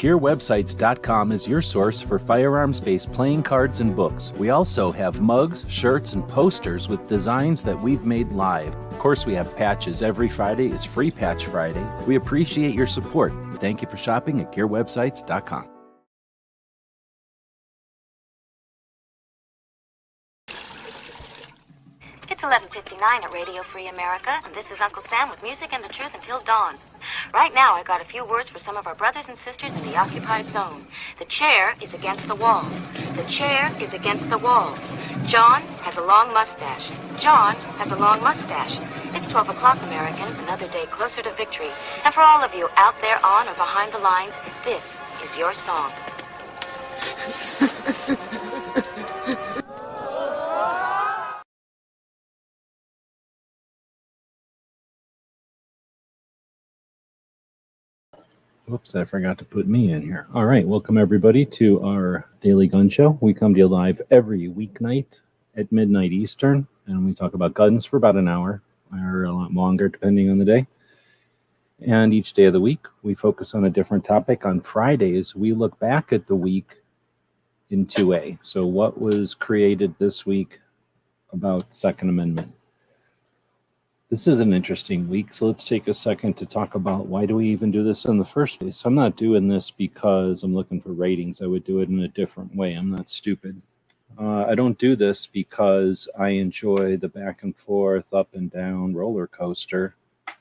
GearWebsites.com is your source for firearms-based playing cards and books. We also have mugs, shirts, and posters with designs that we've made live. Of course, we have patches. Every Friday is Free Patch Friday. We appreciate your support. Thank you for shopping at GearWebsites.com. It's 11:59 at Radio Free America, and this is Uncle Sam with music and the truth until dawn. Right now, I got a few words for some of our brothers and sisters in the occupied zone. The chair is against the wall. The chair is against the wall. John has a long mustache. John has a long mustache. It's 12 o'clock, Americans, another day closer to victory. And for all of you out there on or behind the lines, this is your song. Whoops, I forgot to put me in here. All right, welcome everybody to our daily gun show. We come to you live every weeknight at midnight Eastern, and we talk about guns for about an hour or a lot longer depending on the day. And each day of the week, we focus on a different topic. On Fridays, we look back at the week in 2A. So what was created this week about Second Amendment? This is an interesting week, so let's take a second to talk about why do we even do this in the first place. I'm not doing this because I'm looking for ratings. I would do it in a different way. I'm not stupid. I don't do this because I enjoy the back and forth, up and down roller coaster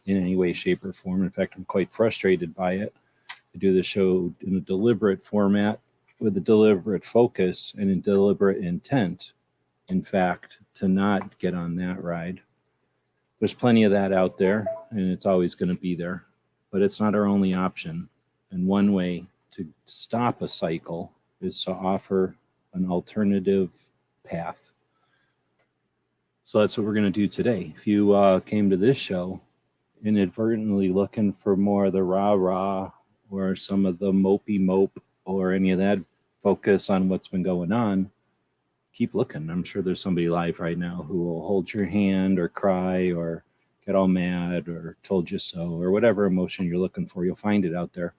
in any way, shape, or form. In fact, I'm quite frustrated by it. I do the show in a deliberate format with a deliberate focus and a deliberate intent, in fact, to not get on that ride. There's plenty of that out there, and it's always going to be there, but it's not our only option. And one way to stop a cycle is to offer an alternative path. So that's what we're going to do today. If you came to this show inadvertently looking for more of the rah-rah or some of the mopey mope or any of that focus on what's been going on, keep looking. I'm sure there's somebody live right now who will hold your hand or cry or get all mad or told you so or whatever emotion you're looking for. You'll find it out there.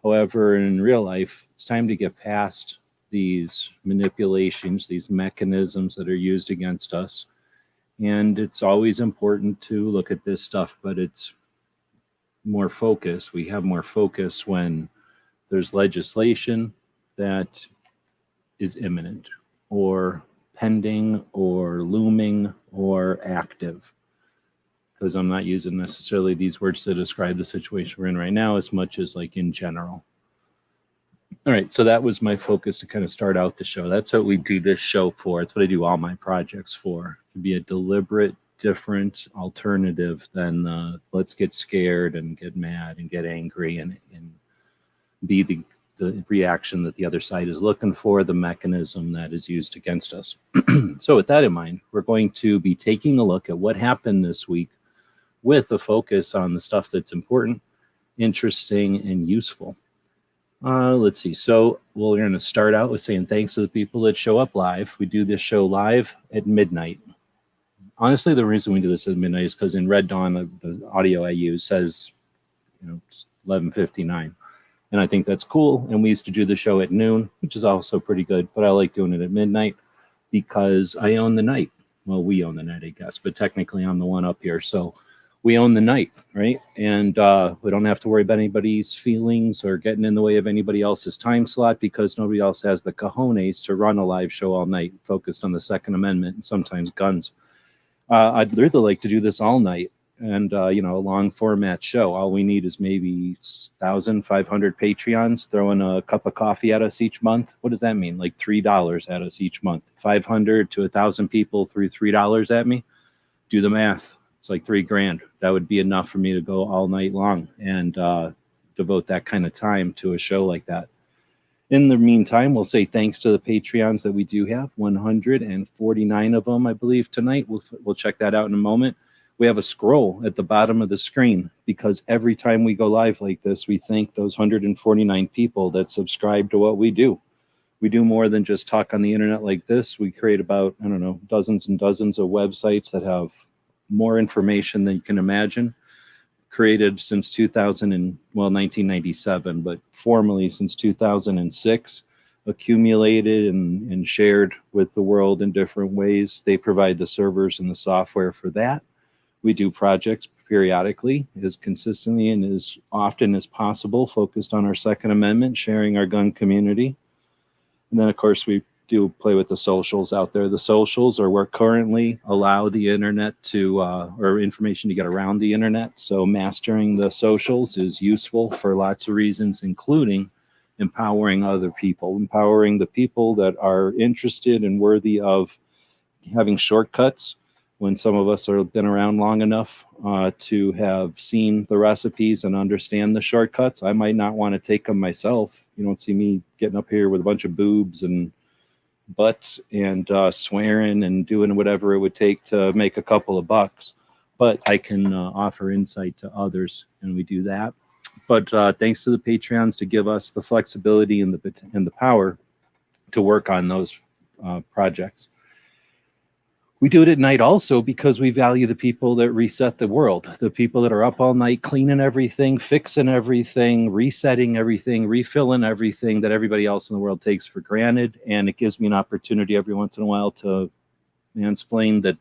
However, in real life, it's time to get past these manipulations, these mechanisms that are used against us. And it's always important to look at this stuff, but it's more focus. We have more focus when there's legislation that is imminent, or pending, or looming, or active. Because I'm not using necessarily these words to describe the situation we're in right now as much as like in general. All right, so that was my focus to kind of start out the show. That's what we do this show for. It's what I do all my projects for, to be a deliberate, different alternative than let's get scared and get mad and get angry and be the reaction that the other side is looking for, the mechanism that is used against us. So with that in mind, we're going to be taking a look at what happened this week with a focus on the stuff that's important, interesting, and useful. Let's see. So we're going to start out with saying thanks to the people that show up live. We do this show live at midnight. Honestly, the reason we do this at midnight is because in Red Dawn, the audio I use says, it's 11:59. And I think that's cool. And we used to do the show at noon, which is also pretty good. But I like doing it at midnight because I own the night. Well, we own the night, I guess. But technically, I'm the one up here. So we own the night, right? And we don't have to worry about anybody's feelings or getting in the way of anybody else's time slot because nobody else has the cojones to run a live show all night focused on the Second Amendment and sometimes guns. I'd really like to do this all night. And, a long format show. All we need is maybe 1,500 Patreons throwing a cup of coffee at us each month. What does that mean? Like $3 at us each month. 500 to 1,000 people threw $3 at me. Do the math. It's like $3,000. That would be enough for me to go all night long and devote that kind of time to a show like that. In the meantime, we'll say thanks to the Patreons that we do have. 149 of them, I believe, tonight. We'll check that out in a moment. We have a scroll at the bottom of the screen because every time we go live like this, we thank those 149 people that subscribe to what we do. We do more than just talk on the internet like this. We create about, dozens and dozens of websites that have more information than you can imagine. created since 1997, but formally since 2006, accumulated and shared with the world in different ways. They provide the servers and the software for that. We do projects periodically, as consistently and as often as possible, focused on our Second Amendment, sharing our gun community. And then, of course, we do play with the socials out there. The socials are where currently allow the internet to, or information to get around the internet. So mastering the socials is useful for lots of reasons, including empowering other people, empowering the people that are interested and worthy of having shortcuts. When some of us have been around long enough to have seen the recipes and understand the shortcuts, I might not want to take them myself. You don't see me getting up here with a bunch of boobs and butts and swearing and doing whatever it would take to make a couple of bucks. But I can offer insight to others, and we do that. But thanks to the Patreons to give us the flexibility and the power to work on those projects. We do it at night also because we value the people that reset the world, the people that are up all night cleaning everything, fixing everything, resetting everything, refilling everything that everybody else in the world takes for granted. And it gives me an opportunity every once in a while to mansplain that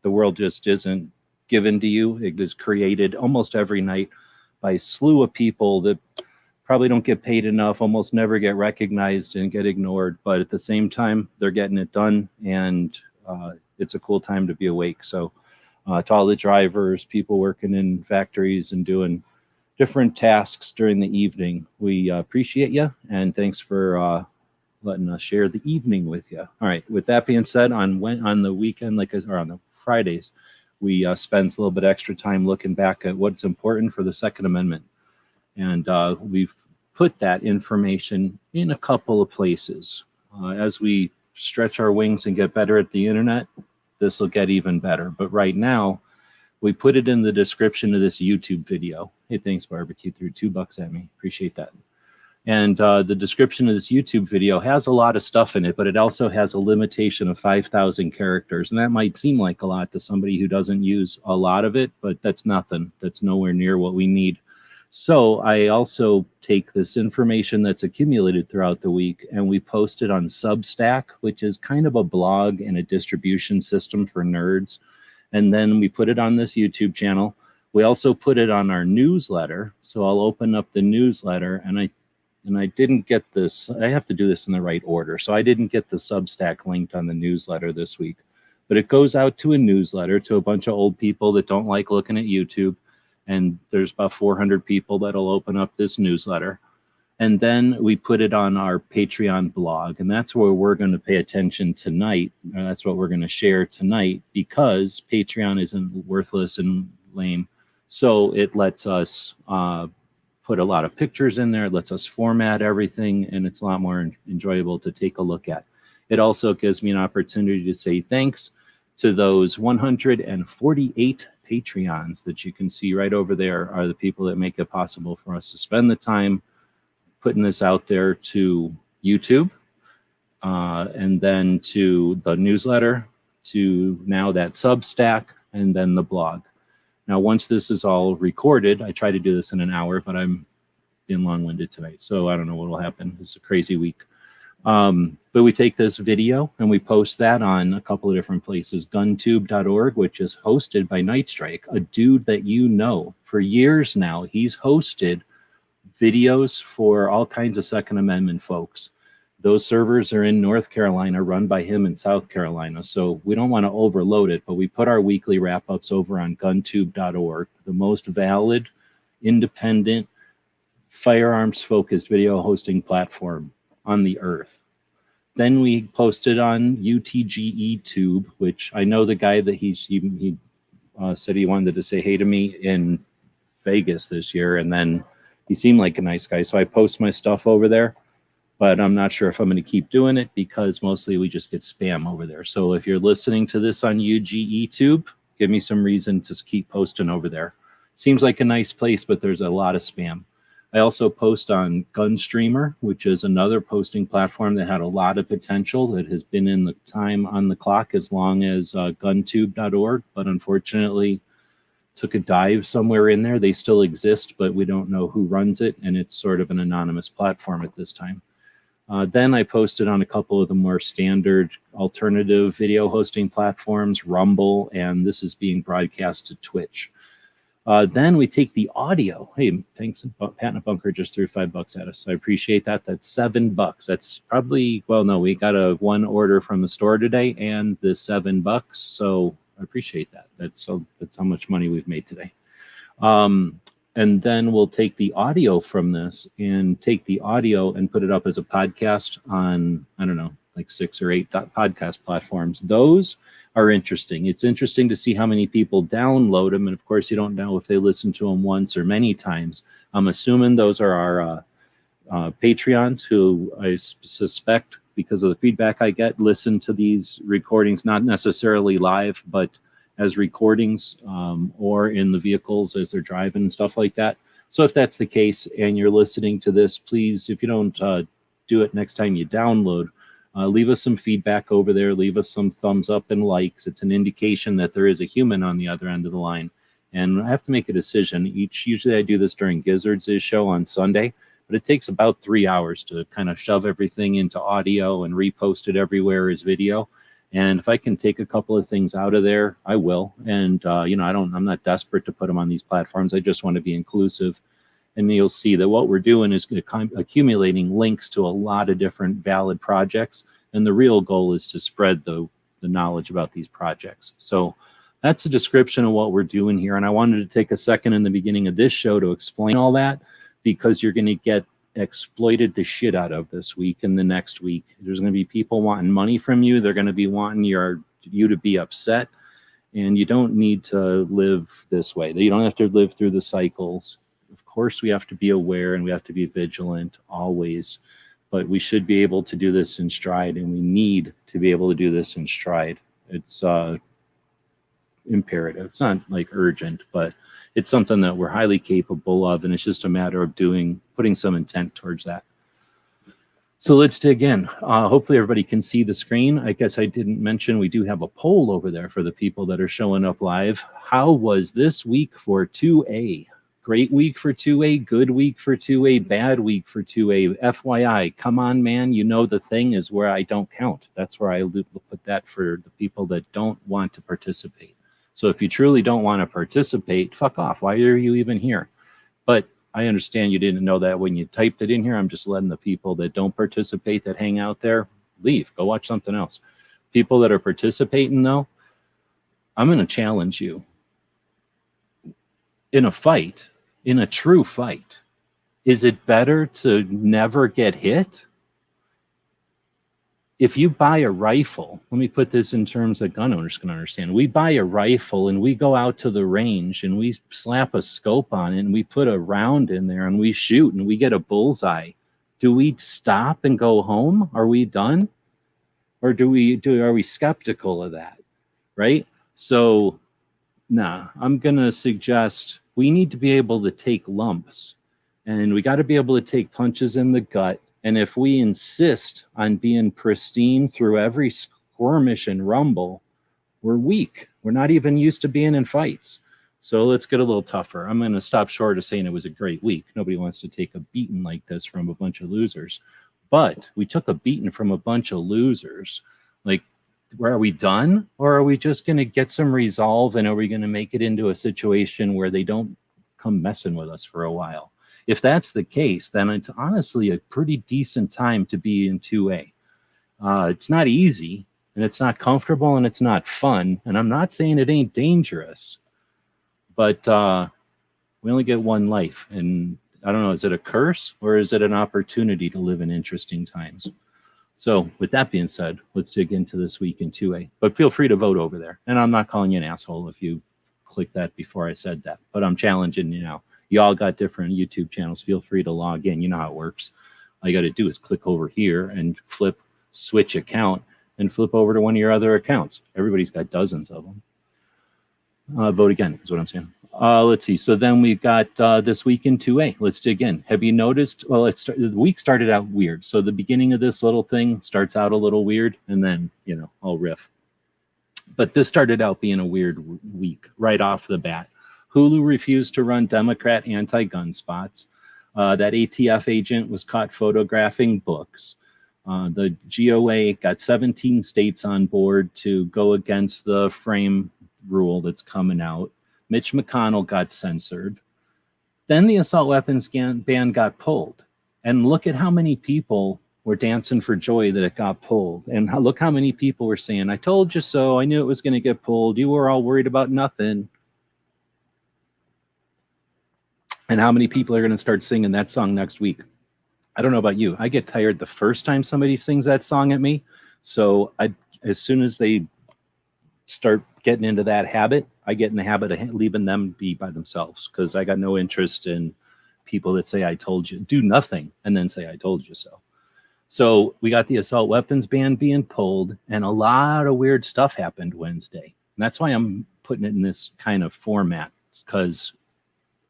the world just isn't given to you. It is created almost every night by a slew of people that probably don't get paid enough, almost never get recognized and get ignored. But at the same time, they're getting it done, and it's a cool time to be awake. So to all the drivers, people working in factories and doing different tasks during the evening, we appreciate you, and thanks for letting us share the evening with you. All right, with that being said, on the weekend, or on the Fridays, we spend a little bit extra time looking back at what's important for the Second Amendment. And we've put that information in a couple of places. As we stretch our wings and get better at the internet, this will get even better. But right now, we put it in the description of this YouTube video. Hey, thanks, Barbecue. Threw $2 at me. Appreciate that. And the description of this YouTube video has a lot of stuff in it, but it also has a limitation of 5,000 characters. And that might seem like a lot to somebody who doesn't use a lot of it, but that's nothing. That's nowhere near what we need. So I also take this information that's accumulated throughout the week and we post it on Substack, which is kind of a blog and a distribution system for nerds. And then we put it on this YouTube channel. We also put it on our newsletter. So I'll open up the newsletter, and I didn't get this. I have to do this in the right order. So I didn't get the Substack linked on the newsletter this week, but it goes out to a newsletter to a bunch of old people that don't like looking at YouTube. And there's about 400 people that'll open up this newsletter. And then we put it on our Patreon blog. And that's where we're going to pay attention tonight. That's what we're going to share tonight, because Patreon isn't worthless and lame. So it lets us put a lot of pictures in there. It lets us format everything. And it's a lot more enjoyable to take a look at. It also gives me an opportunity to say thanks to those 148 Patreons that you can see right over there are the people that make it possible for us to spend the time putting this out there to YouTube, and then to the newsletter, to now that Substack, and then the blog. Now, once this is all recorded, I try to do this in an hour, but I'm being long-winded tonight, so I don't know what will happen. It's a crazy week. But we take this video and we post that on a couple of different places. Guntube.org, which is hosted by Nightstrike, a dude that you know. For years now, he's hosted videos for all kinds of Second Amendment folks. Those servers are in North Carolina, run by him in South Carolina. So we don't want to overload it, but we put our weekly wrap-ups over on Guntube.org, the most valid, independent, firearms-focused video hosting platform on the earth. Then we posted on UTGE Tube, which I know the guy that he said he wanted to say hey to me in Vegas this year, and then he seemed like a nice guy, so I post my stuff over there, but I'm not sure if I'm going to keep doing it because mostly we just get spam over there. So if you're listening to this on UGE Tube, give me some reason to keep posting over there. Seems like a nice place, but there's a lot of spam. I also post on Gunstreamer, which is another posting platform that had a lot of potential, that has been in the time on the clock as long as guntube.org. But unfortunately, took a dive somewhere in there. They still exist, but we don't know who runs it, and it's sort of an anonymous platform at this time. Then I posted on a couple of the more standard alternative video hosting platforms, Rumble, and this is being broadcast to Twitch. Then we take the audio. Hey, thanks. Patent Bunker just threw $5 at us. I appreciate that. That's $7. That's probably, well, no, we got a one order from the store today and the $7. So I appreciate that. That's how much money we've made today. And then we'll take the audio from this and take the audio and put it up as a podcast on, I don't know, like 6 or 8 podcast platforms. Those are interesting. It's interesting to see how many people download them. And of course, you don't know if they listen to them once or many times. I'm assuming those are our Patreons who I suspect, because of the feedback I get, listen to these recordings, not necessarily live, but as recordings or in the vehicles as they're driving and stuff like that. So if that's the case and you're listening to this, please, if you don't do it next time you download, leave us some feedback over there. Leave us some thumbs up and likes. It's an indication that there is a human on the other end of the line. And I have to make a decision. Usually I do this during Gizzard's show on Sunday, but it takes about 3 hours to kind of shove everything into audio and repost it everywhere as video. And if I can take a couple of things out of there, I will. And I'm not desperate to put them on these platforms. I just want to be inclusive. And you'll see that what we're doing is accumulating links to a lot of different valid projects. And the real goal is to spread the knowledge about these projects. So that's a description of what we're doing here. And I wanted to take a second in the beginning of this show to explain all that, because you're going to get exploited the shit out of this week and the next week. There's going to be people wanting money from you. They're going to be wanting you to be upset. And you don't need to live this way. You don't have to live through the cycles. Of course, we have to be aware and we have to be vigilant always, but we should be able to do this in stride, and we need to be able to do this in stride. It's imperative. It's not like urgent, but it's something that we're highly capable of, and it's just a matter of putting some intent towards that. So let's dig in. Hopefully everybody can see the screen. I guess I didn't mention we do have a poll over there for the people that are showing up live. How was this week for 2A? Great week for 2A, good week for 2A, bad week for 2A. FYI, come on, man, you know the thing is where I don't count. That's where I put that for the people that don't want to participate. So if you truly don't want to participate, fuck off. Why are you even here? But I understand you didn't know that when you typed it in here. I'm just letting the people that don't participate, that hang out there, leave. Go watch something else. People that are participating, though, I'm going to challenge you. In a fight, in a true fight, is it better to never get hit? If you buy a rifle, let me put this in terms that gun owners can understand. We buy a rifle and we go out to the range and we slap a scope on it and we put a round in there and we shoot and we get a bullseye. Do we stop and go home? Are we done? Or are we skeptical of that? Right? So, I'm going to suggest we need to be able to take lumps, and we got to be able to take punches in the gut. And if we insist on being pristine through every skirmish and rumble, we're weak. We're not even used to being in fights. So let's get a little tougher. I'm going to stop short of saying it was a great week. Nobody wants to take a beating like this from a bunch of losers. But we took a beating from a bunch of losers. Like, where are we done? Or are we just going to get some resolve, and are we going to make it into a situation where they don't come messing with us for a while? If that's the case, then it's honestly a pretty decent time to be in 2A. It's not easy, and it's not comfortable, and it's not fun. And I'm not saying it ain't dangerous, but we only get one life. And I don't know, is it a curse or is it an opportunity to live in interesting times? So with that being said, let's dig into this week in 2A. But feel free to vote over there. And I'm not calling you an asshole if you clicked that before I said that. But I'm challenging you now. You all got different YouTube channels. Feel free to log in. You know how it works. All you got to do is click over here and switch account, and flip over to one of your other accounts. Everybody's got dozens of them. Vote again is what I'm saying. Let's see. So then we've got this week in 2A. Let's dig in. Have you noticed? Well, the week started out weird. So the beginning of this little thing starts out a little weird, and then, I'll riff. But this started out being a weird week right off the bat. Hulu refused to run Democrat anti-gun spots. That ATF agent was caught photographing books. The GOA got 17 states on board to go against the frame rule that's coming out. Mitch McConnell got censored. Then the assault weapons ban got pulled. And look at how many people were dancing for joy that it got pulled. And look how many people were saying, I told you so. I knew it was going to get pulled. You were all worried about nothing. And how many people are going to start singing that song next week? I don't know about you. I get tired the first time somebody sings that song at me. So as soon as they start getting into that habit, I get in the habit of leaving them be by themselves, because I got no interest in people that say, I told you, do nothing, and then say, I told you so. So we got the assault weapons ban being pulled, and a lot of weird stuff happened Wednesday. And that's why I'm putting it in this kind of format, because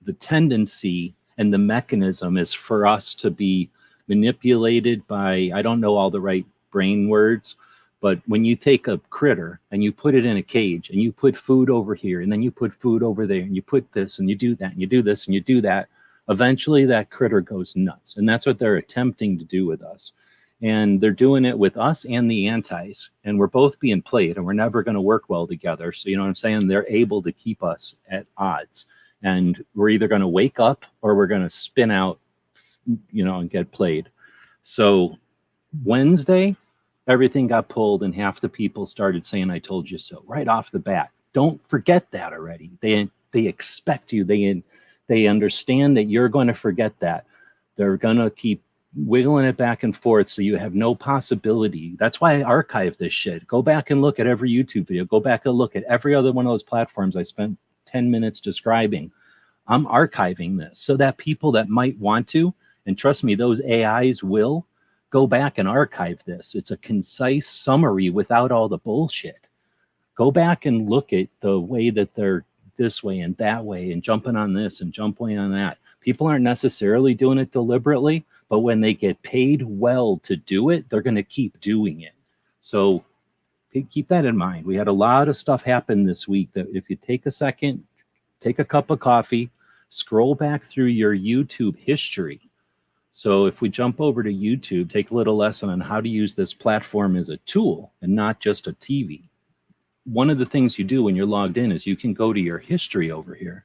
the tendency and the mechanism is for us to be manipulated by, I don't know all the right brain words, but when you take a critter and you put it in a cage and you put food over here and then you put food over there and you put this and you do that and you do this and you do that, eventually that critter goes nuts. And that's what they're attempting to do with us. And they're doing it with us and the antis. And we're both being played, and we're never going to work well together. So, you know what I'm saying? They're able to keep us at odds. And we're either going to wake up or we're going to spin out, you know, and get played. So Wednesday, everything got pulled and half the people started saying, I told you so, right off the bat. Don't forget that already. They expect you. They understand that you're going to forget that. They're going to keep wiggling it back and forth, so you have no possibility. That's why I archive this shit. Go back and look at every YouTube video. Go back and look at every other one of those platforms I spent 10 minutes describing. I'm archiving this so that people that might want to, and trust me, those AIs will, go back and archive this. It's a concise summary without all the bullshit. Go back and look at the way that they're this way and that way and jumping on this and jumping on that. People aren't necessarily doing it deliberately, but when they get paid well to do it, they're going to keep doing it. So keep that in mind. We had a lot of stuff happen this week that if you take a second, take a cup of coffee, scroll back through your YouTube history. So if we jump over to YouTube, take a little lesson on how to use this platform as a tool and not just a TV. One of the things you do when you're logged in is you can go to your history over here.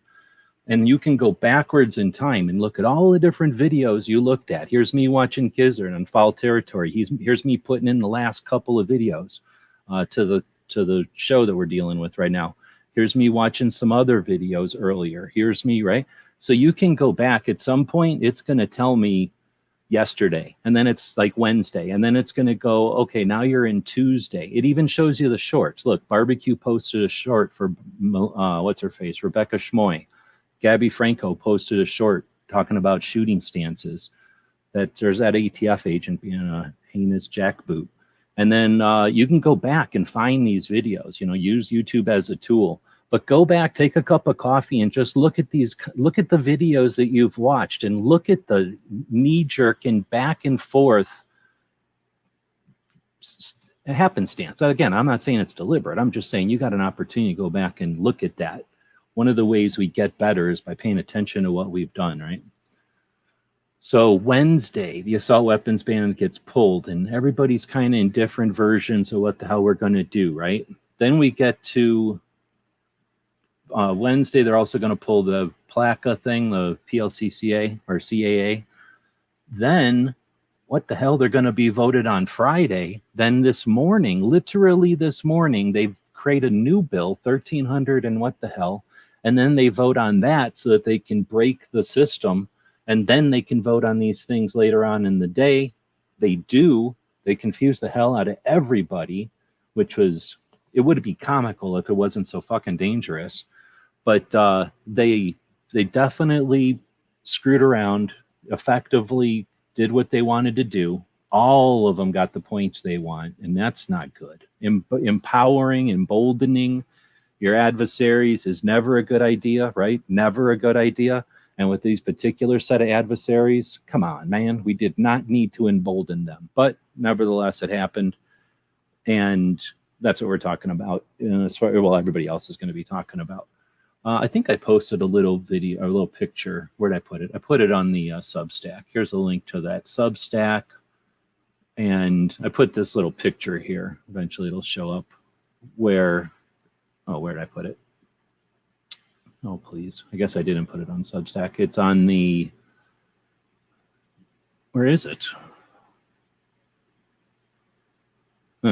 And you can go backwards in time and look at all the different videos you looked at. Here's me watching Gizzard on Foul Territory. Here's me putting in the last couple of videos to the show that we're dealing with right now. Here's me watching some other videos earlier. Here's me, right? So you can go back. At some point, it's going to tell me yesterday, and then it's like Wednesday, and then it's going to go, okay, now you're in Tuesday. It even shows you the shorts. Look, Barbecue posted a short for, what's her face, Rebecca Schmoy. Gabby Franco posted a short talking about shooting stances, that there's that ATF agent being a heinous jackboot. And then you can go back and find these videos, you know, use YouTube as a tool, but go back, take a cup of coffee and just look at the videos that you've watched and look at the knee jerk and back and forth happenstance. Again, I'm not saying it's deliberate. I'm just saying you got an opportunity to go back and look at that. One of the ways we get better is by paying attention to what we've done, right? So Wednesday, the assault weapons ban gets pulled, and everybody's kind of in different versions of what the hell we're going to do, right? Then we get to Wednesday, they're also going to pull the PLCAA thing, the PLCAA or CAA. Then, what the hell, they're going to be voted on Friday. Then this morning, literally this morning, they create a new bill, 1300 and what the hell, and then they vote on that so that they can break the system, and then they can vote on these things later on in the day. They confuse the hell out of everybody, which was, it would be comical if it wasn't so fucking dangerous. But they definitely screwed around, effectively did what they wanted to do. All of them got the points they want, and that's not good. Empowering, emboldening your adversaries is never a good idea, right? Never a good idea. And with these particular set of adversaries, come on, man, we did not need to embolden them. But nevertheless, it happened. And that's what we're talking about. Well, everybody else is going to be talking about. I think I posted a little video, a little picture. Where'd I put it? I put it on the Substack. Here's a link to that Substack. And I put this little picture here. Eventually it'll show up where, oh, where did I put it? Oh, please. I guess I didn't put it on Substack. It's on the, where is it?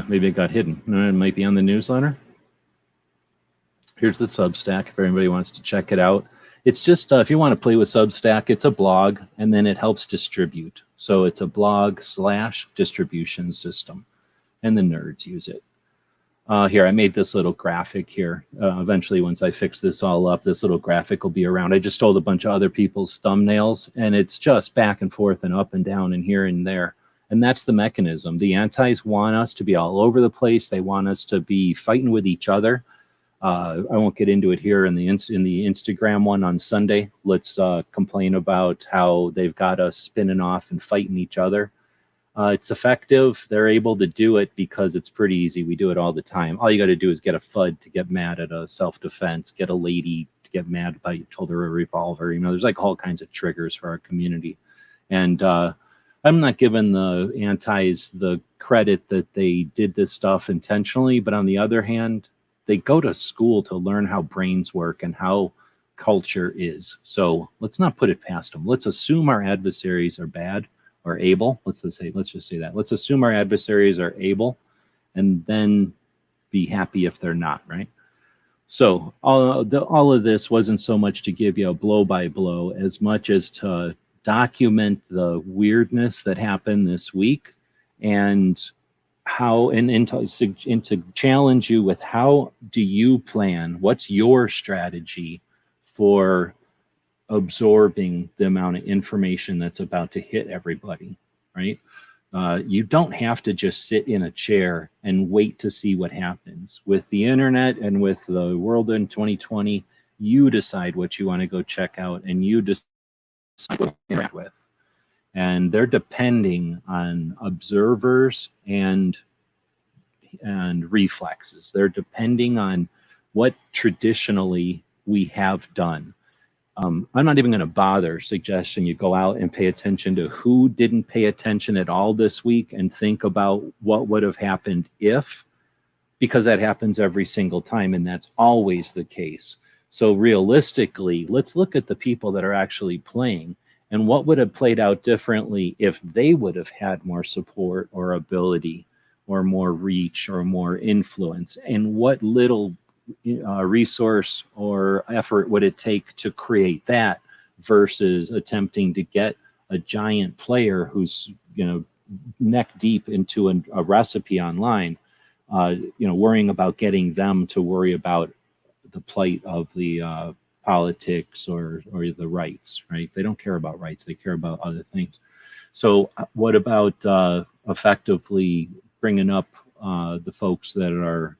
Maybe it got hidden. No, it might be on the newsletter. Here's the Substack if anybody wants to check it out. It's just, if you want to play with Substack, it's a blog, and then it helps distribute. So it's a blog / distribution system, and the nerds use it. Here, I made this little graphic here. Eventually, once I fix this all up, this little graphic will be around. I just stole a bunch of other people's thumbnails, and it's just back and forth and up and down and here and there. And that's the mechanism. The antis want us to be all over the place. They want us to be fighting with each other. I won't get into it here in the Instagram one on Sunday. Let's complain about how they've got us spinning off and fighting each other. It's effective. They're able to do it because it's pretty easy. We do it all the time. All you got to do is get a FUD to get mad at a self-defense, get a lady to get mad about you told her a revolver. You know, there's like all kinds of triggers for our community. And I'm not giving the antis the credit that they did this stuff intentionally, but on the other hand, they go to school to learn how brains work and how culture is. So let's not put it past them. Let's assume our adversaries are bad or able. Let's just say that. Let's assume our adversaries are able, and then be happy if they're not, right? So all of this wasn't so much to give you a blow by blow as much as to document the weirdness that happened this week, and how and to challenge you with how do you plan, what's your strategy for absorbing the amount of information that's about to hit everybody, right? You don't have to just sit in a chair and wait to see what happens. With the internet and with the world in 2020, you decide what you want to go check out, and you decide what to interact with. And they're depending on observers and reflexes. They're depending on what traditionally we have done. I'm not even going to bother suggesting you go out and pay attention to who didn't pay attention at all this week and think about what would have happened if, because that happens every single time, and that's always the case. So realistically, let's look at the people that are actually playing and what would have played out differently if they would have had more support or ability or more reach or more influence, and what little resource or effort would it take to create that versus attempting to get a giant player who's, you know, neck deep into a recipe online, worrying about getting them to worry about the plight of the politics or the rights, right? They don't care about rights. They care about other things. So what about effectively bringing up the folks that are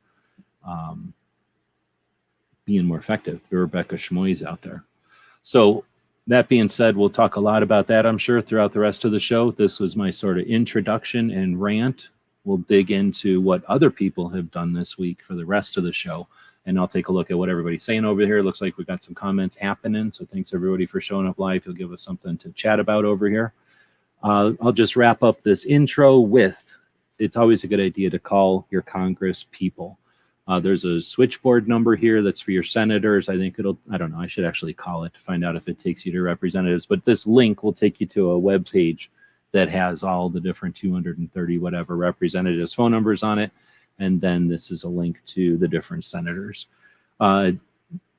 being more effective, the Rebecca Schmoys out there? So that being said, we'll talk a lot about that, I'm sure, throughout the rest of the show. This was my sort of introduction and rant. We'll dig into what other people have done this week for the rest of the show. And I'll take a look at what everybody's saying over here. It looks like we've got some comments happening. So thanks everybody for showing up live. You'll give us something to chat about over here. I'll just wrap up this intro with, it's always a good idea to call your Congress people. There's a switchboard number here that's for your senators. I think I don't know, I should actually call it to find out if it takes you to representatives. But this link will take you to a web page that has all the different 230 whatever representatives' phone numbers on it. And then this is a link to the different senators. I'm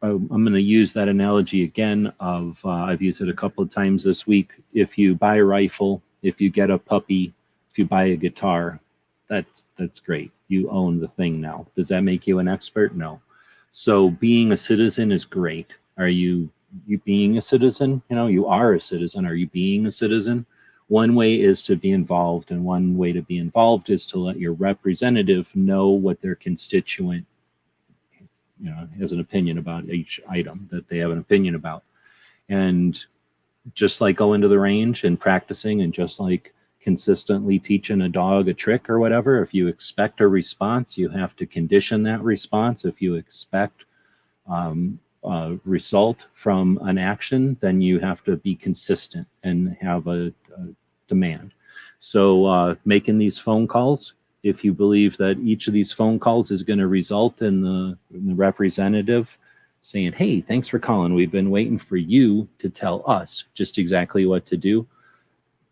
going to use that analogy again of, I've used it a couple of times this week. If you buy a rifle, if you get a puppy, if you buy a guitar, that's great. You own the thing now. Does that make you an expert? No. So being a citizen is great. Are you being a citizen? You know, you are a citizen. Are you being a citizen? One way is to be involved, and one way to be involved is to let your representative know what their constituent, has an opinion about each item that they have an opinion about. And just like going to the range and practicing, and just like consistently teaching a dog a trick or whatever, if you expect a response, you have to condition that response. If you expect result from an action, then you have to be consistent and have a demand. So making these phone calls, if you believe that each of these phone calls is going to result in the representative saying, hey, thanks for calling. We've been waiting for you to tell us just exactly what to do.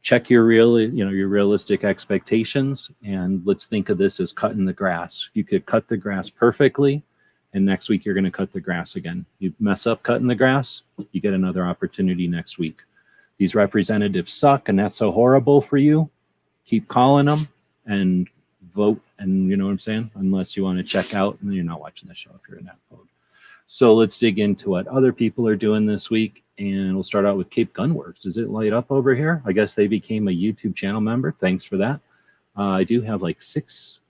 Check your realistic expectations, and let's think of this as cutting the grass. You could cut the grass perfectly, and next week you're going to cut the grass again. You mess up cutting the grass, you get another opportunity next week. These representatives suck, and that's so horrible for you. Keep calling them and vote, and you know what I'm saying? Unless you want to check out, and you're not watching the show if you're in that mode. So let's dig into what other people are doing this week, and we'll start out with Cape Gunworks. Does it light up over here? I guess they became a YouTube channel member. Thanks for that. I do have like 16,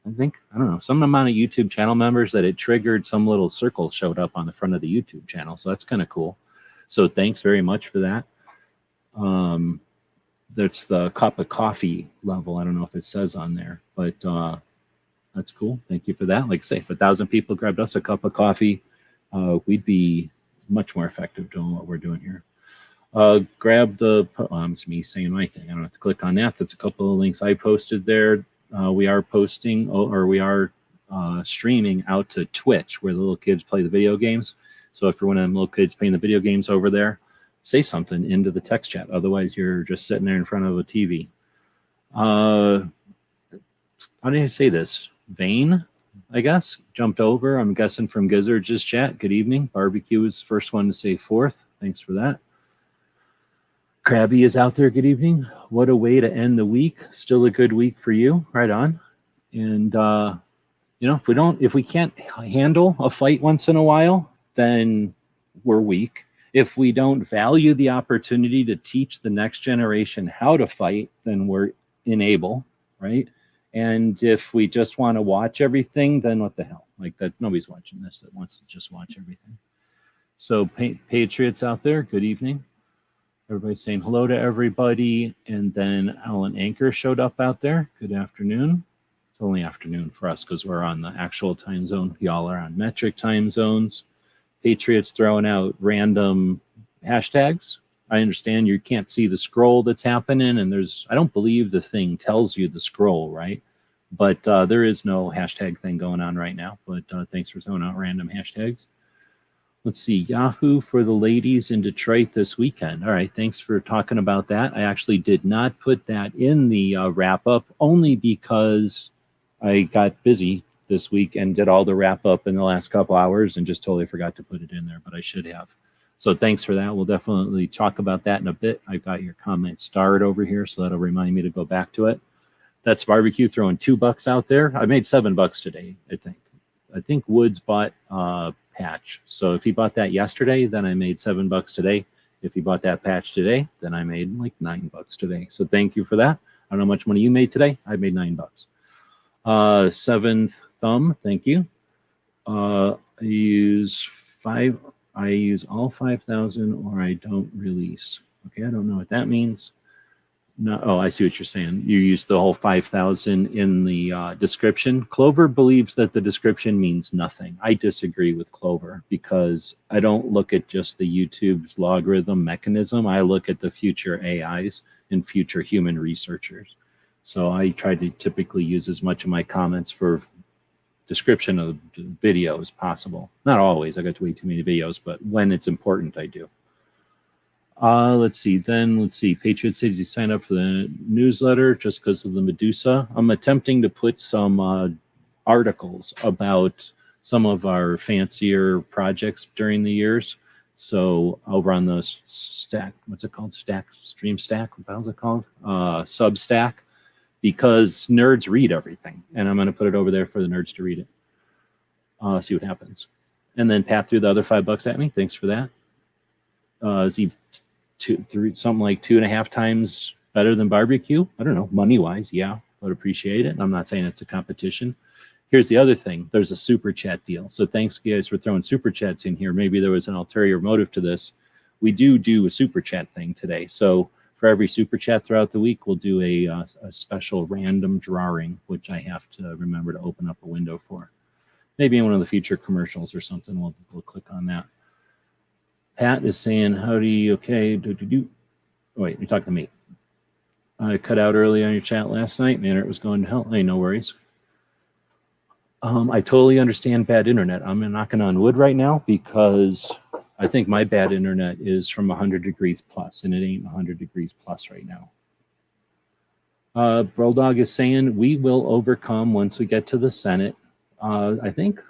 I think. I don't know, some amount of YouTube channel members that it triggered. Some little circle showed up on the front of the YouTube channel, so that's kind of cool. So thanks very much for that. That's the cup of coffee level. I don't know if it says on there, but that's cool. Thank you for that. Like I say, if 1,000 people grabbed us a cup of coffee, we'd be much more effective doing what we're doing here. Grab the, it's me saying my thing. I don't have to click on that. That's a couple of links I posted there. We are posting, or we are streaming out to Twitch, where the little kids play the video games. So if you're one of them little kids playing the video games over there, say something into the text chat. Otherwise, you're just sitting there in front of a TV. How did I say this? Vane, I guess, jumped over. I'm guessing from Gizzard's chat. Good evening. Barbecue is the first one to say fourth. Thanks for that. Krabby is out there. Good evening. What a way to end the week. Still a good week for you. Right on. And, if we can't handle a fight once in a while, then we're weak. If we don't value the opportunity to teach the next generation how to fight, then we're unable, right? And if we just want to watch everything, then what the hell? Like that, nobody's watching this that wants to just watch everything. So Patriots out there, good evening. Everybody's saying hello to everybody. And then Alan Anchor showed up out there. Good afternoon. It's only afternoon for us because we're on the actual time zone. Y'all are on metric time zones. Patriots throwing out random hashtags. I understand you can't see the scroll that's happening, and I don't believe the thing tells you the scroll, right? But there is no hashtag thing going on right now, but thanks for throwing out random hashtags. Let's see, Yahoo for the ladies in Detroit this weekend. All right, thanks for talking about that. I actually did not put that in the wrap-up, only because I got busy this week and did all the wrap-up in the last couple hours and just totally forgot to put it in there, but I should have. So thanks for that. We'll definitely talk about that in a bit. I've got your comment starred over here, so that'll remind me to go back to it. That's Barbecue throwing $2 out there. I made $7 today, I think. I think Woods bought Patch. So if he bought that yesterday, then I made $7 today. If he bought that patch today, then I made like $9 today. So thank you for that. I don't know how much money you made today. I made $9. Seventh Thumb, thank you. I use all 5,000 or I don't release. Okay, I don't know what that means. No, oh, I see what you're saying. You use the whole 5,000 in the description. Clover believes that the description means nothing. I disagree with Clover because I don't look at just the YouTube's logarithm mechanism. I look at the future AIs and future human researchers. So I try to typically use as much of my comments for description of the video as possible. Not always. I got way too many videos, but when it's important, I do. Let's see. Patriot says he signed up for the newsletter just because of the Medusa. I'm attempting to put some articles about some of our fancier projects during the years. So over on the Stack, what's it called? Stream Stack? How's it called? Substack. Because nerds read everything. And I'm going to put it over there for the nerds to read it. See what happens. And then Pat threw the other $5 at me. Thanks for that. Is he something like 2.5 times better than Barbecue? I don't know. Money-wise, yeah. I would appreciate it. I'm not saying it's a competition. Here's the other thing. There's a super chat deal. So thanks, guys, for throwing super chats in here. Maybe there was an ulterior motive to this. We do a super chat thing today. So for every super chat throughout the week, we'll do a special random drawing, which I have to remember to open up a window for. maybe in one of the future commercials or something, we'll click on that. Pat is saying, howdy, okay, Oh, wait, you're talking to me. I cut out early on your chat last night. Man, it was going to hell. Hey, no worries. I totally understand bad internet. I'm knocking on wood right now because I think my bad internet is from 100 degrees plus, and it ain't 100 degrees plus right now. Bulldog is saying, we will overcome once we get to the Senate. I think,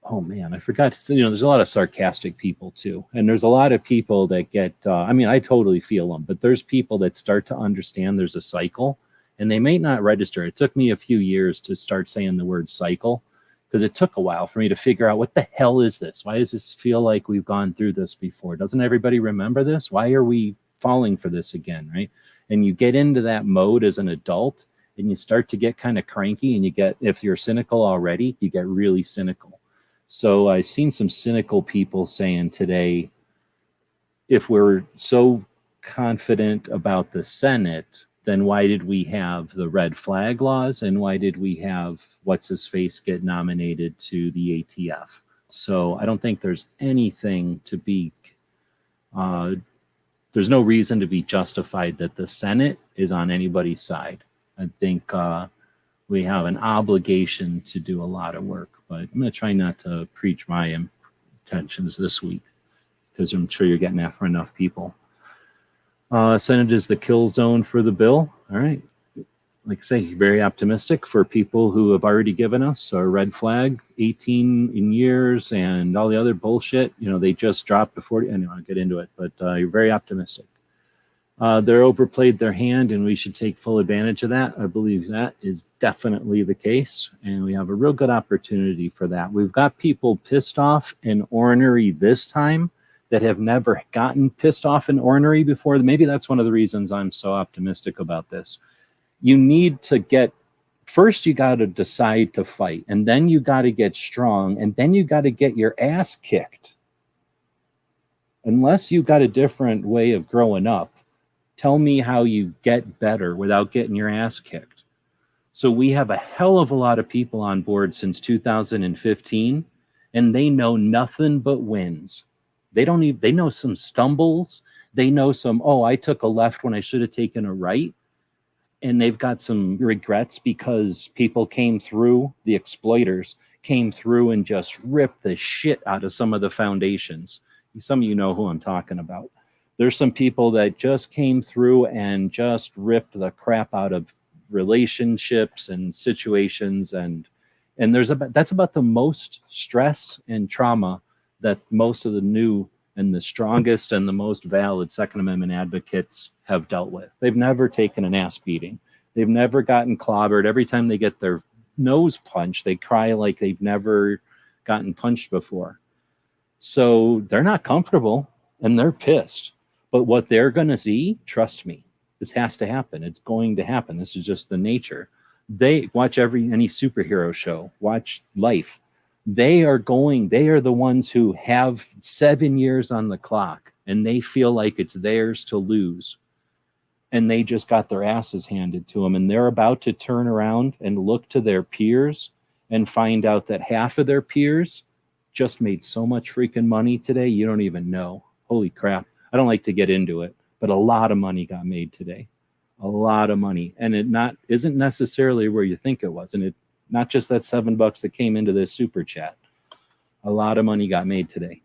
oh man, I forgot. There's a lot of sarcastic people too. And there's a lot of people that get, I totally feel them, but there's people that start to understand there's a cycle and they may not register. It took me a few years to start saying the word cycle because it took a while for me to figure out what the hell is this? Why does this feel like we've gone through this before? Doesn't everybody remember this? Why are we falling for this again, right? And you get into that mode as an adult and you start to get kind of cranky and if you're cynical already, you get really cynical. So I've seen some cynical people saying today, if we're so confident about the Senate, then why did we have the red flag laws and why did we have what's-his-face get nominated to the ATF? So I don't think there's anything to be, there's no reason to be justified that the Senate is on anybody's side. I think we have an obligation to do a lot of work, but I'm going to try not to preach my intentions this week because I'm sure you're getting that from enough people. Senate is the kill zone for the bill. All right. Like I say, very optimistic for people who have already given us a red flag, 18 in years and all the other bullshit. They just dropped to 40. Anyway, I'll get into it, but you're very optimistic. They're overplayed their hand and we should take full advantage of that. I believe that is definitely the case. And we have a real good opportunity for that. We've got people pissed off and ornery this time that have never gotten pissed off and ornery before. Maybe that's one of the reasons I'm so optimistic about this. You need to first you got to decide to fight, and then you got to get strong, and then you got to get your ass kicked. Unless you got a different way of growing up, tell me how you get better without getting your ass kicked. So we have a hell of a lot of people on board since 2015, and they know nothing but wins. They know some stumbles. They know some, I took a left when I should have taken a right. And they've got some regrets because people came through, the exploiters came through and just ripped the shit out of some of the foundations. Some of you know who I'm talking about. There's some people that just came through and just ripped the crap out of relationships and situations. And that's about the most stress and trauma that most of the new and the strongest and the most valid Second Amendment advocates have dealt with. They've never taken an ass beating. They've never gotten clobbered. Every time they get their nose punched, they cry like they've never gotten punched before. So they're not comfortable and they're pissed. But what they're going to see, trust me, this has to happen. It's going to happen. This is just the nature. They watch any superhero show, watch Life. They are the ones who have 7 years on the clock and they feel like it's theirs to lose. And they just got their asses handed to them. And they're about to turn around and look to their peers and find out that half of their peers just made so much freaking money today. You don't even know. Holy crap. I don't like to get into it, but a lot of money got made today. A lot of money. And it isn't necessarily where you think it was. And it not just that $7 that came into this super chat. A lot of money got made today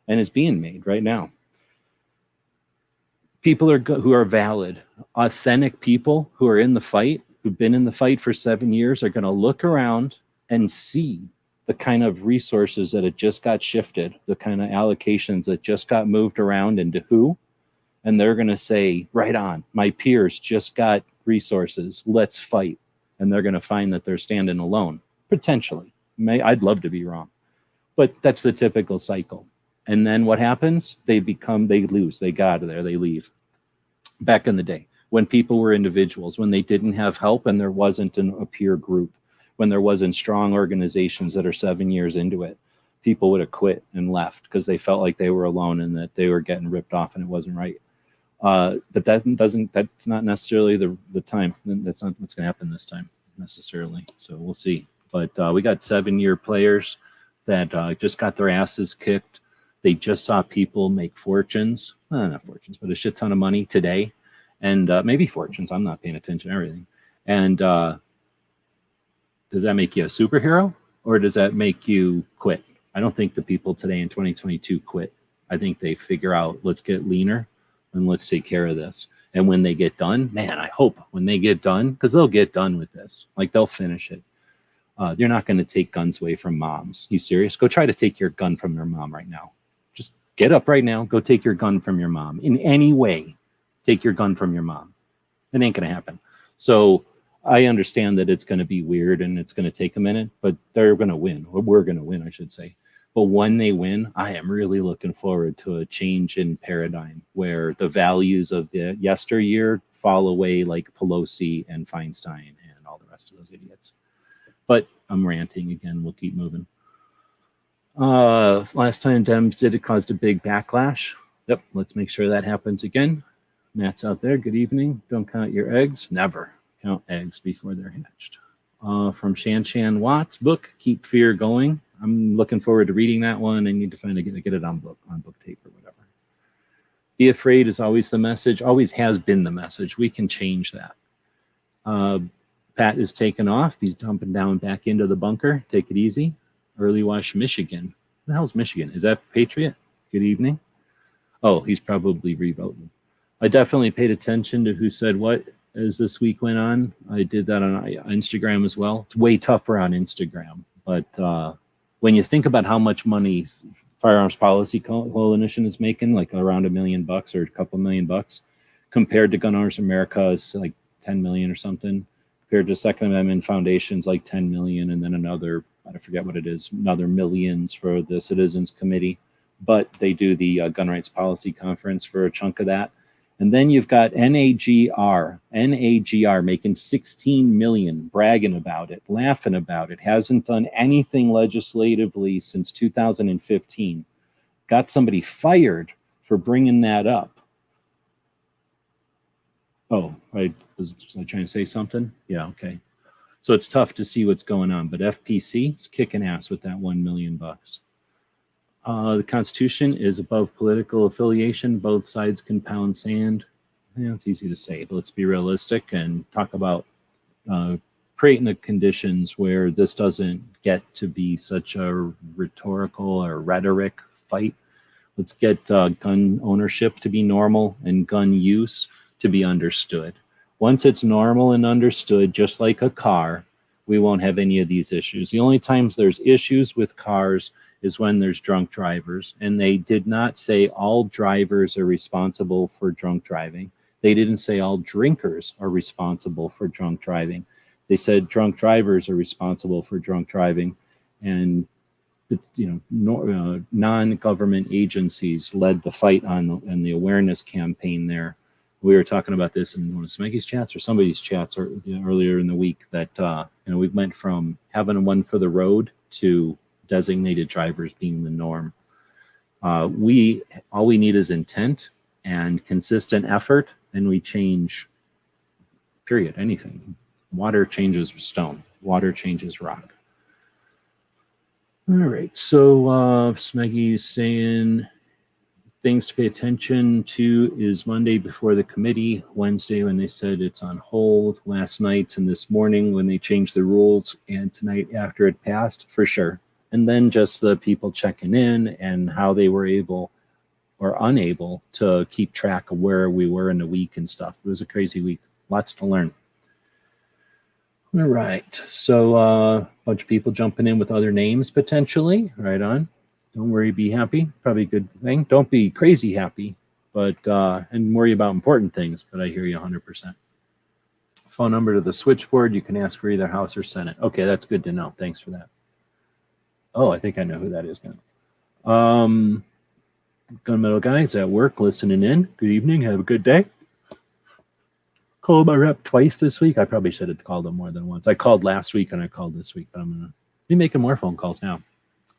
and is being made right now. People who are valid, authentic people who are in the fight, who've been in the fight for 7 years are going to look around and see the kind of resources that it just got shifted, the kind of allocations that just got moved around into who. And they're going to say, right on, my peers just got resources. Let's fight. And they're going to find that they're standing alone, potentially. I'd love to be wrong. But that's the typical cycle. And then what happens? They lose. They get out of there. They leave. Back in the day, when people were individuals, when they didn't have help and there wasn't a peer group, when there wasn't strong organizations that are 7 years into it, people would have quit and left because they felt like they were alone and that they were getting ripped off and it wasn't right. But that's not necessarily the time. That's not what's going to happen this time necessarily. So we'll see. But we got 7-year players that just got their asses kicked. They just saw people make fortunes, not fortunes, but a shit ton of money today, and maybe fortunes. I'm not paying attention to everything. And does that make you a superhero, or does that make you quit? I don't think the people today in 2022 quit. I think they figure out, let's get leaner and let's take care of this. And when they get done, man, I hope when they get done, because they'll get done with this, like they'll finish it. They're not going to take guns away from moms. You serious? Go try to take your gun from your mom right now. Just get up right now. Go take your gun from your mom. In any way, take your gun from your mom. It ain't going to happen. So I understand that it's going to be weird and it's going to take a minute, but they're going to win. Or we're going to win, I should say. But when they win, I am really looking forward to a change in paradigm where the values of the yesteryear fall away, like Pelosi and Feinstein and all the rest of those idiots. But I'm ranting again. We'll keep moving. Last time Dems did it caused a big backlash. Yep, let's make sure that happens again. Matt's out there. Good evening. Don't count your eggs. Never count eggs before they're hatched. From Shan Watt's book, Keep Fear Going. I'm looking forward to reading that one. I need to find get it on book tape or whatever. Be afraid is always the message. Always has been the message. We can change that. Pat is taking off. He's dumping down back into the bunker. Take it easy. Early Wash, Michigan. What the hell's Michigan? Is that Patriot? Good evening. Oh, he's probably revoting. I definitely paid attention to who said what as this week went on. I did that on Instagram as well. It's way tougher on Instagram. But when you think about how much money Firearms Policy Coalition is making, like around $1 million or a couple $1 million, compared to Gun Owners America, it's like 10 million or something. Compared to Second Amendment Foundation's like 10 million, and then another, I forget what it is, another millions for the Citizens Committee. But they do the Gun Rights Policy Conference for a chunk of that. And then you've got NAGR making 16 million, bragging about it, laughing about it, hasn't done anything legislatively since 2015. Got somebody fired for bringing that up. Oh, was I trying to say something? Yeah, okay. So it's tough to see what's going on, but FPC is kicking ass with that $1 million. The Constitution is above political affiliation. Both sides can pound sand. Yeah, it's easy to say, but let's be realistic and talk about creating the conditions where this doesn't get to be such a rhetorical or rhetoric fight. Let's get gun ownership to be normal and gun use to be understood. Once it's normal and understood, just like a car, we won't have any of these issues. The only times there's issues with cars is when there's drunk drivers. And they did not say all drivers are responsible for drunk driving. They didn't say all drinkers are responsible for drunk driving. They said drunk drivers are responsible for drunk driving. And non-government agencies led the fight on the awareness campaign there. We were talking about this in one of Smeggy's chats or somebody's chats earlier in the week that we went from having one for the road to designated drivers being the norm. All we need is intent and consistent effort, and we change. Period. Anything. Water changes stone. Water changes rock. All right. So Smeggy's saying things to pay attention to is Monday before the committee, Wednesday when they said it's on hold, last night and this morning when they changed the rules, and tonight after it passed, for sure. And then just the people checking in and how they were able or unable to keep track of where we were in the week and stuff. It was a crazy week. Lots to learn. All right. So a bunch of people jumping in with other names potentially. Right on. Don't worry, be happy. Probably a good thing. Don't be crazy happy, but and worry about important things. But I hear you 100%. Phone number to the switchboard. You can ask for either House or Senate. Okay, that's good to know. Thanks for that. Oh, I think I know who that is now. Gunmetal guys at work listening in. Good evening. Have a good day. Called my rep twice this week. I probably should have called him more than once. I called last week and I called this week, but I'm going to be making more phone calls now.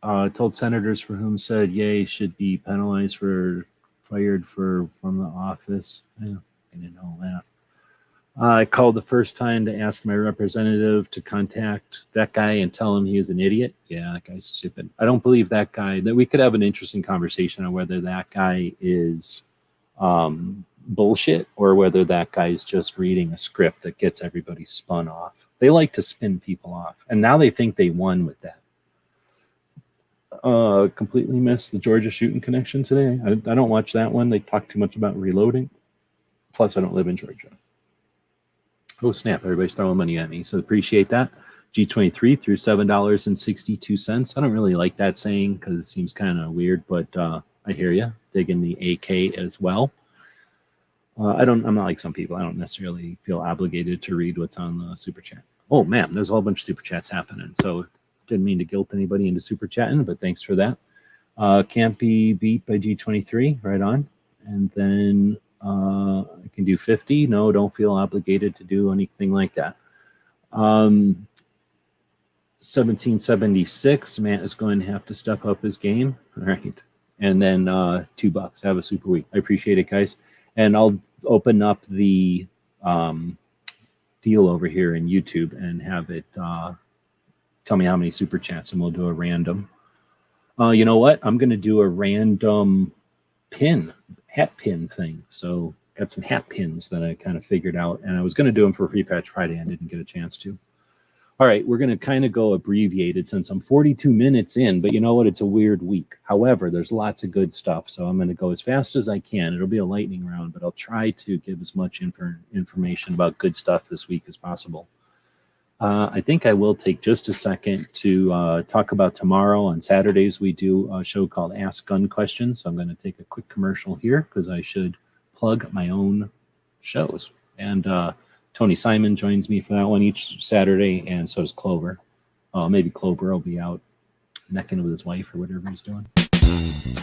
Told senators for whom said yay should be penalized for fired from the office. Yeah, I didn't know I called the first time to ask my representative to contact that guy and tell him he is an idiot. Yeah, that guy's stupid. I don't believe that guy, that we could have an interesting conversation on whether that guy is bullshit or whether that guy's just reading a script that gets everybody spun off. They like to spin people off. And now they think they won with that. Completely missed the Georgia shooting connection today. I don't watch that one. They talk too much about reloading. Plus, I don't live in Georgia. Oh, snap. Everybody's throwing money at me. So appreciate that. G23 through $7.62. I don't really like that saying because it seems kind of weird, but I hear you. Digging the AK as well. I'm not like some people. I don't necessarily feel obligated to read what's on the super chat. Oh, man, there's a whole bunch of super chats happening. So didn't mean to guilt anybody into super chatting, but thanks for that. Can't be beat by G23. Right on. And then I can do 50. No, don't feel obligated to do anything like that. 1776. Matt is going to have to step up his game. All right. And then $2. Have a super week. I appreciate it, guys. And I'll open up the deal over here in YouTube and have it tell me how many super chats, and we'll do a random. You know what? I'm going to do a random hat pin thing. So got some hat pins that I kind of figured out, and I was going to do them for Free Patch Friday. I didn't get a chance to. All right, we're going to kind of go abbreviated since I'm 42 minutes in, but you know what? It's a weird week. However, there's lots of good stuff, so I'm going to go as fast as I can. It'll be a lightning round, but I'll try to give as much information about good stuff this week as possible. I think I will take just a second to talk about tomorrow. On Saturdays, we do a show called Ask Gun Questions, so I'm going to take a quick commercial here because I should plug my own shows. And Tony Simon joins me for that one each Saturday, and so does Clover. Maybe Clover will be out necking with his wife or whatever he's doing.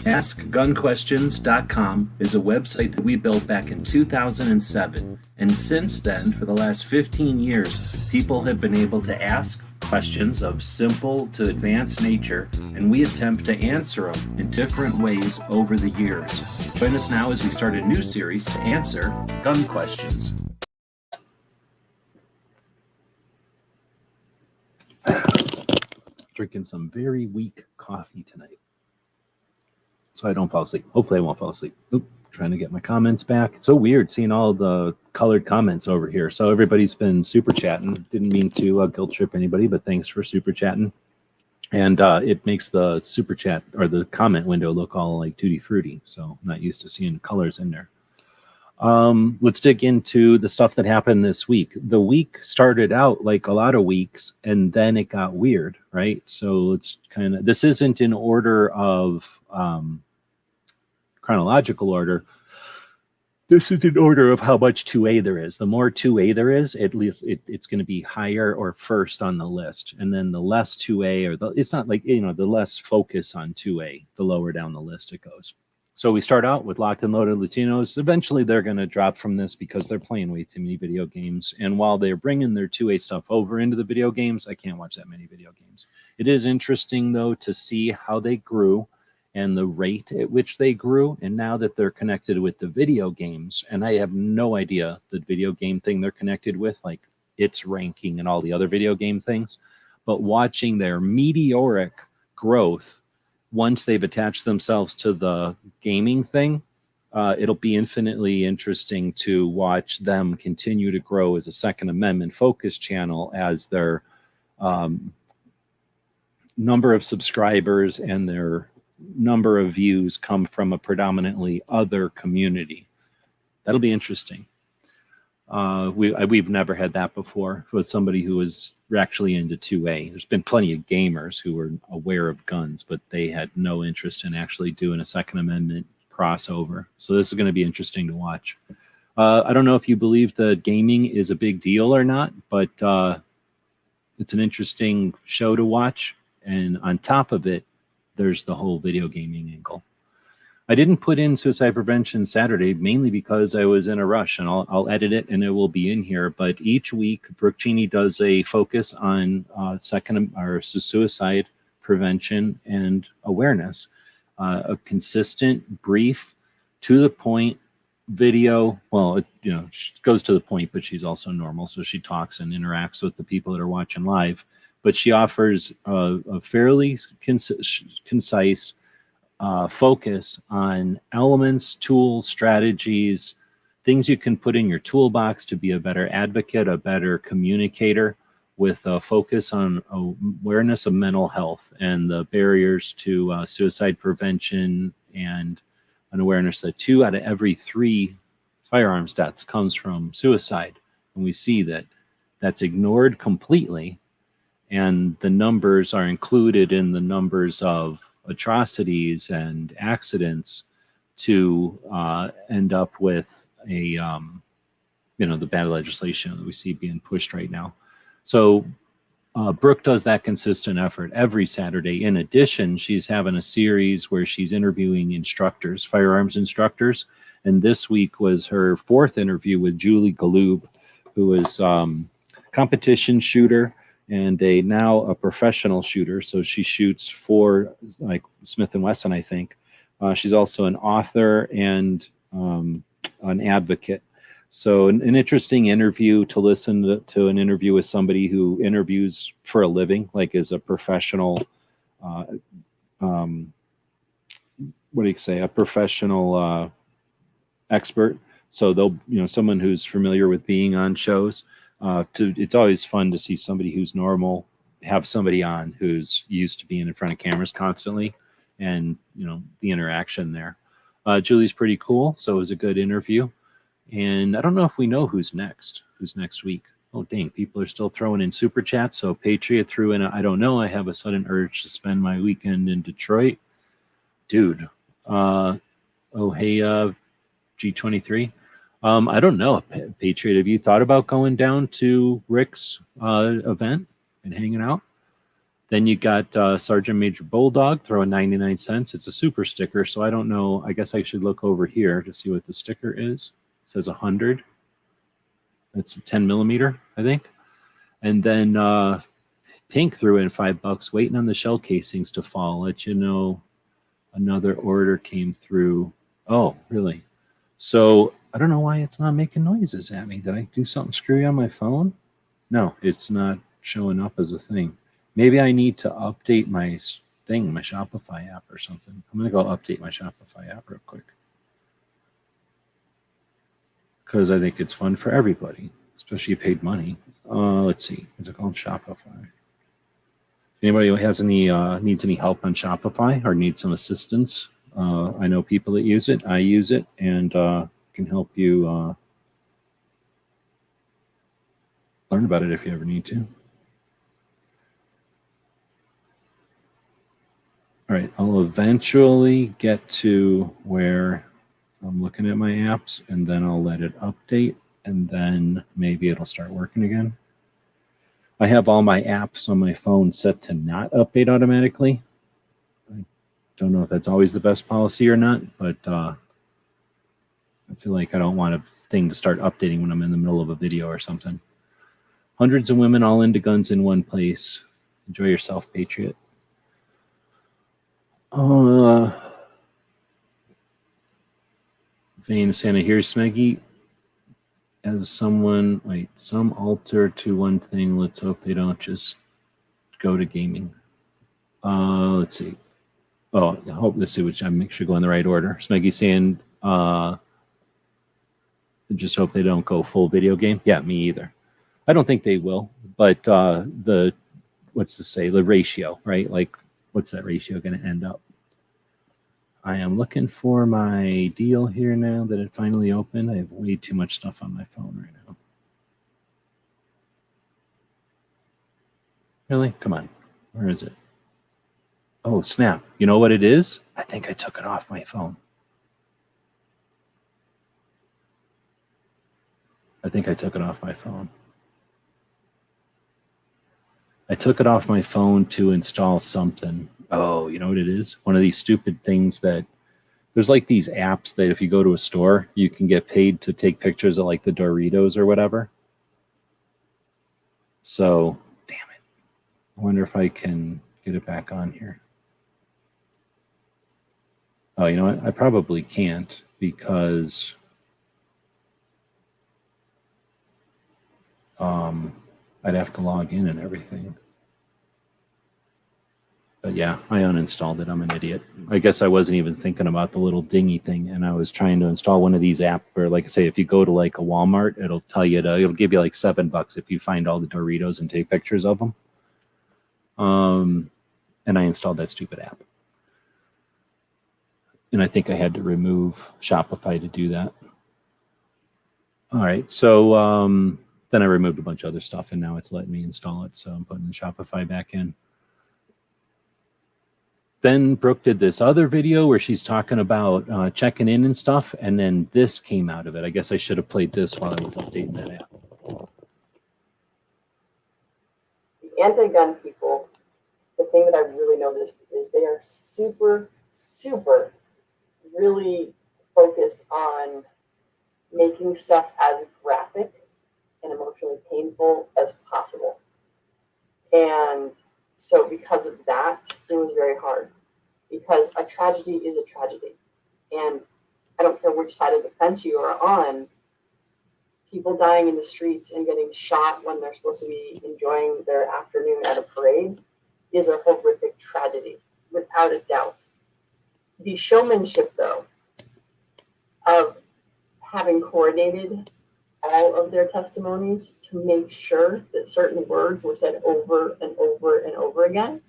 AskGunQuestions.com is a website that we built back in 2007. And since then, for the last 15 years, people have been able to ask questions of simple to advanced nature, and we attempt to answer them in different ways over the years. Join us now as we start a new series to answer gun questions. Drinking some very weak coffee tonight, so I don't fall asleep. Hopefully I won't fall asleep. Oop, trying to get my comments back. It's so weird seeing all the colored comments over here. So everybody's been super chatting. Didn't mean to guilt trip anybody, but thanks for super chatting. And it makes the super chat or the comment window look all like tutti frutti. So I'm not used to seeing colors in there. Let's dig into the stuff that happened this week. The week started out like a lot of weeks, and then it got weird, right? So let's this isn't in order of chronological order. This is in order of how much 2A there is. The more 2A there is, at least it's going to be higher or first on the list. And then the less 2A, or it's not like, the less focus on 2A, the lower down the list it goes. So we start out with Locked and Loaded Latinos. Eventually, they're going to drop from this because they're playing way too many video games. And while they're bringing their 2A stuff over into the video games, I can't watch that many video games. It is interesting, though, to see how they grew and the rate at which they grew. And now that they're connected with the video games, and I have no idea the video game thing they're connected with, like its ranking and all the other video game things, but watching their meteoric growth once they've attached themselves to the gaming thing, it'll be infinitely interesting to watch them continue to grow as a Second Amendment focus channel as their number of subscribers and their number of views come from a predominantly other community. That'll be interesting. We've never had that before with somebody who was actually into 2A. There's been plenty of gamers who were aware of guns, but they had no interest in actually doing a Second Amendment crossover. So this is going to be interesting to watch. I don't know if you believe that gaming is a big deal or not, but it's an interesting show to watch. And on top of it, there's the whole video gaming angle. I didn't put in Suicide Prevention Saturday mainly because I was in a rush, and I'll edit it and it will be in here. But each week, Brooke Cheney does a focus on suicide prevention and awareness. A consistent, brief, to the point video. Well, she goes to the point, but she's also normal. So she talks and interacts with the people that are watching live. But she offers a fairly concise focus on elements, tools, strategies, things you can put in your toolbox to be a better advocate, a better communicator, with a focus on awareness of mental health and the barriers to suicide prevention, and an awareness that 2 out of every 3 firearms deaths comes from suicide. And we see that that's ignored completely, and the numbers are included in the numbers of atrocities and accidents to end up with the bad legislation that we see being pushed right now. So Brooke does that consistent effort every Saturday. In addition, she's having a series where she's interviewing instructors, firearms instructors. And this week was her 4th interview with Julie Galoob, who is competition shooter and now a professional shooter. So she shoots for like Smith & Wesson, I think. She's also an author and an advocate. So an interesting interview to listen to an interview with somebody who interviews for a living, like is a professional, a professional expert. So they'll, someone who's familiar with being on shows. It's always fun to see somebody who's normal, have somebody on who's used to being in front of cameras constantly, and, the interaction there. Julie's pretty cool. So it was a good interview. And I don't know if we know who's next week. Oh, dang, people are still throwing in super chats. So Patriot threw in, I don't know, I have a sudden urge to spend my weekend in Detroit. Dude. Hey, G23. I don't know, Patriot, have you thought about going down to Rick's event and hanging out? Then you got Sergeant Major Bulldog throwing 99 cents. It's a super sticker, so I don't know. I guess I should look over here to see what the sticker is. It says 100. That's a 10 millimeter, I think. And then Pink threw in $5, waiting on the shell casings to fall. Let you know another order came through. Oh, really? So I don't know why it's not making noises at me. Did I do something screwy on my phone? No, it's not showing up as a thing. Maybe I need to update my thing, my Shopify app or something. I'm going to go update my Shopify app real quick, because I think it's fun for everybody, especially if you paid money. Let's see. Is it called Shopify? If anybody has needs any help on Shopify or needs some assistance, I know people that use it. I use it, and can help you learn about it if you ever need to. All right, I'll eventually get to where I'm looking at my apps, and then I'll let it update, and then maybe it'll start working again. I have all my apps on my phone set to not update automatically. I don't know if that's always the best policy or not, but I feel like I don't want a thing to start updating when I'm in the middle of a video or something. Hundreds of women all into guns in one place. Enjoy yourself, Patriot. Vane Santa, here's Smeggy. As someone, some alter to one thing. Let's hope they don't just go to gaming. Let's see. Oh, I hope, let's see which, I make sure go in the right order. Smeggy saying, just hope they don't go full video game. Yeah, me either. I don't think they will, but the ratio, right? Like, what's that ratio going to end up? I am looking for my deal here now that it finally opened. I have way too much stuff on my phone right now. Really? Come on. Where is it? Oh, snap. You know what it is? I think I took it off my phone. I think I took it off my phone. I took it off my phone to install something. Oh, you know what it is? One of these stupid things that there's like these apps that if you go to a store, you can get paid to take pictures of like the Doritos or whatever. So, damn it. I wonder if I can get it back on here. Oh, you know what? I probably can't, because I'd have to log in and everything. But yeah, I uninstalled it. I'm an idiot. I guess I wasn't even thinking about the little dingy thing, and I was trying to install one of these apps where, like I say, if you go to like a Walmart, it'll tell you it'll give you like $7 if you find all the Doritos and take pictures of them. And I installed that stupid app. And I think I had to remove Shopify to do that. All right, so then I removed a bunch of other stuff, and now it's letting me install it. So I'm putting the Shopify back in. Then Brooke did this other video where she's talking about checking in and stuff, and then this came out of it. I guess I should have played this while I was updating that app. The anti-gun people, the thing that I've really noticed is they are super, super really focused on making stuff as graphic and emotionally painful as possible. And so because of that, it was very hard, because a tragedy is a tragedy. And I don't care which side of the fence you are on, people dying in the streets and getting shot when they're supposed to be enjoying their afternoon at a parade is a horrific tragedy, without a doubt. The showmanship, though, of having coordinated all of their testimonies to make sure that certain words were said over and over and over again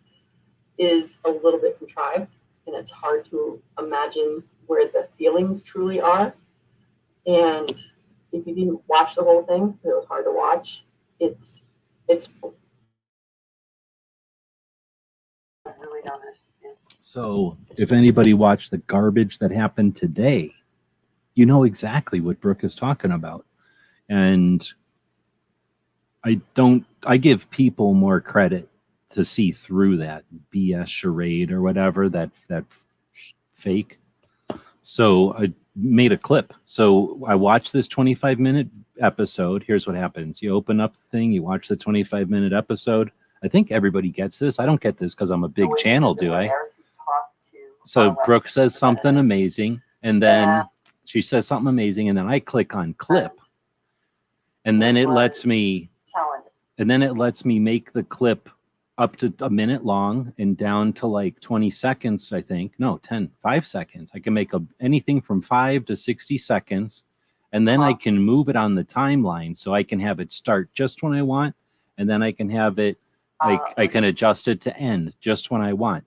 is a little bit contrived, and it's hard to imagine where the feelings truly are. And if you didn't watch the whole thing, it was hard to watch. It's I really noticed is. So if anybody watched the garbage that happened today, you know exactly what Brooke is talking about. And I give people more credit to see through that BS charade or whatever, that fake. So I made a clip. So I watched this 25-minute episode. Here's what happens. You open up the thing, you watch the 25-minute episode. I think everybody gets this. I don't get this because I'm a big channel, do I? So Brooke says something amazing, and then she says something amazing, and then I click on clip. And then it lets me make the clip up to a minute long and down to like 20 seconds, I think. No, 5 seconds. I can make anything from 5 to 60 seconds. And then I can move it on the timeline so I can have it start just when I want. And then I can have it, I can adjust it to end just when I want.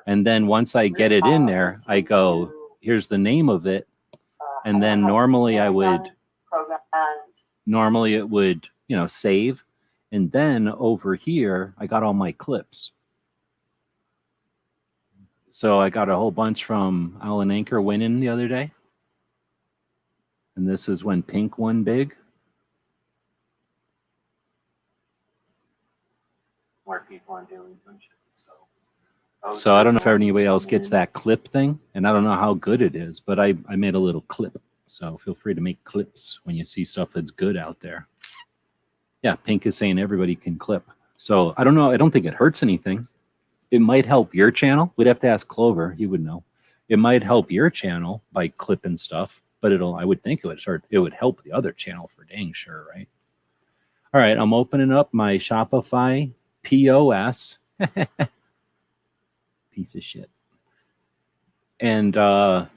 And then once I get it in there, I go, here's the name of it. And then normally it would, save. And then over here, I got all my clips. So I got a whole bunch from Alan Anker winning the other day. And this is when Pink won big. More people on Daily Gunshot. So I don't know if anybody else gets that clip thing. And I don't know how good it is, but I made a little clip. So feel free to make clips when you see stuff that's good out there. Yeah, Pink is saying everybody can clip. So I don't know. I don't think it hurts anything. It might help your channel. We'd have to ask Clover. He would know. It might help your channel by clipping stuff, but I would think it would help the other channel for dang sure, right? All right, I'm opening up my Shopify POS. Piece of shit. And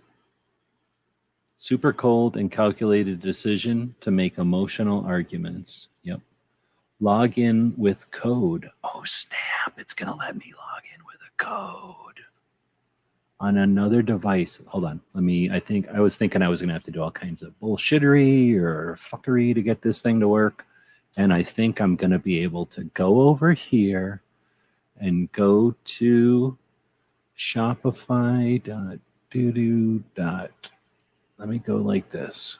super cold and calculated decision to make emotional arguments. Yep. Log in with code. Oh, snap. It's going to let me log in with a code on another device. Hold on. I was thinking I was going to have to do all kinds of bullshittery or fuckery to get this thing to work. And I think I'm going to be able to go over here and go to Shopify.doo-doo. Let me go like this.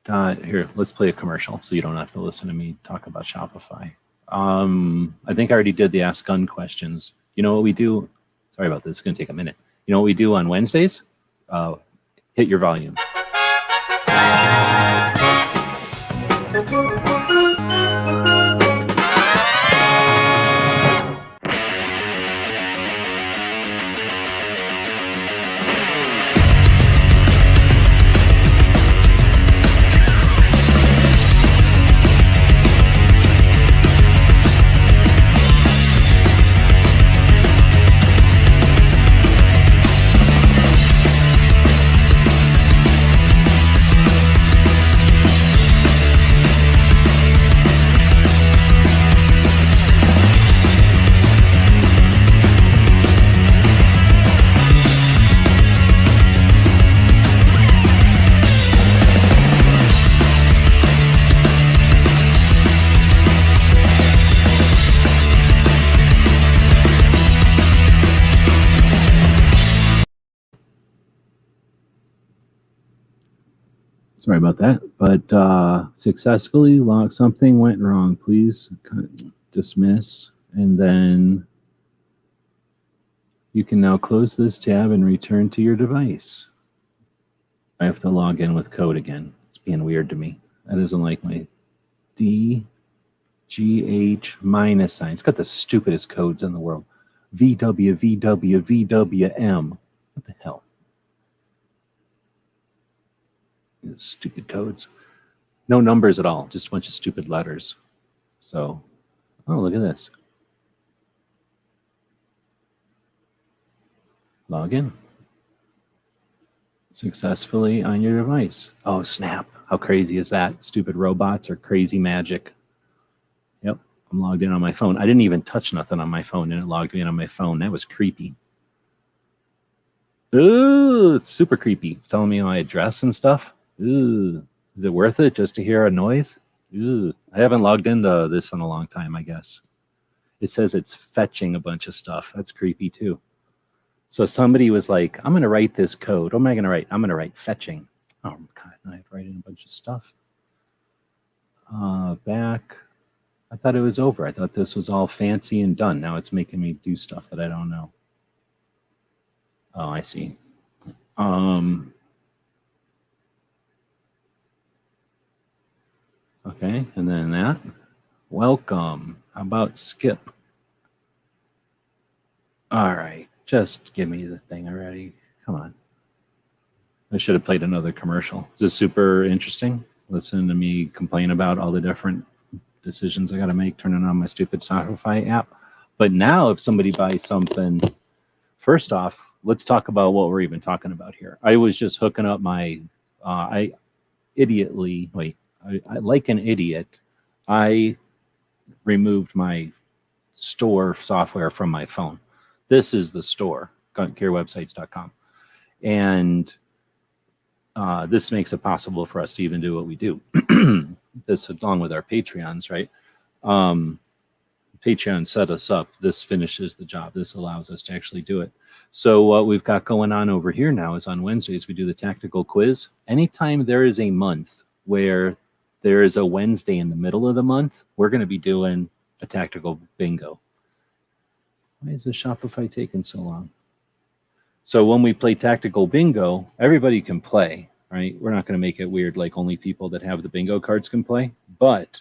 Here, let's play a commercial so you don't have to listen to me talk about Shopify. I think I already did the Ask Gun questions. You know what we do? Sorry about this. It's going to take a minute. You know what we do on Wednesdays? Hit your volume. Sorry about that. But successfully logged. Something went wrong. Please dismiss. And then you can now close this tab and return to your device. I have to log in with code again. It's being weird to me. That isn't like my DGH minus sign. It's got the stupidest codes in the world. VW, VW, VWM. What the hell? These stupid codes. No numbers at all. Just a bunch of stupid letters. So, oh, look at this. Log in. Successfully on your device. Oh, snap. How crazy is that? Stupid robots are crazy magic. Yep, I'm logged in on my phone. I didn't even touch nothing on my phone, and it logged me in on my phone. That was creepy. Ooh, it's super creepy. It's telling me my address and stuff. Ooh, is it worth it just to hear a noise? Ooh, I haven't logged into this in a long time, I guess. It says it's fetching a bunch of stuff. That's creepy, too. So somebody was like, I'm going to write this code. What am I going to write? I'm going to write fetching. Oh, God, I have to write in a bunch of stuff. Back. I thought it was over. I thought this was all fancy and done. Now it's making me do stuff that I don't know. Oh, I see. Okay, and then that. Welcome. How about skip? All right, just give me the thing already. Come on. I should have played another commercial. Is this super interesting? Listen to me complain about all the different decisions I got to make turning on my stupid Spotify app. But now if somebody buys something, first off, let's talk about what we're even talking about here. I was just hooking up my, like an idiot, I removed my store software from my phone. This is the store, carewebsites.com. And this makes it possible for us to even do what we do. This along with our Patreons, right? Patreon set us up. This finishes the job. This allows us to actually do it. So what we've got going on over here now is on Wednesdays, we do the tactical quiz. Anytime there is a month where there is a Wednesday in the middle of the month, we're going to be doing a tactical bingo. Why is the Shopify taking so long? So when we play tactical bingo, everybody can play, right? We're not going to make it weird like only people that have the bingo cards can play. But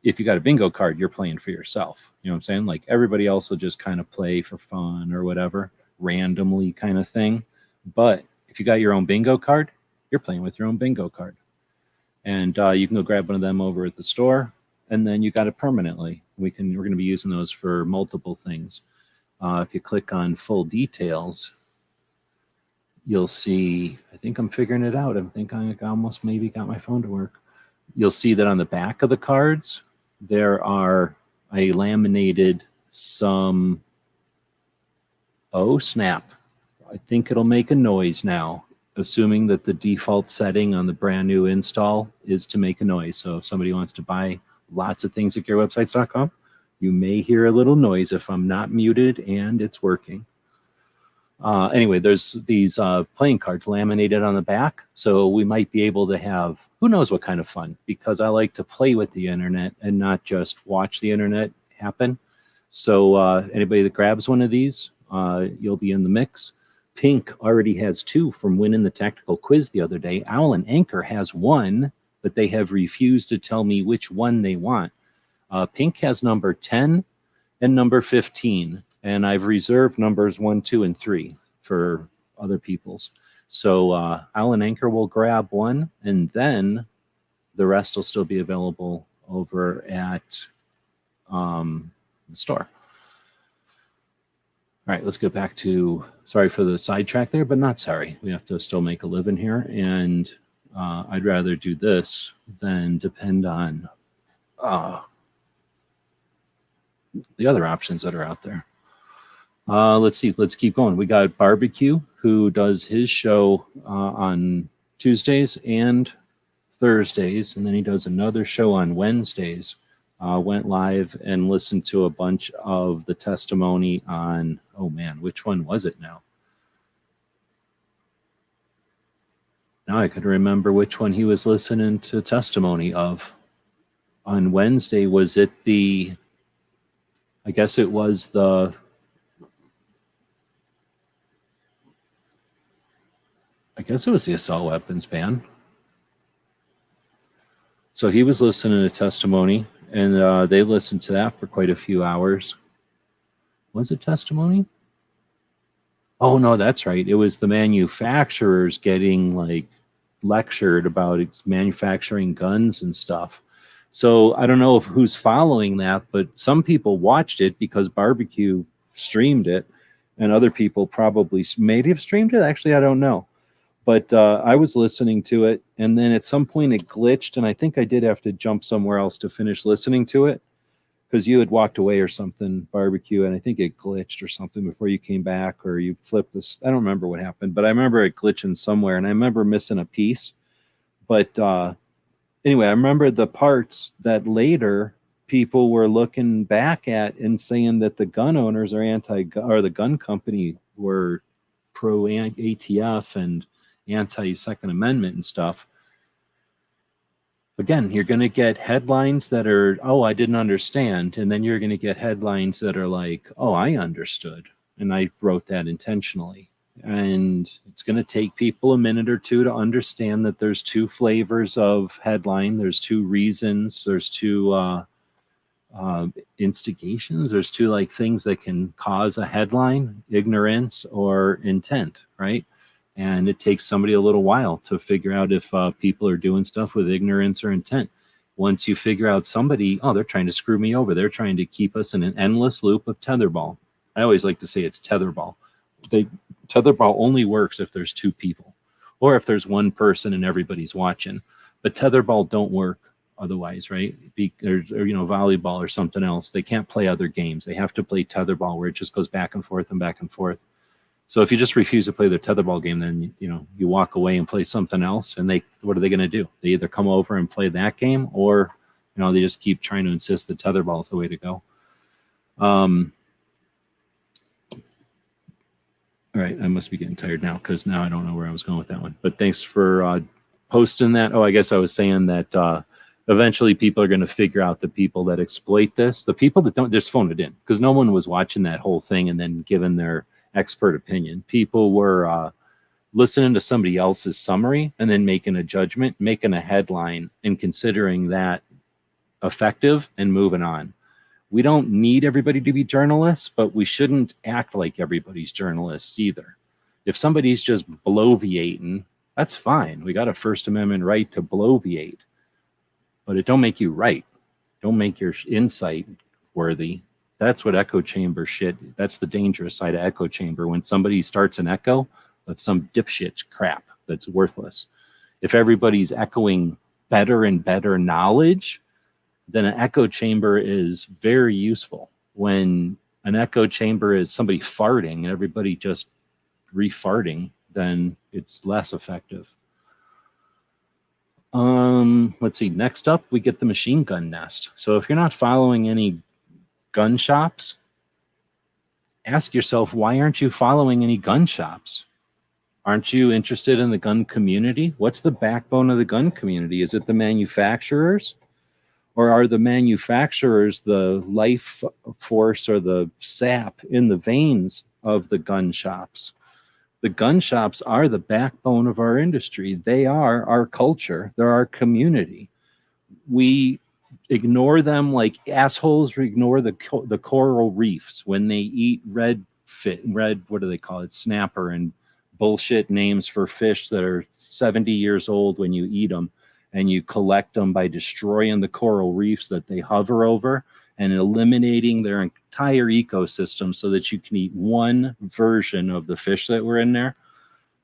if you got a bingo card, you're playing for yourself. You know what I'm saying? Like everybody else will just kind of play for fun or whatever, randomly kind of thing. But if you got your own bingo card, you're playing with your own bingo card. And you can go grab one of them over at the store, and then you got it permanently. We're going to be using those for multiple things. If you click on full details, you'll see, I think I'm figuring it out. I think I almost maybe got my phone to work. You'll see that on the back of the cards, there are, I laminated some, oh snap, I think it'll make a noise now, assuming that the default setting on the brand new install is to make a noise. So if somebody wants to buy lots of things at carewebsites.com, you may hear a little noise if I'm not muted and it's working. Anyway, there's these playing cards laminated on the back. So we might be able to have, who knows what kind of fun, because I like to play with the internet and not just watch the internet happen. So anybody that grabs one of these, you'll be in the mix. Pink already has 2 from winning the tactical quiz the other day. Owl and Anchor has 1, but they have refused to tell me which one they want. Pink has number 10 and number 15. And I've reserved numbers 1, 2, and 3 for other people's. So Alan Anchor will grab 1, and then the rest will still be available over at the store. All right, let's go back to, sorry for the sidetrack there, but not sorry. We have to still make a living here, and I'd rather do this than depend on the other options that are out there. Let's see. Let's keep going. We got Barbecue, who does his show on Tuesdays and Thursdays, and then he does another show on Wednesdays. Went live and listened to a bunch of the testimony on, oh man, which one was it now? Now I could remember which one he was listening to testimony of. On Wednesday, was it the, I guess it was the, I guess it was the assault weapons ban. So he was listening to testimony, and they listened to that for quite a few hours. Was it testimony? Oh, no, that's right. It was the manufacturers getting like lectured about manufacturing guns and stuff. So I don't know if who's following that, but some people watched it because Barbecue streamed it, and other people probably maybe have streamed it. Actually, I don't know. But I was listening to it, and then at some point it glitched, and I think I did have to jump somewhere else to finish listening to it because you had walked away or something, Barbecue, and I think it glitched or something before you came back, or you flipped this. I don't remember what happened, but I remember it glitching somewhere, and I remember missing a piece. But anyway, I remember the parts that later people were looking back at and saying that the gun owners are or the gun company were pro ATF and anti-Second Amendment and stuff. Again, you're going to get headlines that are, oh, I didn't understand. And then you're going to get headlines that are like, oh, I understood. And I wrote that intentionally. And it's going to take people a minute or two to understand that there's two flavors of headline. There's two reasons. There's two instigations. There's two like things that can cause a headline, ignorance or intent, right? And it takes somebody a little while to figure out if people are doing stuff with ignorance or intent. Once you figure out somebody, oh, they're trying to screw me over. They're trying to keep us in an endless loop of tetherball. I always like to say it's tetherball. Tetherball only works if there's two people or if there's one person and everybody's watching. But tetherball don't work otherwise, right? Or volleyball or something else. They can't play other games. They have to play tetherball where it just goes back and forth and back and forth. So if you just refuse to play the tetherball game, then you walk away and play something else. And what are they going to do? They either come over and play that game, or they just keep trying to insist that tetherball is the way to go. All right, I must be getting tired now because now I don't know where I was going with that one. But thanks for posting that. Oh, I guess I was saying that eventually people are going to figure out the people that exploit this. The people that don't just phone it in, because no one was watching that whole thing and then giving their expert opinion. People were listening to somebody else's summary and then making a judgment, making a headline, and considering that effective and moving on. We don't need everybody to be journalists, but we shouldn't act like everybody's journalists either. If somebody's just bloviating, that's fine. We got a First Amendment right to bloviate, but it don't make you right. Don't make your insight worthy. That's what echo chamber shit, that's the dangerous side of echo chamber. When somebody starts an echo of some dipshit crap that's worthless. If everybody's echoing better and better knowledge, then an echo chamber is very useful. When an echo chamber is somebody farting and everybody just re-farting, then it's less effective. Let's see, next up we get the machine gun nest. So if you're not following any gun shops, ask yourself, why aren't you following any gun shops? Aren't you interested in the gun community? What's the backbone of the gun community? Is it the manufacturers? Or are the manufacturers the life force or the sap in the veins of the gun shops? The gun shops are the backbone of our industry. They are our culture. They're our community. We ignore them like assholes ignore the coral reefs when they eat red, what do they call it, snapper and bullshit names for fish that are 70 years old when you eat them, and you collect them by destroying the coral reefs that they hover over and eliminating their entire ecosystem so that you can eat one version of the fish that were in there.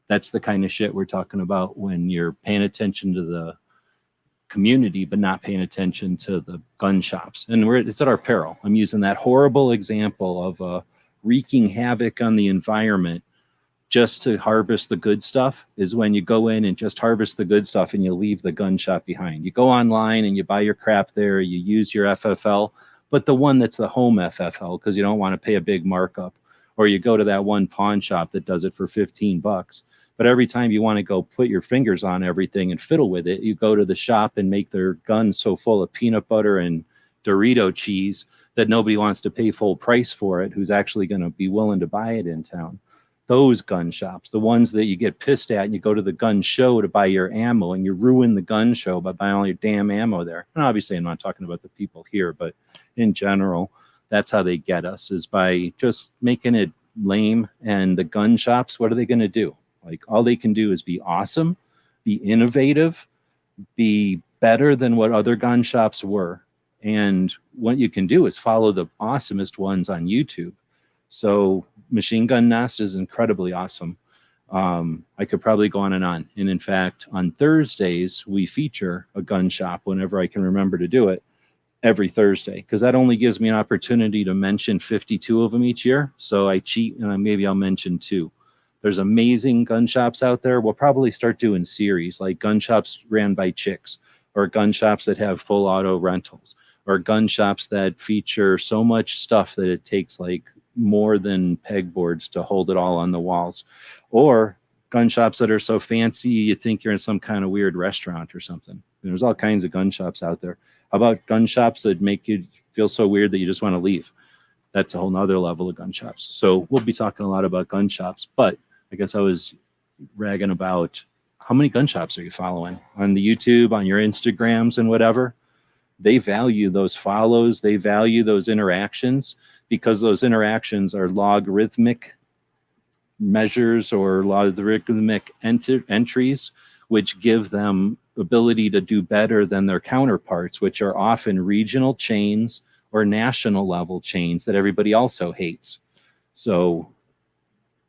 That's the kind of shit we're talking about when you're paying attention to the community but not paying attention to the gun shops. And it's at our peril. I'm using that horrible example of wreaking havoc on the environment just to harvest the good stuff is when you go in and just harvest the good stuff and you leave the gun shop behind. You go online and you buy your crap there, you use your FFL, but the one that's the home FFL because you don't want to pay a big markup. Or you go to that one pawn shop that does it for $15. But every time you want to go put your fingers on everything and fiddle with it, you go to the shop and make their gun so full of peanut butter and Dorito cheese that nobody wants to pay full price for it, who's actually going to be willing to buy it in town. Those gun shops, the ones that you get pissed at and you go to the gun show to buy your ammo and you ruin the gun show by buying all your damn ammo there. And obviously I'm not talking about the people here, but in general, that's how they get us, is by just making it lame. And the gun shops, what are they going to do? Like, all they can do is be awesome, be innovative, be better than what other gun shops were. And what you can do is follow the awesomest ones on YouTube. So Machine Gun Nest is incredibly awesome. I could probably go on. And in fact, on Thursdays, we feature a gun shop whenever I can remember to do it, every Thursday, because that only gives me an opportunity to mention 52 of them each year. So I cheat and maybe I'll mention 2. There's amazing gun shops out there. We'll probably start doing series like gun shops ran by chicks, or gun shops that have full auto rentals, or gun shops that feature so much stuff that it takes like more than pegboards to hold it all on the walls, or gun shops that are so fancy you think you're in some kind of weird restaurant or something. And there's all kinds of gun shops out there. How about gun shops that make you feel so weird that you just want to leave? That's a whole nother level of gun shops. So we'll be talking a lot about gun shops, but I guess I was ragging about how many gun shops are you following on the YouTube, on your Instagrams and whatever. They value those follows. They value those interactions, because those interactions are logarithmic measures or logarithmic entries, which give them ability to do better than their counterparts, which are often regional chains or national level chains that everybody also hates. So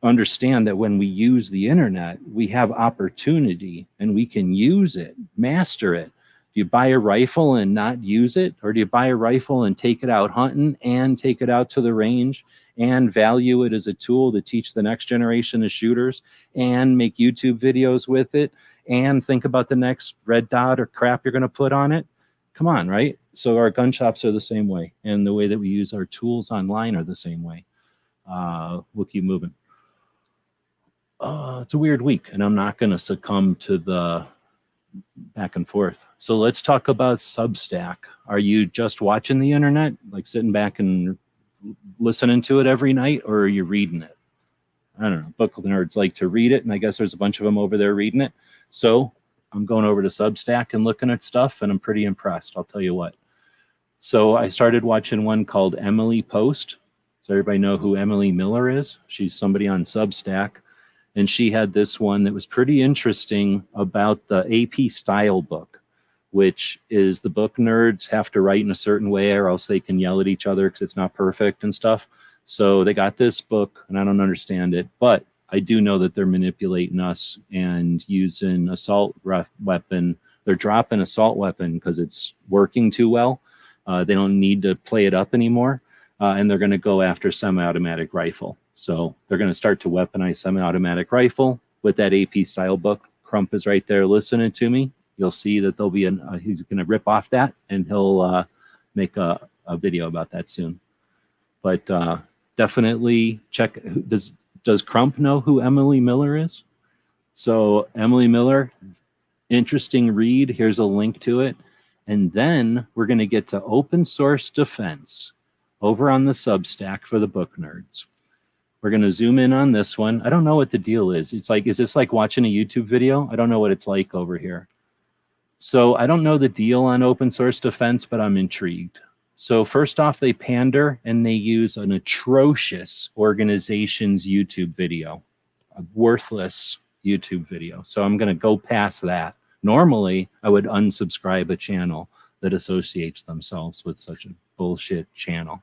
understand that when we use the internet, we have opportunity and we can use it, master it. Do you buy a rifle and not use it? Or do you buy a rifle and take it out hunting and take it out to the range and value it as a tool to teach the next generation of shooters and make YouTube videos with it and think about the next red dot or crap you're going to put on it? Come on, right? So our gun shops are the same way. And the way that we use our tools online are the same way. We'll keep moving. It's a weird week, and I'm not going to succumb to the back and forth. So let's talk about Substack. Are you just watching the internet, like sitting back and listening to it every night, or are you reading it? I don't know. Book nerds like to read it, and I guess there's a bunch of them over there reading it. So I'm going over to Substack and looking at stuff, and I'm pretty impressed. I'll tell you what. So I started watching one called Emily Post. Does everybody know who Emily Miller is? She's somebody on Substack. And she had this one that was pretty interesting about the AP style book, which is the book nerds have to write in a certain way or else they can yell at each other because it's not perfect and stuff. So they got this book, and I don't understand it, but I do know that they're manipulating us and using assault weapon. They're dropping assault weapon because it's working too well. They don't need to play it up anymore. And they're going to go after semi-automatic rifle. So they're going to start to weaponize semi-automatic rifle with that AP style book. Crump is right there listening to me. You'll see that there'll be he's going to rip off that, and he'll make a video about that soon. But definitely check. Does Crump know who Emily Miller is? So Emily Miller, interesting read. Here's a link to it. And then we're going to get to open source defense over on the Substack for the book nerds. We're going to zoom in on this one. I don't know what the deal is. It's like, is this like watching a YouTube video? I don't know what it's like over here. So I don't know the deal on open source defense, but I'm intrigued. So first off, they pander and they use an atrocious organization's YouTube video, a worthless YouTube video. So I'm going to go past that. Normally, I would unsubscribe a channel that associates themselves with such a bullshit channel.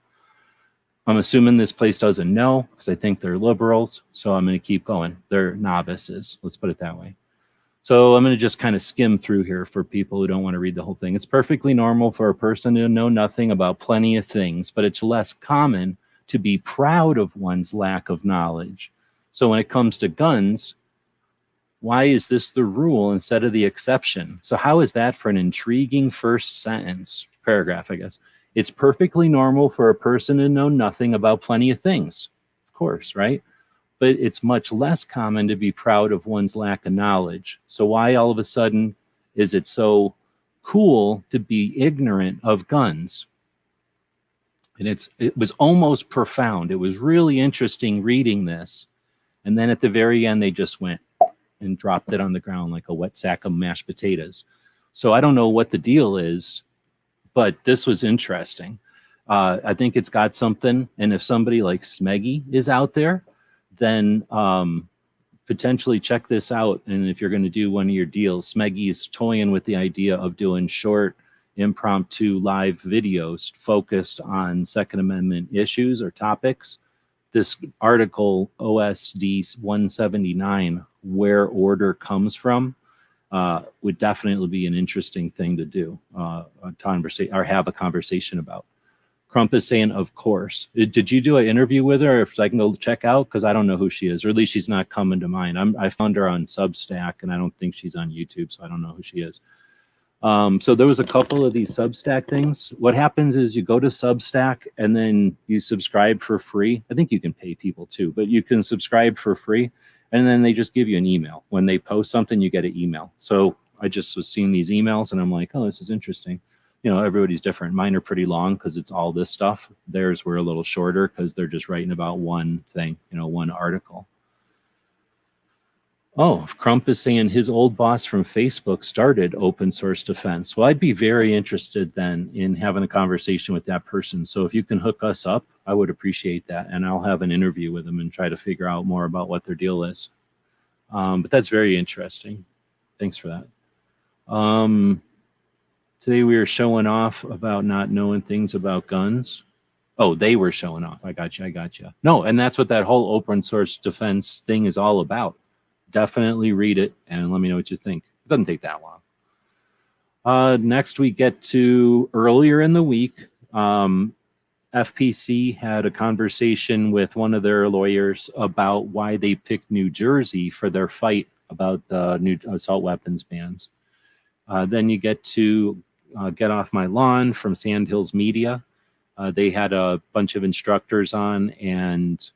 I'm assuming this place doesn't know because I think they're liberals. So I'm going to keep going. They're novices. Let's put it that way. So I'm going to just kind of skim through here for people who don't want to read the whole thing. It's perfectly normal for a person to know nothing about plenty of things, but it's less common to be proud of one's lack of knowledge. So when it comes to guns, why is this the rule instead of the exception? So how is that for an intriguing first sentence, paragraph, I guess? It's perfectly normal for a person to know nothing about plenty of things. Of course, right? but it's much less common to be proud of one's lack of knowledge. So why all of a sudden is it so cool to be ignorant of guns? And it was almost profound. It was really interesting reading this. And then at the very end, they just went and dropped it on the ground like a wet sack of mashed potatoes. So I don't know what the deal is, but this was interesting. I think it's got something. And if somebody like Smeggy is out there, then potentially check this out. And if you're going to do one of your deals, Smeggy is toying with the idea of doing short, impromptu live videos focused on Second Amendment issues or topics. This article, OSD 179, where order comes from, would definitely be an interesting thing to do, have a conversation about. Crump is saying, of course. Did you do an interview with her, if I can go check out? Because I don't know who she is, or at least she's not coming to mind. I found her on Substack, and I don't think she's on YouTube, so I don't know who she is. So there was a couple of these Substack things. What happens is you go to Substack and then you subscribe for free. I think you can pay people too, but you can subscribe for free. And then they just give you an email. When they post something, you get an email. So I just was seeing these emails and I'm like, oh, this is interesting. You know, everybody's different. Mine are pretty long because it's all this stuff. Theirs were a little shorter because they're just writing about one thing, you know, one article. Oh, Crump is saying his old boss from Facebook started open source defense. Well, I'd be very interested then in having a conversation with that person. So if you can hook us up, I would appreciate that. And I'll have an interview with them and try to figure out more about what their deal is. But that's very interesting. Thanks for that. Today we were showing off about not knowing things about guns. Oh, they were showing off. I got you. No, and that's what that whole open source defense thing is all about. Definitely read it and let me know what you think. It doesn't take that long. Next, we get to earlier in the week. FPC had a conversation with one of their lawyers about why they picked New Jersey for their fight about the new assault weapons bans. Then you get to Get Off My Lawn from Sandhills Media. They had a bunch of instructors on and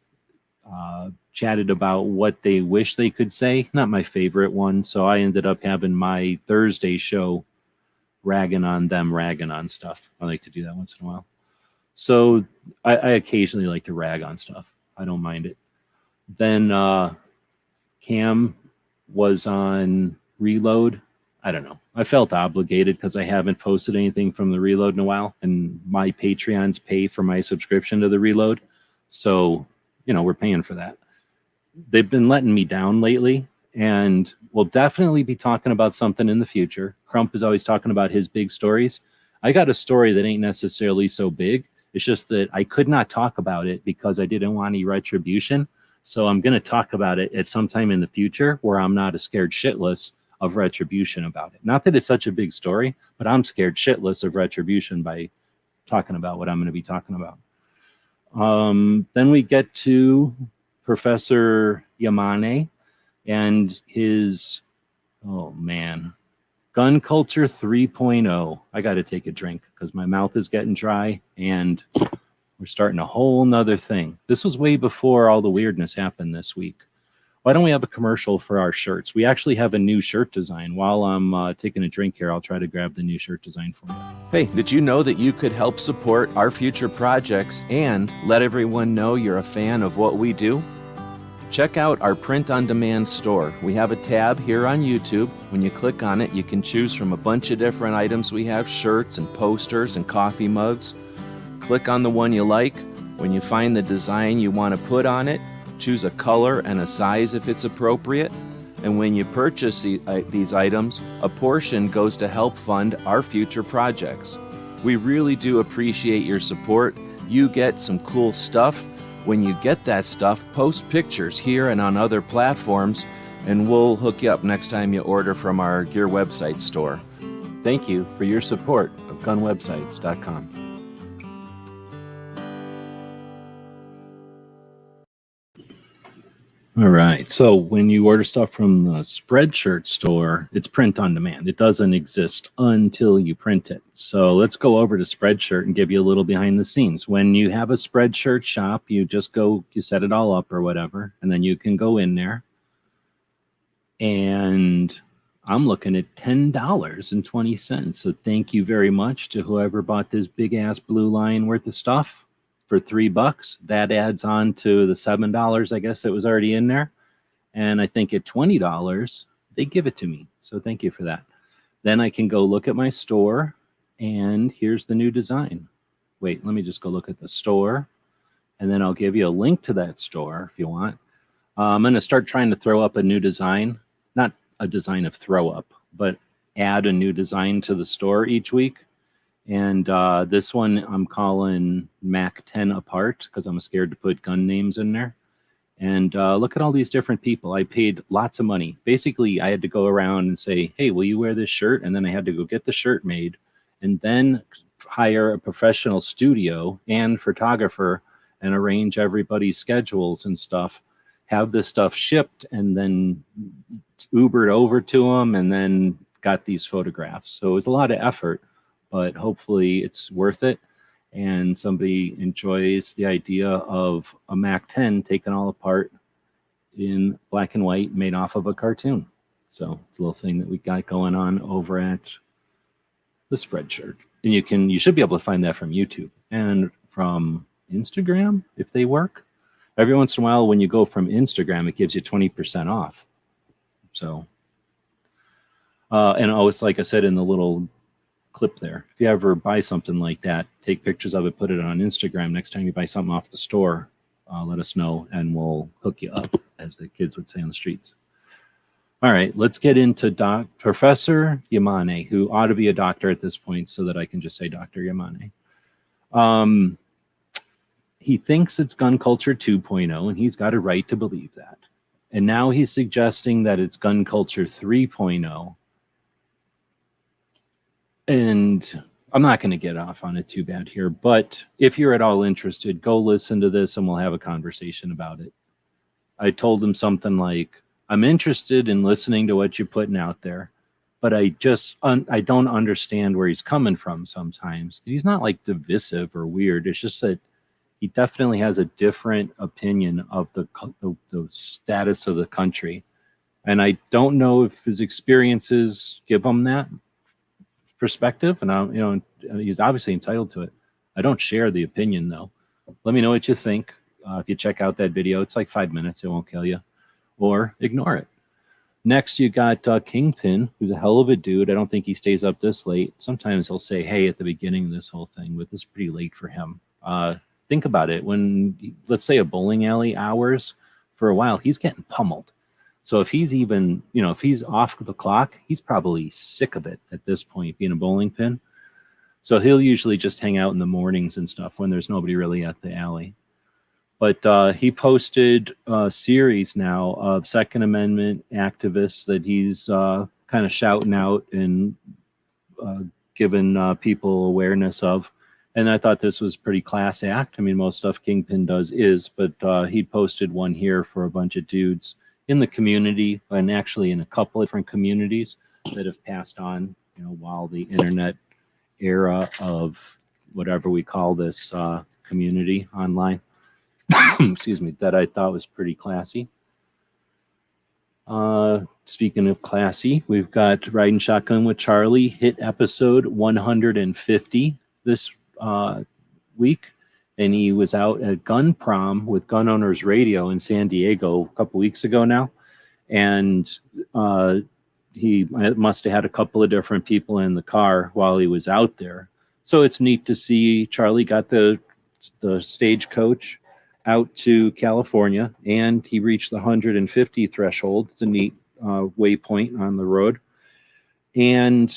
chatted about what they wish they could say. Not my favorite one, so I ended up having my Thursday show ragging on stuff. I like to do that once in a while. So I occasionally like to rag on stuff. I don't mind it. Then Cam was on Reload. I don't know. I felt obligated because I haven't posted anything from the Reload in a while, and my Patreons pay for my subscription to the Reload. So, you know, we're paying for that. They've been letting me down lately, and we'll definitely be talking about something in the future. Crump is always talking about his big stories. I got a story that ain't necessarily so big. It's just that I could not talk about it because I didn't want any retribution. So I'm going to talk about it at some time in the future where I'm not a scared shitless of retribution about it. Not that it's such a big story, but I'm scared shitless of retribution by talking about what I'm going to be talking about. Then we get to Professor Yamane and his, oh man, Gun Culture 3.0. I got to take a drink because my mouth is getting dry and we're starting a whole nother thing. This was way before all the weirdness happened this week. Why don't we have a commercial for our shirts? We actually have a new shirt design. While I'm taking a drink here, I'll try to grab the new shirt design for you. Hey, did you know that you could help support our future projects and let everyone know you're a fan of what we do? Check out our print-on-demand store. We have a tab here on YouTube. When you click on it, you can choose from a bunch of different items. We have shirts and posters and coffee mugs. Click on the one you like. When you find the design you want to put on it, choose a color and a size if it's appropriate. And when you purchase these items, a portion goes to help fund our future projects. We really do appreciate your support. You get some cool stuff. When you get that stuff, post pictures here and on other platforms, and we'll hook you up next time you order from our Gear website store. Thank you for your support of gunwebsites.com. All right. So when you order stuff from the Spreadshirt store, it's print on demand. It doesn't exist until you print it. So let's go over to Spreadshirt and give you a little behind the scenes. When you have a Spreadshirt shop, you just go, you set it all up or whatever, and then you can go in there. And I'm looking at $10.20. So thank you very much to whoever bought this big ass blue line worth of stuff for $3. That adds on to the $7, I guess, that was already in there. And I think at $20, they give it to me. So thank you for that. Then I can go look at my store, and here's the new design. Wait, let me just go look at the store, and then I'll give you a link to that store if you want. I'm going to start trying to throw up a new design, not a design of throw up, but add a new design to the store each week. And this one I'm calling Mac 10 Apart because I'm scared to put gun names in there. And look at all these different people. I paid lots of money. Basically, I had to go around and say, hey, will you wear this shirt? And then I had to go get the shirt made and then hire a professional studio and photographer and arrange everybody's schedules and stuff, have this stuff shipped and then Ubered over to them and then got these photographs. So it was a lot of effort, but hopefully it's worth it. And somebody enjoys the idea of a Mac 10 taken all apart in black and white made off of a cartoon. So it's a little thing that we got going on over at the Spreadshirt. And you should be able to find that from YouTube and from Instagram if they work. Every once in a while when you go from Instagram, it gives you 20% off. So, and it's like I said in the little clip there, if you ever buy something like that, take pictures of it, put it on Instagram. Next time you buy something off the store, let us know and we'll hook you up, as the kids would say on the streets. All right, let's get into Professor Yamane, who ought to be a doctor at this point so that I can just say Dr. Yamane. He thinks it's gun culture 2.0, and he's got a right to believe that. And now he's suggesting that it's gun culture 3.0. And I'm not going to get off on it too bad here, but if you're at all interested, go listen to this and we'll have a conversation about it. I told him something like, I'm interested in listening to what you're putting out there, but I don't understand where he's coming from sometimes. He's not like divisive or weird. It's just that he definitely has a different opinion of the status of the country. And I don't know if his experiences give him that perspective. And he's obviously entitled to it. I don't share the opinion though. Let me know what you think. If you check out that video, it's like 5 minutes. It won't kill you, or ignore it. Next, you got Kingpin, who's a hell of a dude. I don't think he stays up this late. Sometimes he'll say, hey, at the beginning of this whole thing, but it's pretty late for him. Think about it. When, let's say, a bowling alley hours, for a while, he's getting pummeled. So if he's even, if he's off the clock, he's probably sick of it at this point, being a bowling pin. So he'll usually just hang out in the mornings and stuff when there's nobody really at the alley. But he posted a series now of Second Amendment activists that he's kind of shouting out and giving people awareness of. And I thought this was pretty class act. I mean, most stuff Kingpin does is, but he posted one here for a bunch of dudes in the community, and actually in a couple of different communities that have passed on, while the internet era of whatever we call this community online, excuse me, that I thought was pretty classy. Speaking of classy, we've got Riding Shotgun with Charlie, hit episode 150 this week, and he was out at Gun Prom with Gun Owners Radio in San Diego a couple weeks ago now, and he must have had a couple of different people in the car while he was out there. So it's neat to see Charlie got the stagecoach out to California, and he reached the 150 threshold. It's a neat waypoint on the road, and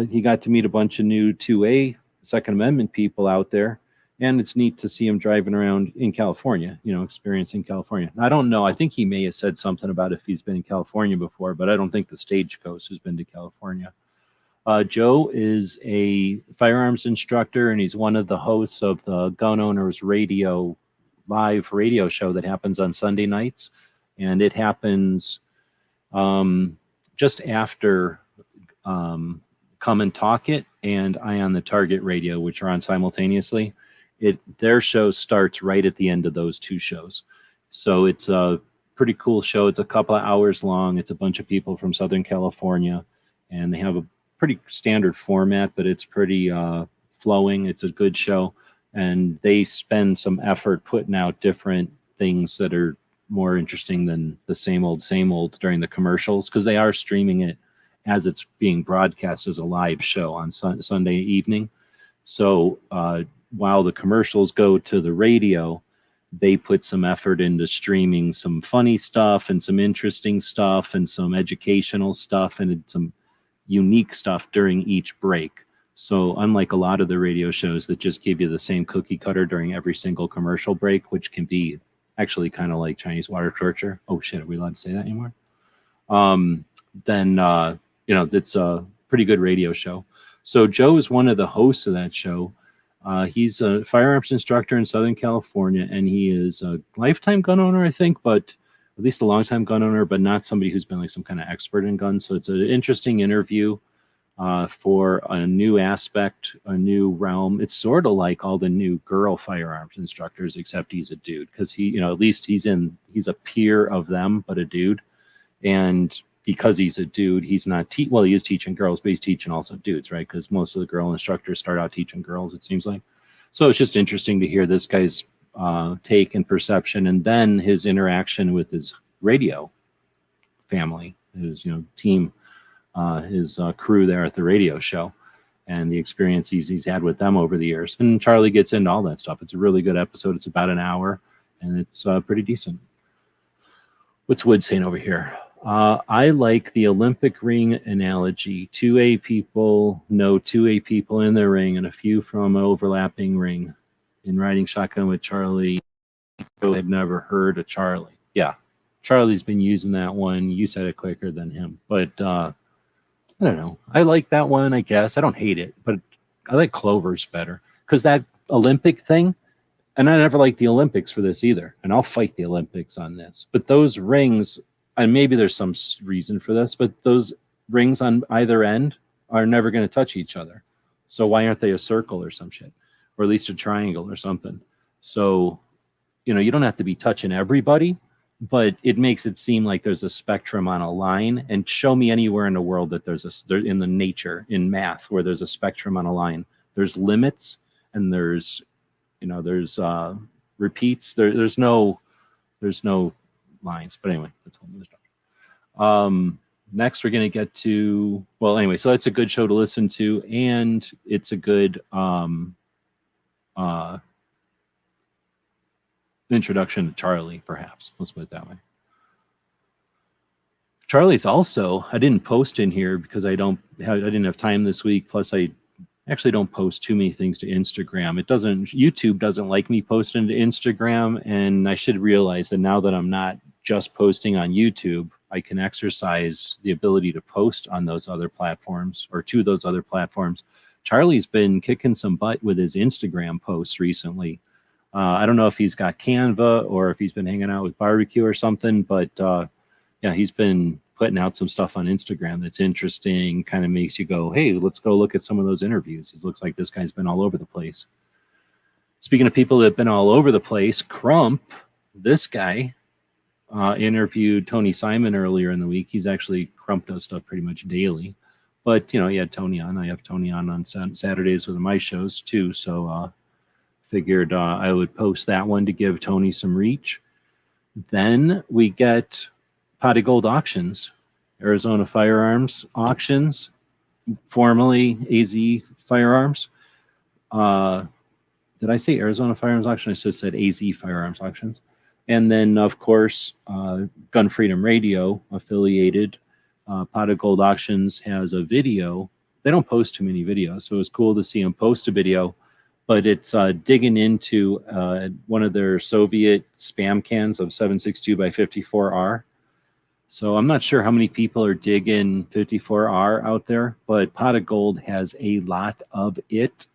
he got to meet a bunch of new 2A Second Amendment people out there, and it's neat to see him driving around in California, experiencing California. I don't know. I think he may have said something about if he's been in California before, but I don't think the stagecoach has been to California. Joe is a firearms instructor, and he's one of the hosts of the Gun Owners Radio live radio show that happens on Sunday nights. and it happens just after Come and Talk It and Eye on the Target Radio, which are on simultaneously. Their show starts right at the end of those two shows. So it's a pretty cool show. It's a couple of hours long. It's a bunch of people from Southern California, and they have a pretty standard format, but it's pretty flowing. It's a good show, and they spend some effort putting out different things that are more interesting than the same old during the commercials, because they are streaming it as it's being broadcast as a live show on Sunday evening. So while the commercials go to the radio, they put some effort into streaming some funny stuff and some interesting stuff and some educational stuff and some unique stuff during each break. So unlike a lot of the radio shows that just give you the same cookie cutter during every single commercial break, which can be actually kind of like Chinese water torture. Oh shit, are we allowed to say that anymore? Then it's a pretty good radio show. So Joe is one of the hosts of that show. He's a firearms instructor in Southern California, and he is a lifetime gun owner, I think, but at least a longtime gun owner, but not somebody who's been like some kind of expert in guns. So it's an interesting interview for a new aspect, a new realm. It's sort of like all the new girl firearms instructors, except he's a dude, because he, at least he's a peer of them, but a dude. And because he's a dude, he's not he is teaching girls, but he's teaching also dudes, right? Because most of the girl instructors start out teaching girls, it seems like. So it's just interesting to hear this guy's take and perception, and then his interaction with his radio family, his team, his crew there at the radio show, and the experiences he's had with them over the years. And Charlie gets into all that stuff. It's a really good episode. It's about an hour, and it's pretty decent. What's Wood saying over here? I like the Olympic ring analogy. 2A people know 2A people in their ring and a few from an overlapping ring. In riding shotgun with Charlie, I had never heard of Charlie. Yeah, Charlie's been using that one. You said it quicker than him. But I don't know. I like that one, I guess. I don't hate it, but I like Clover's better. Because that Olympic thing, and I never liked the Olympics for this either. And I'll fight the Olympics on this. But those rings, and maybe there's some reason for this, but those rings on either end are never going to touch each other. So why aren't they a circle or some shit? Or at least a triangle or something? So, you don't have to be touching everybody, but it makes it seem like there's a spectrum on a line. And show me anywhere in the world that there's in the nature, in math, where there's a spectrum on a line. There's limits and there's repeats. There's no lines. But anyway, that's all the stuff. Next, we're going to get to, so it's a good show to listen to, and it's a good introduction to Charlie, perhaps. Let's put it that way. Charlie's also, I didn't post in here because I didn't have time this week. Plus, I actually don't post too many things to Instagram. YouTube doesn't like me posting to Instagram, and I should realize that now that I'm not just posting on YouTube, I can exercise the ability to post on those other platforms or to those other platforms. Charlie's been kicking some butt with his Instagram posts recently. I don't know if he's got Canva or if he's been hanging out with barbecue or something, but he's been putting out some stuff on Instagram that's interesting, kind of makes you go, hey, let's go look at some of those interviews. It looks like this guy's been all over the place. Speaking of people that have been all over the place, Crump, this guy, interviewed Tony Simon earlier in the week. Crump does stuff pretty much daily. But, he had Tony on. I have Tony on Saturdays with my shows, too. So figured I would post that one to give Tony some reach. Then we get Pot of Gold Auctions, Arizona Firearms Auctions, formerly AZ Firearms. Did I say Arizona Firearms Auction? I just said AZ Firearms Auctions. And then, of course, Gun Freedom Radio, affiliated. Pot of Gold Auctions has a video. They don't post too many videos, so it was cool to see them post a video. But it's digging into one of their Soviet spam cans of 7.62 by 54R. So I'm not sure how many people are digging 54R out there, but Pot of Gold has a lot of it.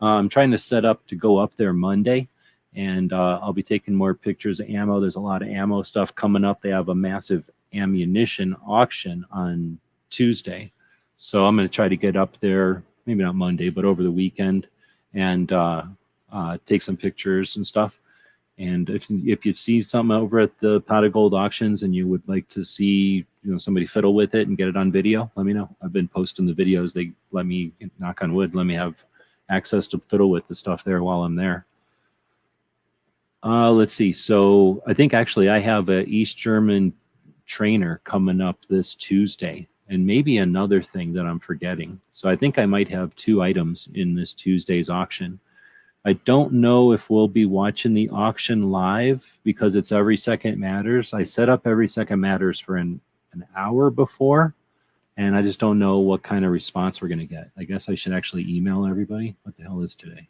I'm trying to set up to go up there Monday And I'll be taking more pictures of ammo. There's a lot of ammo stuff coming up. They have a massive ammunition auction on Tuesday. So I'm going to try to get up there, maybe not Monday, but over the weekend, and take some pictures and stuff. And if you've seen something over at the Pot of Gold auctions and you would like to see, somebody fiddle with it and get it on video, let me know. I've been posting the videos. They let me, knock on wood, let me have access to fiddle with the stuff there while I'm there. Let's see. So I think actually I have a East German trainer coming up this Tuesday, and maybe another thing that I'm forgetting. So I think I might have 2 items in this Tuesday's auction. I don't know if we'll be watching the auction live because it's Every Second Matters. I set up Every Second Matters for an hour before, and I just don't know what kind of response we're going to get. I guess I should actually email everybody. What the hell is today?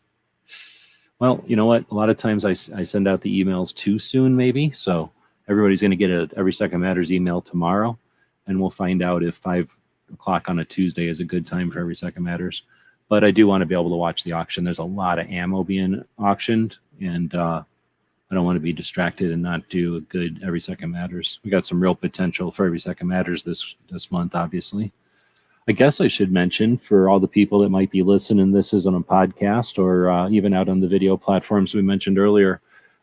Well, you know what? A lot of times I send out the emails too soon, maybe. So everybody's going to get a Every Second Matters email tomorrow, and we'll find out if 5 o'clock on a Tuesday is a good time for Every Second Matters. But I do want to be able to watch the auction. There's a lot of ammo being auctioned, and I don't want to be distracted and not do a good Every Second Matters. We got some real potential for Every Second Matters this month, obviously. I guess I should mention for all the people that might be listening, this isn't a podcast or even out on the video platforms we mentioned earlier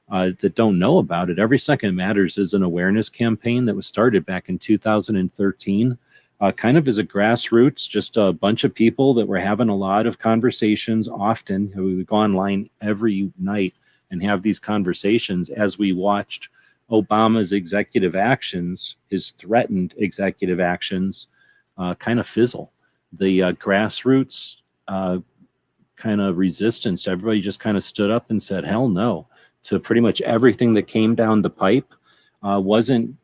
that don't know about it. Every Second Matters is an awareness campaign that was started back in 2013. Kind of as a grassroots, just a bunch of people that were having a lot of conversations often. We would go online every night and have these conversations as we watched Obama's executive actions, his threatened executive actions, kind of fizzle. The grassroots kind of resistance, everybody just kind of stood up and said, hell no, to pretty much everything that came down the pipe. Wasn't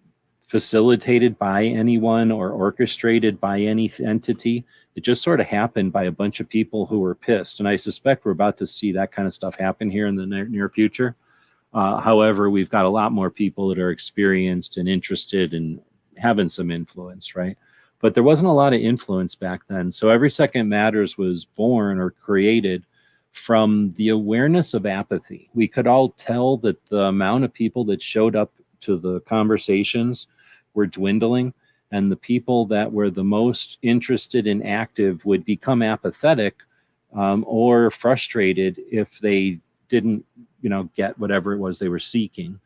facilitated by anyone or orchestrated by any entity. It just sort of happened by a bunch of people who were pissed. And I suspect we're about to see that kind of stuff happen here in the near future. However, we've got a lot more people that are experienced and interested in having some influence, right? But there wasn't a lot of influence back then. So Every Second Matters was born or created from the awareness of apathy. We could all tell that the amount of people that showed up to the conversations were dwindling, and the people that were the most interested and active would become apathetic or frustrated if they didn't, get whatever it was they were seeking.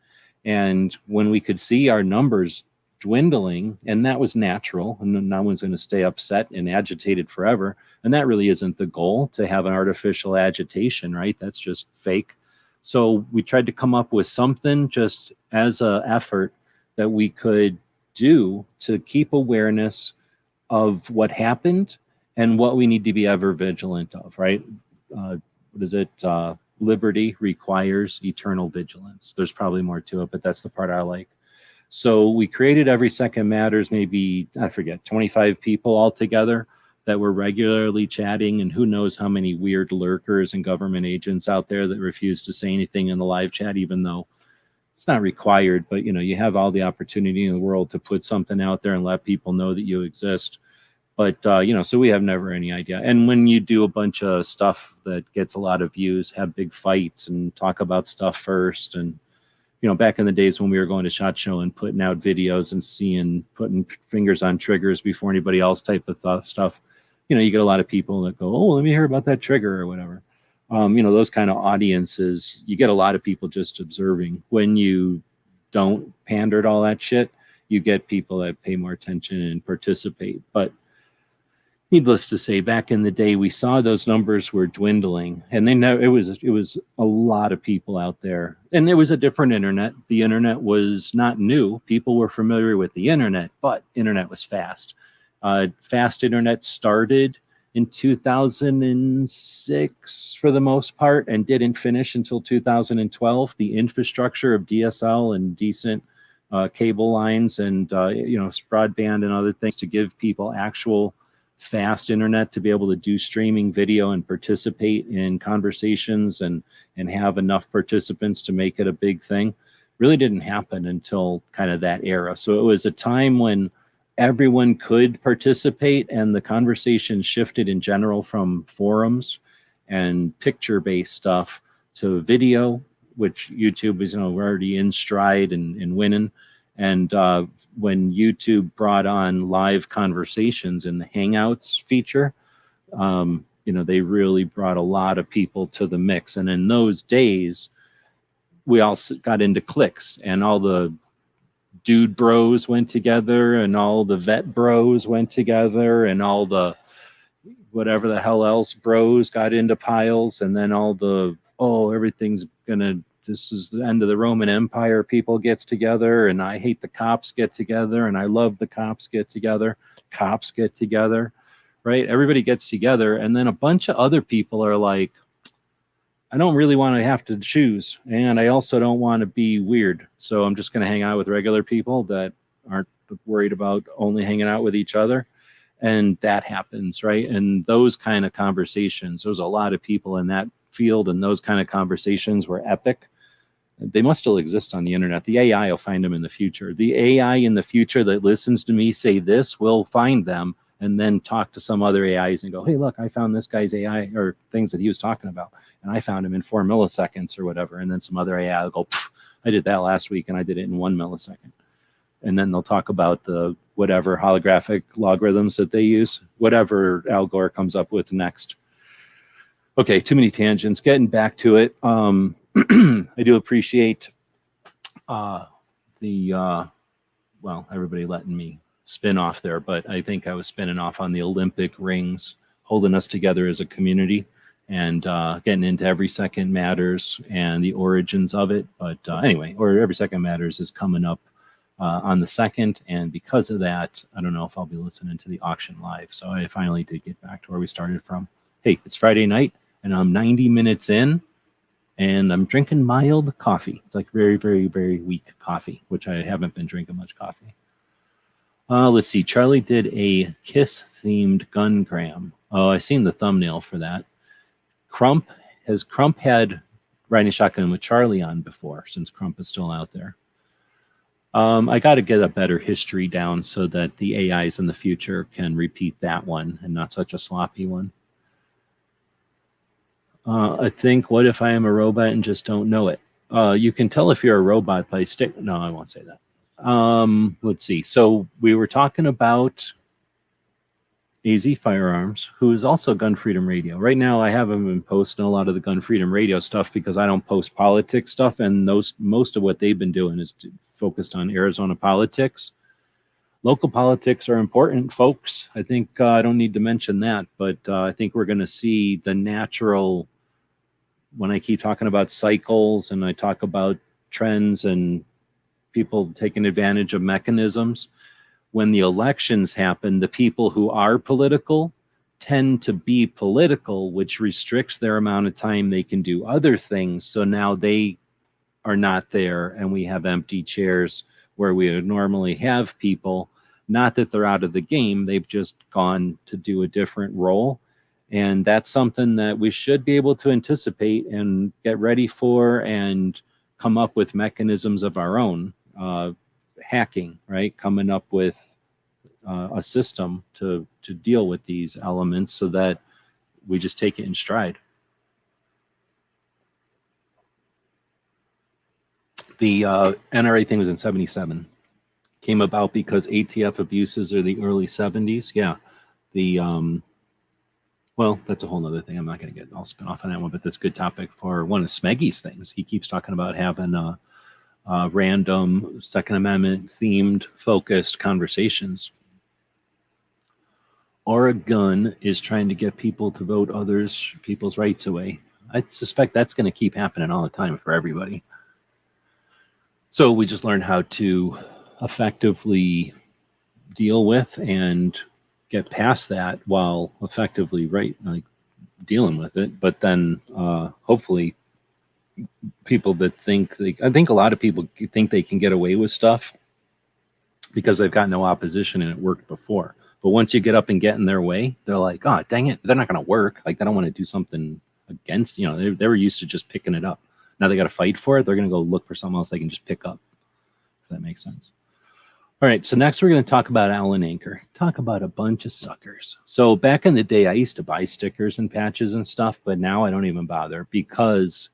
And when we could see our numbers dwindling, and that was natural, and no one's going to stay upset and agitated forever, and that really isn't the goal, to have an artificial agitation, right? That's just fake. So we tried to come up with something just as an effort that we could do to keep awareness of what happened and what we need to be ever vigilant of, right? What is it? Liberty requires eternal vigilance. There's probably more to it, but that's the part I like. So we created Every Second Matters, maybe, I forget, 25 people altogether that were regularly chatting, and who knows how many weird lurkers and government agents out there that refuse to say anything in the live chat, even though it's not required, but you have all the opportunity in the world to put something out there and let people know that you exist. But so we have never any idea. And when you do a bunch of stuff that gets a lot of views, have big fights and talk about stuff first, and back in the days when we were going to SHOT Show and putting out videos and putting fingers on triggers before anybody else type of stuff, you get a lot of people that go, oh, let me hear about that trigger or whatever. Those kind of audiences, you get a lot of people just observing. When you don't pander to all that shit, you get people that pay more attention and participate. But needless to say, back in the day, we saw those numbers were dwindling, and it was a lot of people out there, and it was a different internet. The internet was not new. People were familiar with the internet, but internet was fast. Fast internet started in 2006 for the most part and didn't finish until 2012. The infrastructure of DSL and decent cable lines and broadband and other things to give people actual fast internet to be able to do streaming video and participate in conversations and have enough participants to make it a big thing really didn't happen until kind of that era. So it was a time when everyone could participate, and the conversation shifted in general from forums and picture-based stuff to video which YouTube is, we're already in stride and winning. And when YouTube brought on live conversations in the Hangouts feature, they really brought a lot of people to the mix. And in those days, we all got into cliques, and all the dude bros went together, and all the vet bros went together, and all the whatever the hell else bros got into piles, and then all the, this is the end of the Roman Empire people gets together, and I hate the cops get together, and I love the cops get together. Cops get together, right? Everybody gets together, and then a bunch of other people are like, I don't really want to have to choose, and I also don't want to be weird, so I'm just going to hang out with regular people that aren't worried about only hanging out with each other. And that happens, right? And those kind of conversations, there's a lot of people in that field, and those kind of conversations were epic. They must still exist on the internet. The AI will find them in the future. The AI in the future that listens to me say this will find them and then talk to some other AIs and go, hey, look, I found this guy's AI or things that he was talking about, and I found him in 4 milliseconds or whatever. And then some other AI will go, I did that last week and I did it in 1 millisecond. And then they'll talk about the whatever holographic logarithms that they use, whatever Al Gore comes up with next. Okay, too many tangents. Getting back to it. I do appreciate everybody letting me spin off there, but I think I was spinning off on the Olympic rings, holding us together as a community, and getting into Every Second Matters and the origins of it. But anyway, or Every Second Matters is coming up on the 2nd, and because of that, I don't know if I'll be listening to the auction live. So I finally did get back to where we started from. Hey, it's Friday night, and I'm 90 minutes in, and I'm drinking mild coffee. It's like very, very, very weak coffee, which I haven't been drinking much coffee. Let's see. Charlie did a Kiss-themed gungram. Oh, I seen the thumbnail for that. Crump had Riding Shotgun with Charlie on before, since Crump is still out there. I got to get a better history down so that the AIs in the future can repeat that one and not such a sloppy one. I think, what if I am a robot and just don't know it? You can tell if you're a robot by stick. No, I won't say that. Let's see. So we were talking about AZ Firearms, who is also Gun Freedom Radio. Right now, I haven't been posting a lot of the Gun Freedom Radio stuff because I don't post politics stuff, and most of what they've been doing is focused on Arizona politics. Local politics are important, folks. I think I don't need to mention that, but I think we're going to see the natural, when I keep talking about cycles and I talk about trends and people taking advantage of mechanisms, when the elections happen, the people who are political tend to be political, which restricts their amount of time they can do other things. So now they are not there, and we have empty chairs where we would normally have people. Not that they're out of the game, they've just gone to do a different role. And that's something that we should be able to anticipate and get ready for and come up with mechanisms of our own. Hacking, right? Coming up with a system to deal with these elements so that we just take it in stride. The NRA thing was in 77. Came about because ATF abuses are the early 70s. Yeah. Well, that's a whole other thing. I'm not going to get all spin off on that one, but that's a good topic for one of Smeggy's things. He keeps talking about having random Second Amendment themed focused conversations. Oregon is trying to get people to vote people's rights away. I suspect that's going to keep happening all the time for everybody. So we just learned how to effectively deal with and get past that while effectively dealing with it. But then hopefully people that I think a lot of people think they can get away with stuff because they've got no opposition and it worked before. But once you get up and get in their way, they're like, oh, dang it, they're not going to work. Like, they don't want to do something against, they were used to just picking it up. Now they got to fight for it. They're going to go look for something else they can just pick up. If that makes sense. All right, so next we're going to talk about Allen Anchor. Talk about a bunch of suckers. So back in the day, I used to buy stickers and patches and stuff, but now I don't even bother because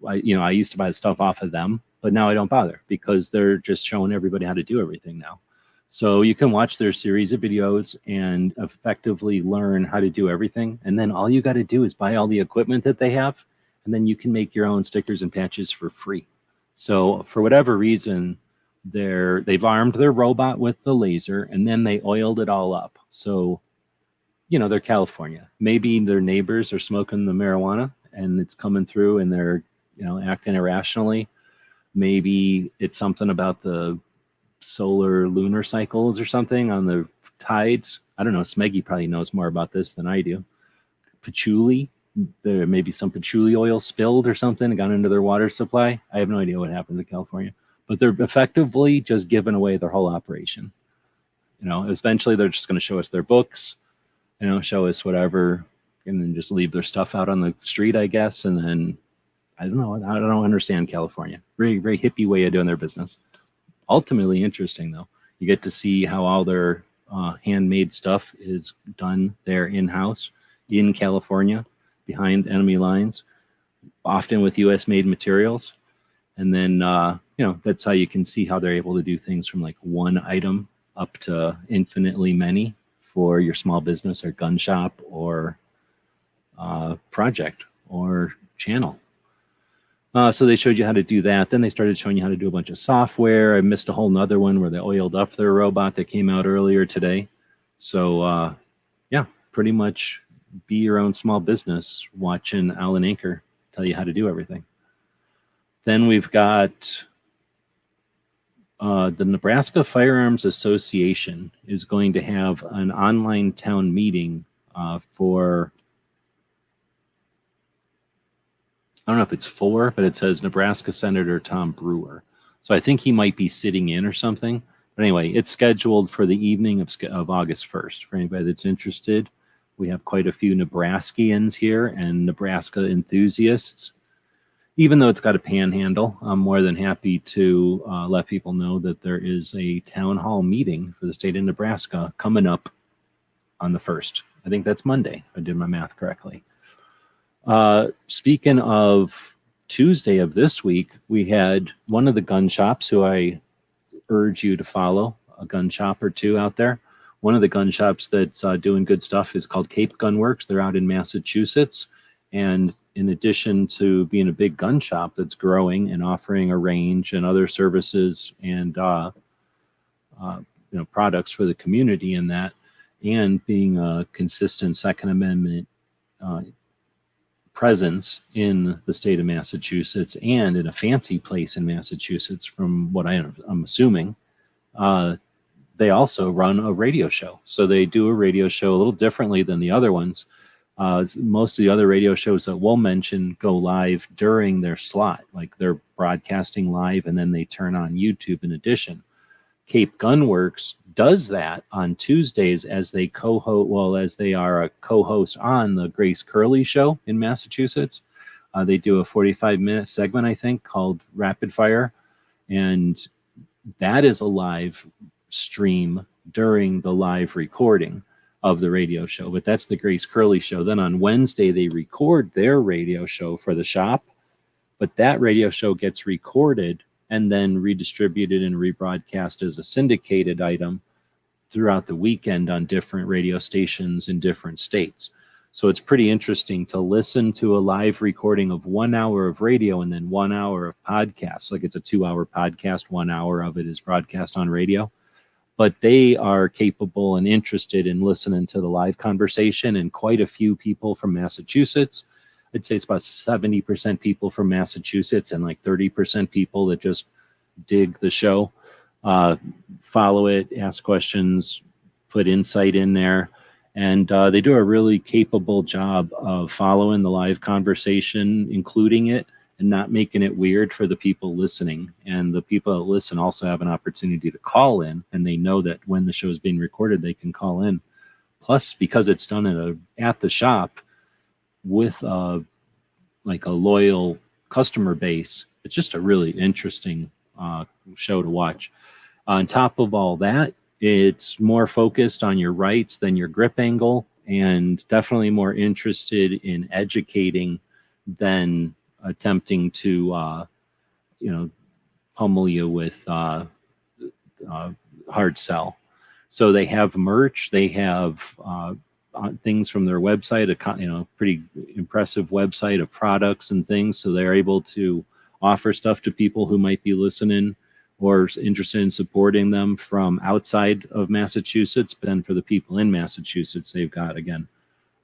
I used to buy the stuff off of them, but now I don't bother because they're just showing everybody how to do everything now. So you can watch their series of videos and effectively learn how to do everything. And then all you got to do is buy all the equipment that they have, and then you can make your own stickers and patches for free. So for whatever reason, they've armed their robot with the laser, and then they oiled it all up. So, they're California. Maybe their neighbors are smoking the marijuana and it's coming through and they're, acting irrationally. Maybe it's something about the solar lunar cycles or something on the tides. I don't know. Smeggy probably knows more about this than I do. Patchouli. There may be some patchouli oil spilled or something and got into their water supply. I have no idea what happens in California, but they're effectively just giving away their whole operation. Eventually they're just going to show us their books, show us whatever, and then just leave their stuff out on the street, I guess. And then I don't know. I don't understand California. Very, very hippie way of doing their business. Ultimately interesting though. You get to see how all their handmade stuff is done there in-house in California, behind enemy lines, often with U.S. made materials. And then, that's how you can see how they're able to do things from like one item up to infinitely many for your small business or gun shop or project or channel. So they showed you how to do that. Then they started showing you how to do a bunch of software. I missed a whole nother one where they oiled up their robot that came out earlier today. So, pretty much be your own small business watching Alan Anker tell you how to do everything. Then we've got the Nebraska Firearms Association is going to have an online town meeting for, I don't know if it's for, but it says Nebraska Senator Tom Brewer. So I think he might be sitting in or something. But anyway, it's scheduled for the evening of August 1st. For anybody that's interested, we have quite a few Nebraskians here and Nebraska enthusiasts. Even though it's got a panhandle, I'm more than happy to let people know that there is a town hall meeting for the state of Nebraska coming up on the 1st. I think that's Monday, if I did my math correctly. Speaking of Tuesday of this week, we had one of the gun shops who I urge you to follow, a gun shop or two out there. One of the gun shops that's doing good stuff is called Cape Gun Works. They're out in Massachusetts. And in addition to being a big gun shop that's growing and offering a range and other services and products for the community in that, and being a consistent Second Amendment presence in the state of Massachusetts and in a fancy place in Massachusetts, from what I'm assuming, they also run a radio show. So they do a radio show a little differently than the other ones. Most of the other radio shows that we'll mention go live during their slot, like they're broadcasting live and then they turn on YouTube in addition. Cape Gun Works does that on Tuesdays as they are a co-host on the Grace Curley show in Massachusetts. They do a 45-minute segment, I think, called Rapid Fire, and that is a live stream during the live recording of the radio show. But that's the Grace Curley show. Then on Wednesday, they record their radio show for the shop, but that radio show gets recorded and then redistributed and rebroadcast as a syndicated item throughout the weekend on different radio stations in different states. So it's pretty interesting to listen to a live recording of 1 hour of radio and then 1 hour of podcasts. Like it's a 2-hour podcast, 1 hour of it is broadcast on radio. But they are capable and interested in listening to the live conversation, and quite a few people from Massachusetts. I'd say it's about 70% people from Massachusetts and like 30% people that just dig the show, follow it, ask questions, put insight in there. And they do a really capable job of following the live conversation, including it, and not making it weird for the people listening. And the people that listen also have an opportunity to call in, and they know that when the show is being recorded, they can call in. Plus, because it's done at the shop with a loyal customer base, it's just a really interesting show to watch. On top of all that, it's more focused on your rights than your grip angle, and definitely more interested in educating than attempting to, pummel you with hard sell. So they have merch, they have things from their website, a pretty impressive website of products and things. So they're able to offer stuff to people who might be listening or interested in supporting them from outside of Massachusetts. But then for the people in Massachusetts, they've got, again,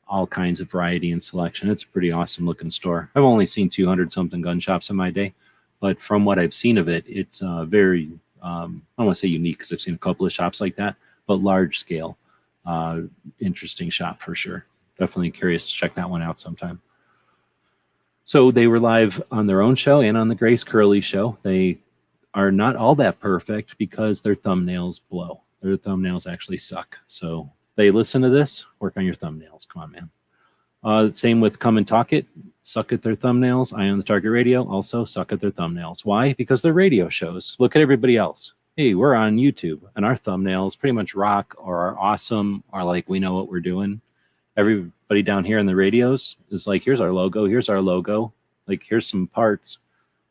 all kinds of variety and selection. It's a pretty awesome looking store. I've only seen 200 something gun shops in my day, but from what I've seen of it, it's very, I don't want to say unique because I've seen a couple of shops like that, but large scale, interesting shop for sure. Definitely curious to check that one out sometime. So they were live on their own show and on the Grace Curley show. They are not all that perfect because their thumbnails blow. Their thumbnails actually suck. So they listen to this, work on your thumbnails. Come on, man. Same with Come and Talk It. Suck at their thumbnails. Eye on the Target Radio also suck at their thumbnails. Why? Because they're radio shows. Look at everybody else. Hey, we're on YouTube, and our thumbnails pretty much rock or are awesome or like we know what we're doing. Everybody down here in the radios is like, here's our logo. Here's our logo. Like, here's some parts.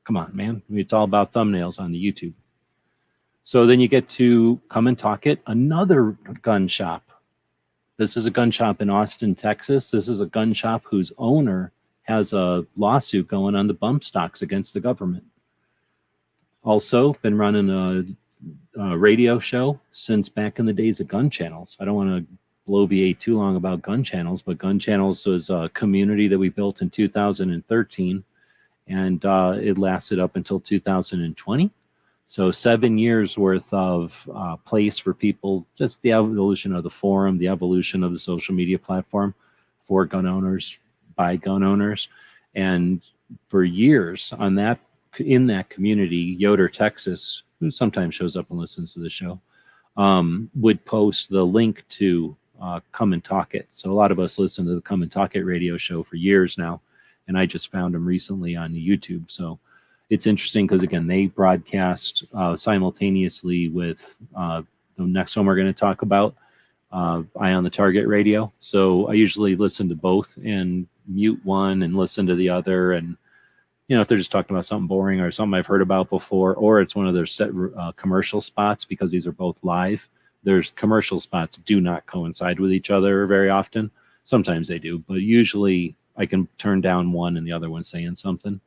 Come on, man. It's all about thumbnails on the YouTube. So then you get to Come and Talk It, another gun shop. This is a gun shop in Austin, Texas. This is a gun shop whose owner has a lawsuit going on the bump stocks against the government. Also been running a radio show since back in the days of gun channels. I don't want to bloviate too long about gun channels, but gun channels was a community that we built in 2013, and it lasted up until 2020. So 7 years worth of place for people, just the evolution of the forum, the evolution of the social media platform for gun owners, by gun owners. And for years in that community, Yoder, Texas, who sometimes shows up and listens to the show, would post the link to Come and Talk It. So a lot of us listen to the Come and Talk It radio show for years now, and I just found them recently on YouTube. So it's interesting because, again, they broadcast simultaneously with the next one we're going to talk about, Eye on the Target Radio. So I usually listen to both and mute one and listen to the other. And, if they're just talking about something boring or something I've heard about before, or it's one of their set commercial spots, because these are both live. There's commercial spots do not coincide with each other very often. Sometimes they do, but usually I can turn down one and the other one's saying something.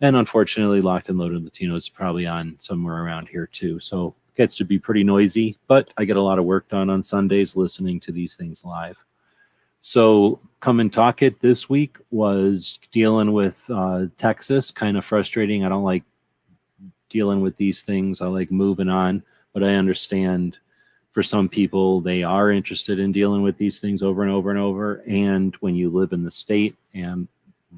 And unfortunately, Locked and Loaded Latino is probably on somewhere around here too. So it gets to be pretty noisy, but I get a lot of work done on Sundays listening to these things live. So Come and Talk It this week was dealing with Texas, kind of frustrating. I don't like dealing with these things. I like moving on, but I understand for some people, they are interested in dealing with these things over and over and over. And when you live in the state and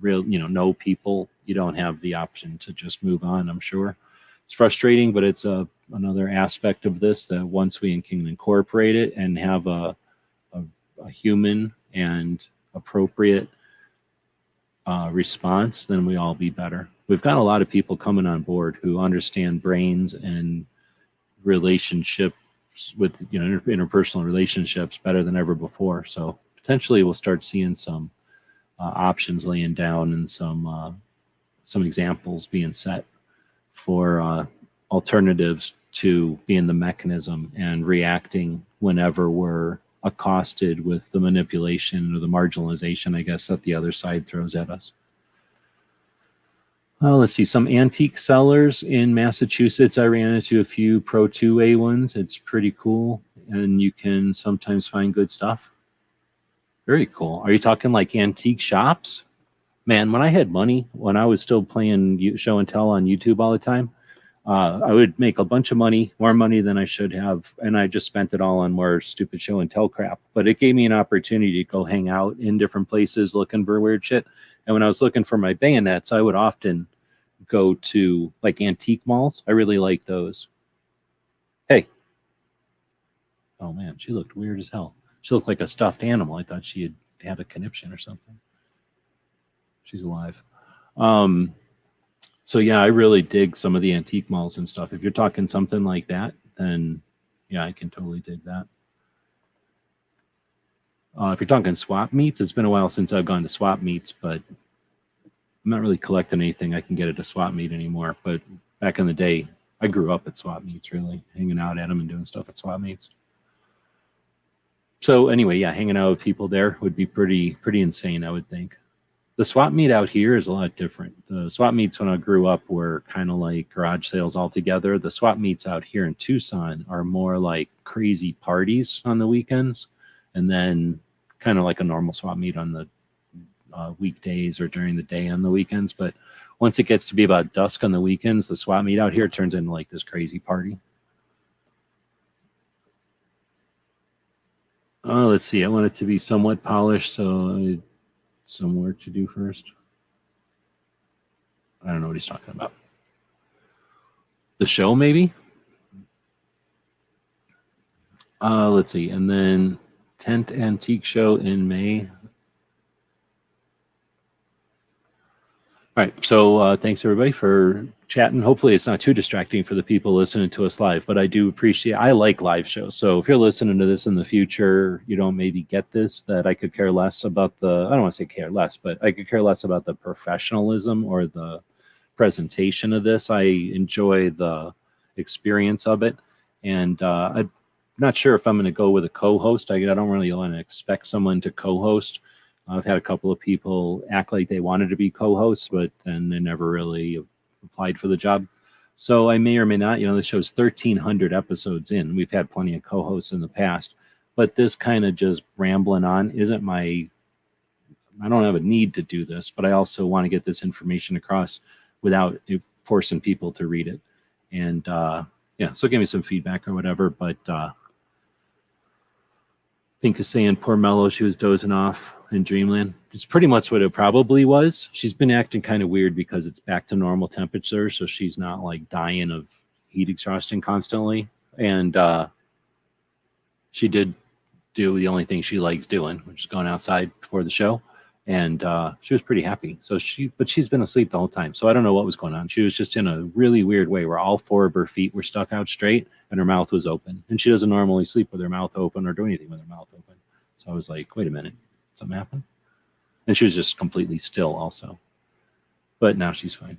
know people, you don't have the option to just move on, I'm sure. It's frustrating, but it's another aspect of this that once we can incorporate it and have a human and appropriate response, then we all be better. We've got a lot of people coming on board who understand brains and relationships with interpersonal relationships better than ever before. So potentially we'll start seeing some options laying down and some examples being set for alternatives to being the mechanism and reacting whenever we're accosted with the manipulation or the marginalization, I guess, that the other side throws at us. Let's see, some antique sellers in Massachusetts. I ran into a few Pro 2A ones. It's pretty cool, and you can sometimes find good stuff. Very cool. Are you talking like antique shops? Man, when I had money, when I was still playing show and tell on YouTube all the time, I would make a bunch of money, more money than I should have, and I just spent it all on more stupid show and tell crap. But it gave me an opportunity to go hang out in different places looking for weird shit. And when I was looking for my bayonets, I would often go to like antique malls. I really like those. Hey. Oh man, she looked weird as hell. She looked like a stuffed animal. I thought she had a conniption or something. She's alive. So yeah, I really dig some of the antique malls and stuff. If you're talking something like that, then yeah, I can totally dig that. If you're talking swap meets, it's been a while since I've gone to swap meets, but I'm not really collecting anything I can get at a swap meet anymore. But back in the day, I grew up at swap meets, really hanging out at them and doing stuff at swap meets. So anyway, yeah, hanging out with people there would be pretty insane, I would think. The swap meet out here is a lot different. The swap meets when I grew up were kind of like garage sales altogether. The swap meets out here in Tucson are more like crazy parties on the weekends, and then kind of like a normal swap meet on the weekdays or during the day on the weekends. But once it gets to be about dusk on the weekends, the swap meet out here turns into like this crazy party. Oh, let's see. I want it to be somewhat polished, so some work to do first. I don't know what he's talking about. The show, maybe? Let's see. And then Tent Antique Show in May. All right. So thanks, everybody, for chatting. Hopefully it's not too distracting for the people listening to us live, but I like live shows. So if you're listening to this in the future, you don't maybe get this, that I could care less about I don't want to say care less, but I could care less about the professionalism or the presentation of this. I enjoy the experience of it. And I'm not sure if I'm going to go with a co-host. I don't really want to expect someone to co-host. I've had a couple of people act like they wanted to be co-hosts, but then they never really applied for the job. So I may or may not, the show's 1,300 episodes in. We've had plenty of co-hosts in the past, but this kind of just rambling on isn't I don't have a need to do this, but I also want to get this information across without forcing people to read it. And so give me some feedback or whatever, but Pink is saying poor Mello, she was dozing off in Dreamland. It's pretty much what it probably was. She's been acting kind of weird because it's back to normal temperature, so she's not like dying of heat exhaustion constantly. And she did do the only thing she likes doing, which is going outside before the show. And she was pretty happy. But she's been asleep the whole time, so I don't know what was going on. She was just in a really weird way where all four of her feet were stuck out straight and her mouth was open. And she doesn't normally sleep with her mouth open or do anything with her mouth open. So I was like, wait a minute, something happened? And she was just completely still also. But now she's fine.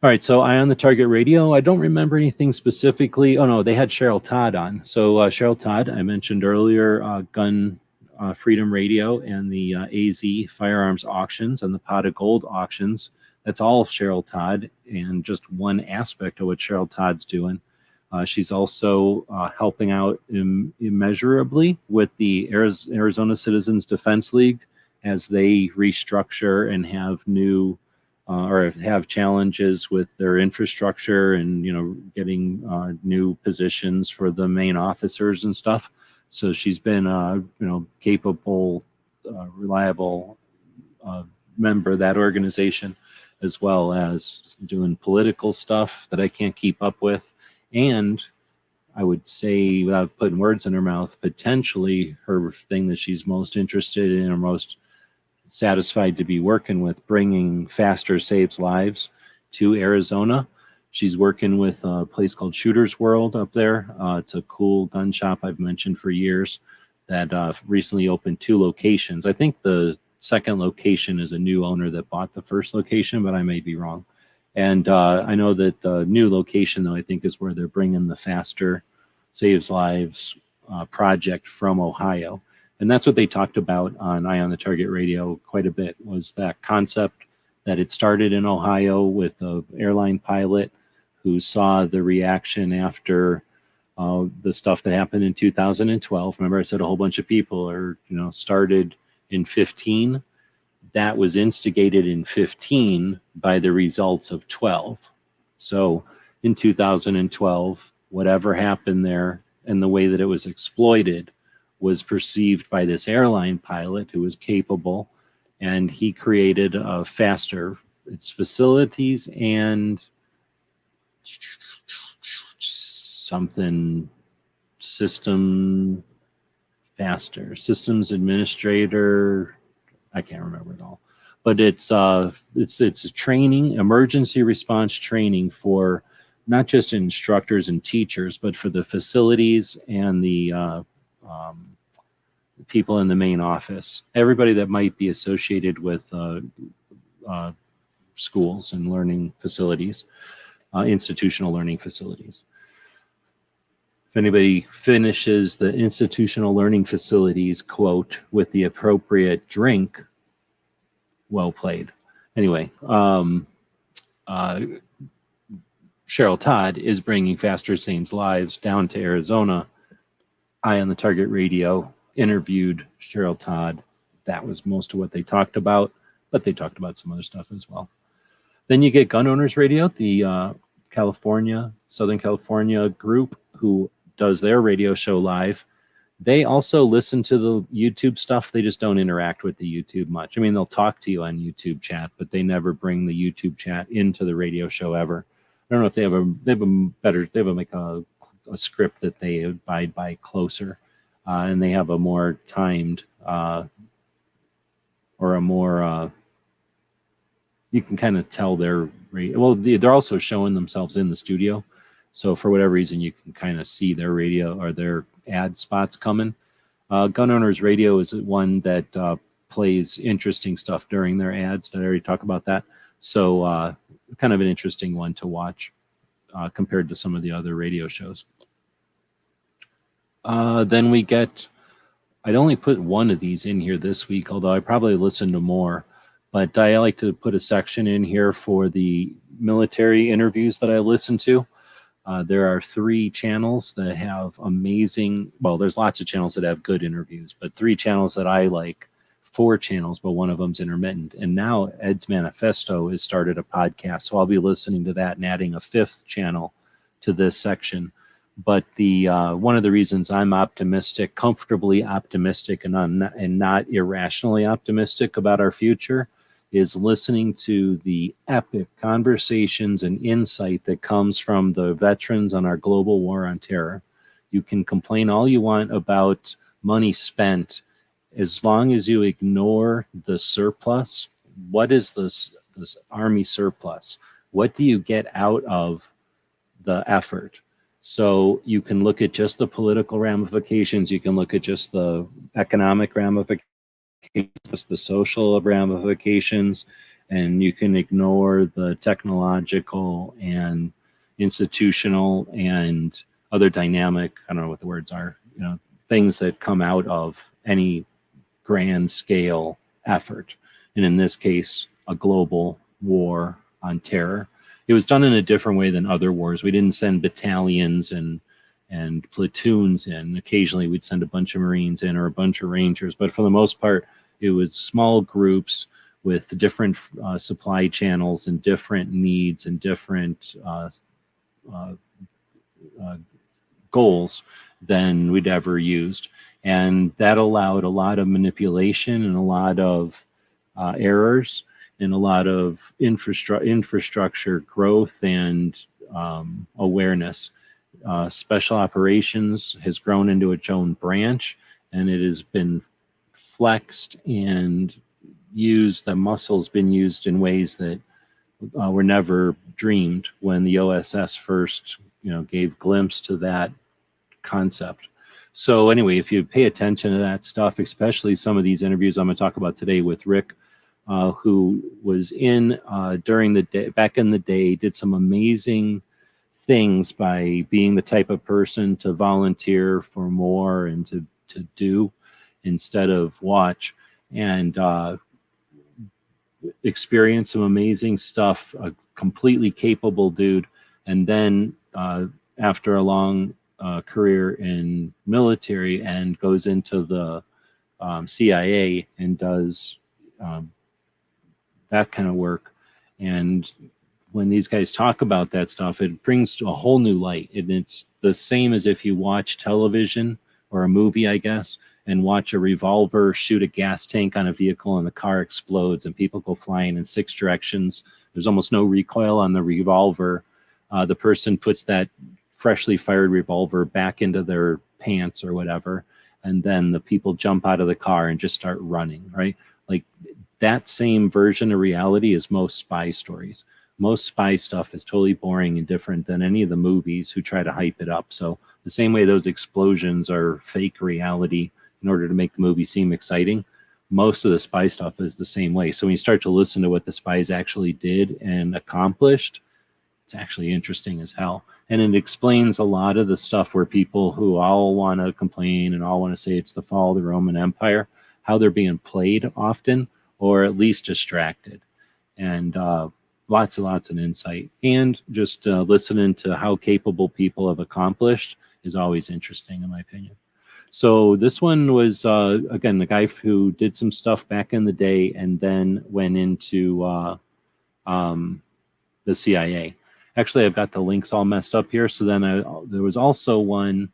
All right, so Eye on the Target Radio. I don't remember anything specifically. Oh, no, they had Cheryl Todd on. So Cheryl Todd, I mentioned earlier, Gun Freedom Radio and the AZ Firearms Auctions and the Pot of Gold Auctions. That's all Cheryl Todd and just one aspect of what Cheryl Todd's doing. She's also helping out immeasurably with the Arizona Citizens Defense League as they restructure and have new or have challenges with their infrastructure and, getting new positions for the main officers and stuff. So she's been, capable, reliable member of that organization, as well as doing political stuff that I can't keep up with. And I would say, without putting words in her mouth, potentially her thing that she's most interested in or most satisfied to be working with, bringing Faster Saves Lives to Arizona. She's working with a place called Shooter's World up there. It's a cool gun shop I've mentioned for years that recently opened 2 locations. I think the second location is a new owner that bought the first location, but I may be wrong. And I know that the new location, though, I think is where they're bringing the Faster Saves Lives project from Ohio. And that's what they talked about on Eye on the Target Radio quite a bit, was that concept that it started in Ohio with an airline pilot who saw the reaction after the stuff that happened in 2012. Remember, I said a whole bunch of people started in 15. That was instigated in 15 by the results of 12. So in 2012, whatever happened there and the way that it was exploited was perceived by this airline pilot who was capable, and he created a Faster, its facilities and something system Faster, systems administrator. I can't remember it all, but it's a training, emergency response training for not just instructors and teachers, but for the facilities and the people in the main office, everybody that might be associated with schools and learning facilities, institutional learning facilities. If anybody finishes the institutional learning facilities quote with the appropriate drink, well played. Anyway, Cheryl Todd is bringing Faster Sames Lives down to Arizona. Eye on the Target Radio interviewed Cheryl Todd. That was most of what they talked about, but they talked about some other stuff as well. Then you get Gun Owners Radio, the Southern California group who does their radio show live. They also listen to the YouTube stuff. They just don't interact with the YouTube much. I mean, they'll talk to you on YouTube chat, but they never bring the YouTube chat into the radio show ever. I don't know if they have a script that they abide by closer, and they have a more timed or a more you can kind of tell they're also showing themselves in the studio, so for whatever reason you can kind of see their radio or their ad spots coming. Gun Owners Radio is one that plays interesting stuff during their ads. Did I already talk about that? So kind of an interesting one to watch compared to some of the other radio shows. Then we get, I'd only put one of these in here this week, although I probably listened to more, but I like to put a section in here for the military interviews that I listen to. There are 3 channels that have amazing, well, there's lots of channels that have good interviews, but 3 channels that I like, 4 channels, but one of them's intermittent. And now Ed's Manifesto has started a podcast, so I'll be listening to that and adding a 5th channel to this section. But the one of the reasons I'm optimistic, comfortably optimistic, and not irrationally optimistic about our future is listening to the epic conversations and insight that comes from the veterans on our global war on terror. You can complain all you want about money spent, as long as you ignore the surplus. What is this Army surplus? What do you get out of the effort? So you can look at just the political ramifications. You can look at just the economic ramifications, just the social ramifications, and you can ignore the technological and institutional and other dynamic, I don't know what the words are, things that come out of any grand scale effort. And in this case, a global war on terror. It was done in a different way than other wars. We didn't send battalions and platoons in. Occasionally we'd send a bunch of Marines in or a bunch of Rangers, but for the most part, it was small groups with different supply channels and different needs and different goals than we'd ever used. And that allowed a lot of manipulation and a lot of errors and a lot of infrastructure growth and awareness. Special operations has grown into its own branch, and it has been flexed and used. The muscle's been used in ways that were never dreamed when the OSS first, gave glimpse to that concept. So anyway, if you pay attention to that stuff, especially some of these interviews I'm going to talk about today with Rick, who was in during the day, back in the day, did some amazing things by being the type of person to volunteer for more and to do instead of watch, and experience some amazing stuff, a completely capable dude. And then after a long career in military and goes into the CIA and does that kind of work. And when these guys talk about that stuff, it brings a whole new light. And it's the same as if you watch television or a movie, I guess, and watch a revolver shoot a gas tank on a vehicle and the car explodes and people go flying in 6 directions. There's almost no recoil on the revolver. The person puts that freshly fired revolver back into their pants or whatever, and then the people jump out of the car and just start running, right? Like that same version of reality is most spy stories. Most spy stuff is totally boring and different than any of the movies who try to hype it up. So the same way those explosions are fake reality in order to make the movie seem exciting, most of the spy stuff is the same way. So when you start to listen to what the spies actually did and accomplished, it's actually interesting as hell. And it explains a lot of the stuff where people who all want to complain and all want to say it's the fall of the Roman Empire, how they're being played often, or at least distracted. And lots and lots of insight. And just listening to how capable people have accomplished is always interesting, in my opinion. So this one was, again, the guy who did some stuff back in the day and then went into the CIA. Actually, I've got the links all messed up here. So then there was also one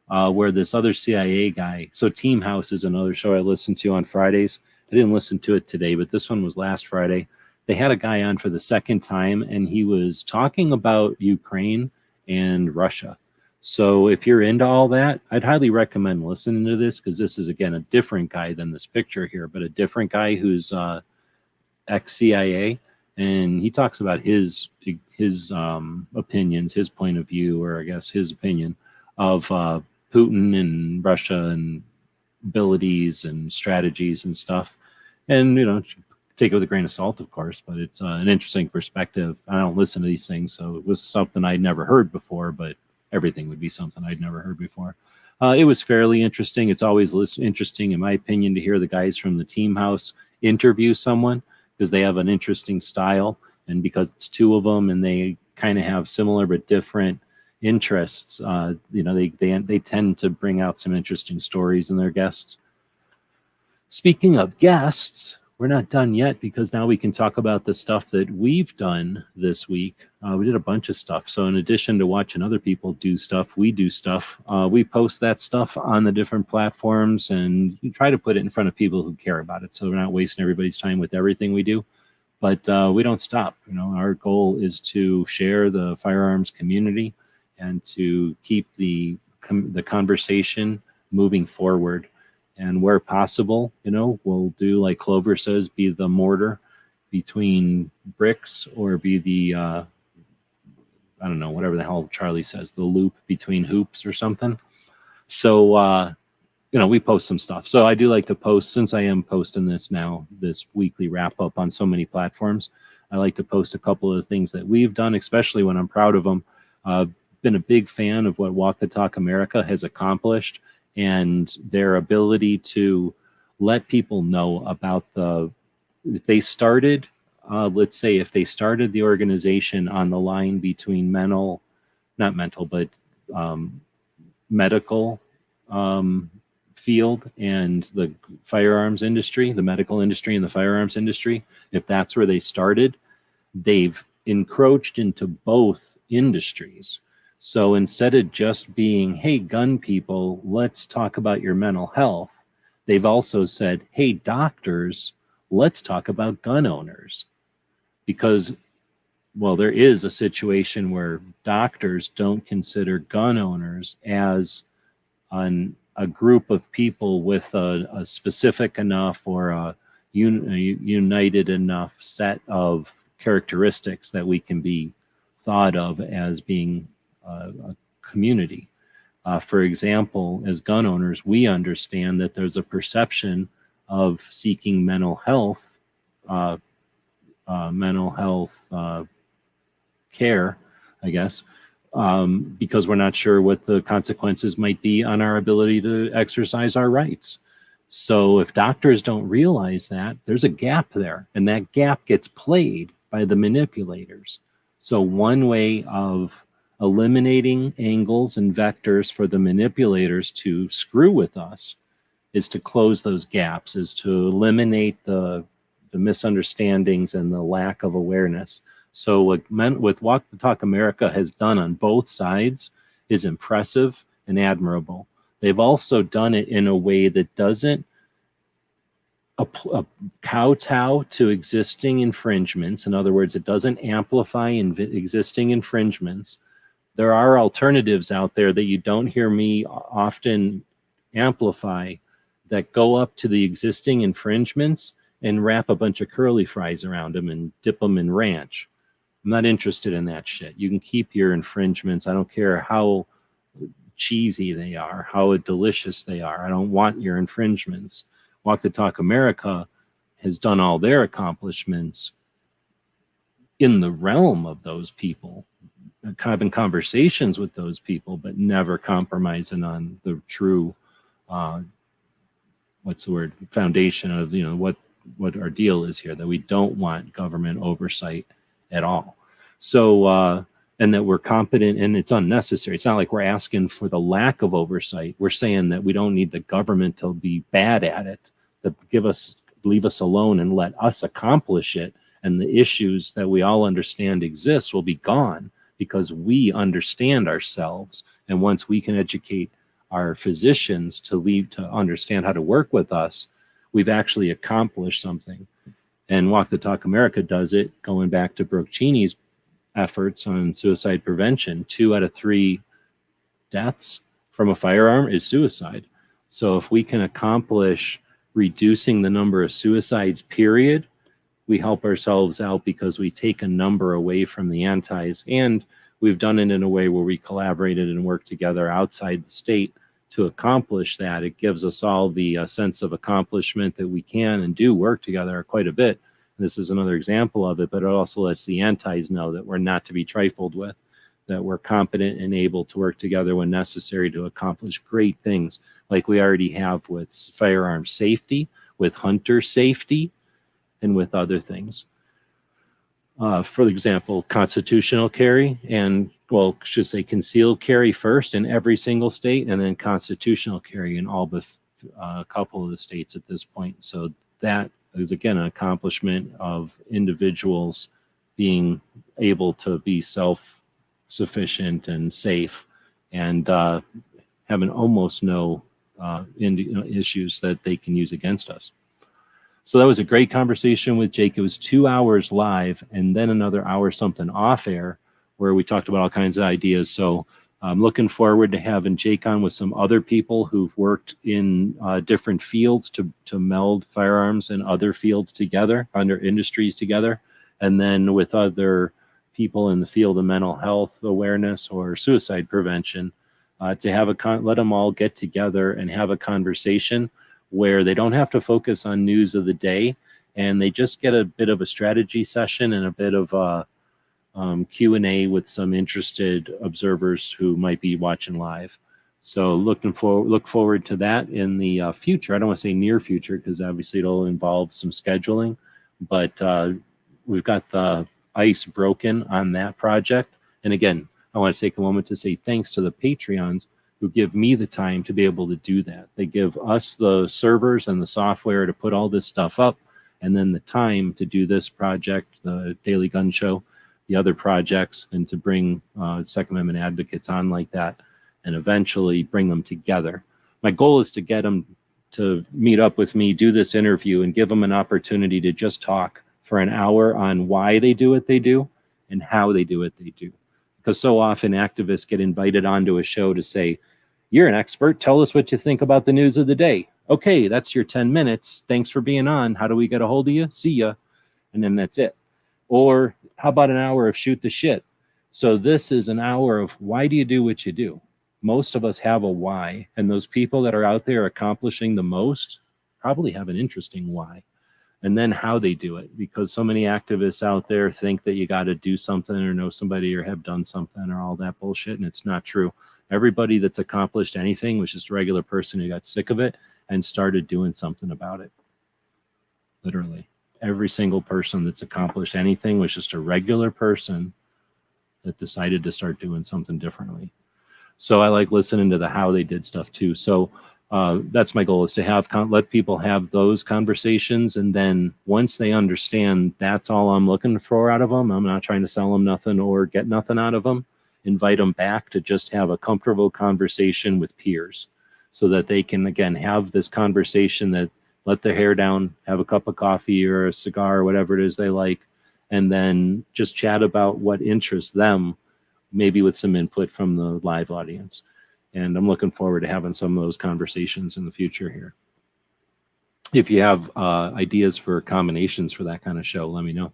where this other CIA guy, so Team House is another show I listened to on Fridays. I didn't listen to it today, but this one was last Friday. They had a guy on for the second time, and he was talking about Ukraine and Russia. So if you're into all that, I'd highly recommend listening to this, because this is, again, a different guy than this picture here, but a different guy who's ex-CIA, and he talks about his opinions, his point of view, or I guess his opinion of Putin and Russia and abilities and strategies and stuff. And, you know, take it with a grain of salt, of course, but it's an interesting perspective. I don't listen to these things, so it was something I'd never heard before, but everything would be something I'd never heard before. It was fairly interesting. It's always interesting, in my opinion, to hear the guys from the Team House interview someone, because they have an interesting style, and because it's two of them and they kind of have similar but different interests, you know, they tend to bring out some interesting stories in their guests. Speaking of guests, we're not done yet, because now we can talk about the stuff that we've done this week. We did a bunch of stuff. So in addition to watching other people do stuff, we do stuff. We post that stuff on the different platforms, and you try to put it in front of people who care about it, so we're not wasting everybody's time with everything we do. But we don't stop. You know, our goal is to share the firearms community and to keep the conversation moving forward. And where possible, you know, we'll do, like Clover says, be the mortar between bricks, or be the, I don't know, whatever the hell Charlie says, the loop between hoops or something. So, you know, we post some stuff. So I do like to post, since I am posting this now, this weekly wrap up on so many platforms, I like to post a couple of the things that we've done, especially when I'm proud of them. Been a big fan of what Walk the Talk America has accomplished, and their ability to let people know about if they started, let's say if they started the organization on the line between medical field and the firearms industry, the medical industry and the firearms industry, if that's where they started, they've encroached into both industries. So instead of just being, hey, gun people, let's talk about your mental health, they've also said, hey, doctors, let's talk about gun owners. Because, well, there is a situation where doctors don't consider gun owners as a group of people with a specific enough or a united enough set of characteristics that we can be thought of as being a community. For example, as gun owners, we understand that there's a perception of seeking mental health care, I guess, because we're not sure what the consequences might be on our ability to exercise our rights. So if doctors don't realize that, there's a gap there, and that gap gets played by the manipulators. So one way of eliminating angles and vectors for the manipulators to screw with us is to close those gaps, is to eliminate the misunderstandings and the lack of awareness. So what Walk the Talk America has done on both sides is impressive and admirable. They've also done it in a way that doesn't kowtow to existing infringements. In other words, it doesn't amplify existing infringements. There are alternatives out there that you don't hear me often amplify that go up to the existing infringements and wrap a bunch of curly fries around them and dip them in ranch. I'm not interested in that shit. You can keep your infringements. I don't care how cheesy they are, how delicious they are. I don't want your infringements. Walk the Talk America has done all their accomplishments in the realm of those people, having conversations with those people, but never compromising on the true, foundation of, what our deal is here, that we don't want government oversight at all. So, and that we're competent, and it's unnecessary. It's not like we're asking for the lack of oversight. We're saying that we don't need the government to be bad at it, to leave us alone and let us accomplish it. And the issues that we all understand exist will be gone because we understand ourselves. And once we can educate our physicians to understand how to work with us, we've actually accomplished something. And Walk the Talk America does it, going back to Brooke Cheney's efforts on suicide prevention. 2 out of 3 deaths from a firearm is suicide. So if we can accomplish reducing the number of suicides, period, we help ourselves out because we take a number away from the antis. And we've done it in a way where we collaborated and worked together outside the state to accomplish that. It gives us all the sense of accomplishment that we can and do work together quite a bit. This is another example of it, but it also lets the antis know that we're not to be trifled with, that we're competent and able to work together when necessary to accomplish great things like we already have with firearm safety, with hunter safety, and with other things. For example, constitutional carry and, should say concealed carry first in every single state, and then constitutional carry in all but a couple of the states at this point. So that is, again, an accomplishment of individuals being able to be self-sufficient and safe and having almost no issues that they can use against us. So that was a great conversation with Jake. It was 2 hours live and then another hour something off air where we talked about all kinds of ideas. So I'm looking forward to having Jake on with some other people who've worked in different fields to meld firearms and other fields together, under industries together, and then with other people in the field of mental health awareness or suicide prevention, to have let them all get together and have a conversation where they don't have to focus on news of the day, and they just get a bit of a strategy session and a bit of a Q&A with some interested observers who might be watching live. So look forward to that in the future. I don't want to say near future because obviously it'll involve some scheduling, but we've got the ice broken on that project. And again, I want to take a moment to say thanks to the Patreons who give me the time to be able to do that. They give us the servers and the software to put all this stuff up, and then the time to do this project, the Daily Gun Show, the other projects, and to bring Second Amendment advocates on like that, and eventually bring them together. My goal is to get them to meet up with me, do this interview, and give them an opportunity to just talk for an hour on why they do what they do and how they do what they do. Because so often activists get invited onto a show to say, you're an expert, tell us what you think about the news of the day. Okay, that's your 10 minutes. Thanks for being on. How do we get a hold of you? See ya. And then that's it. Or how about an hour of shoot the shit? So this is an hour of why do you do what you do? Most of us have a why, and those people that are out there accomplishing the most probably have an interesting why. And then how they do it, because so many activists out there think that you got to do something or know somebody or have done something or all that bullshit, and it's not true. Everybody that's accomplished anything was just a regular person who got sick of it and started doing something about it. Literally. Every single person that's accomplished anything was just a regular person that decided to start doing something differently. So I like listening to the how they did stuff too. So that's my goal, is to let people have those conversations. And then once they understand that's all I'm looking for out of them, I'm not trying to sell them nothing or get nothing out of them, invite them back to just have a comfortable conversation with peers so that they can, again, have this conversation that let their hair down, have a cup of coffee or a cigar or whatever it is they like, and then just chat about what interests them, maybe with some input from the live audience. And I'm looking forward to having some of those conversations in the future here. If you have ideas for combinations for that kind of show, let me know.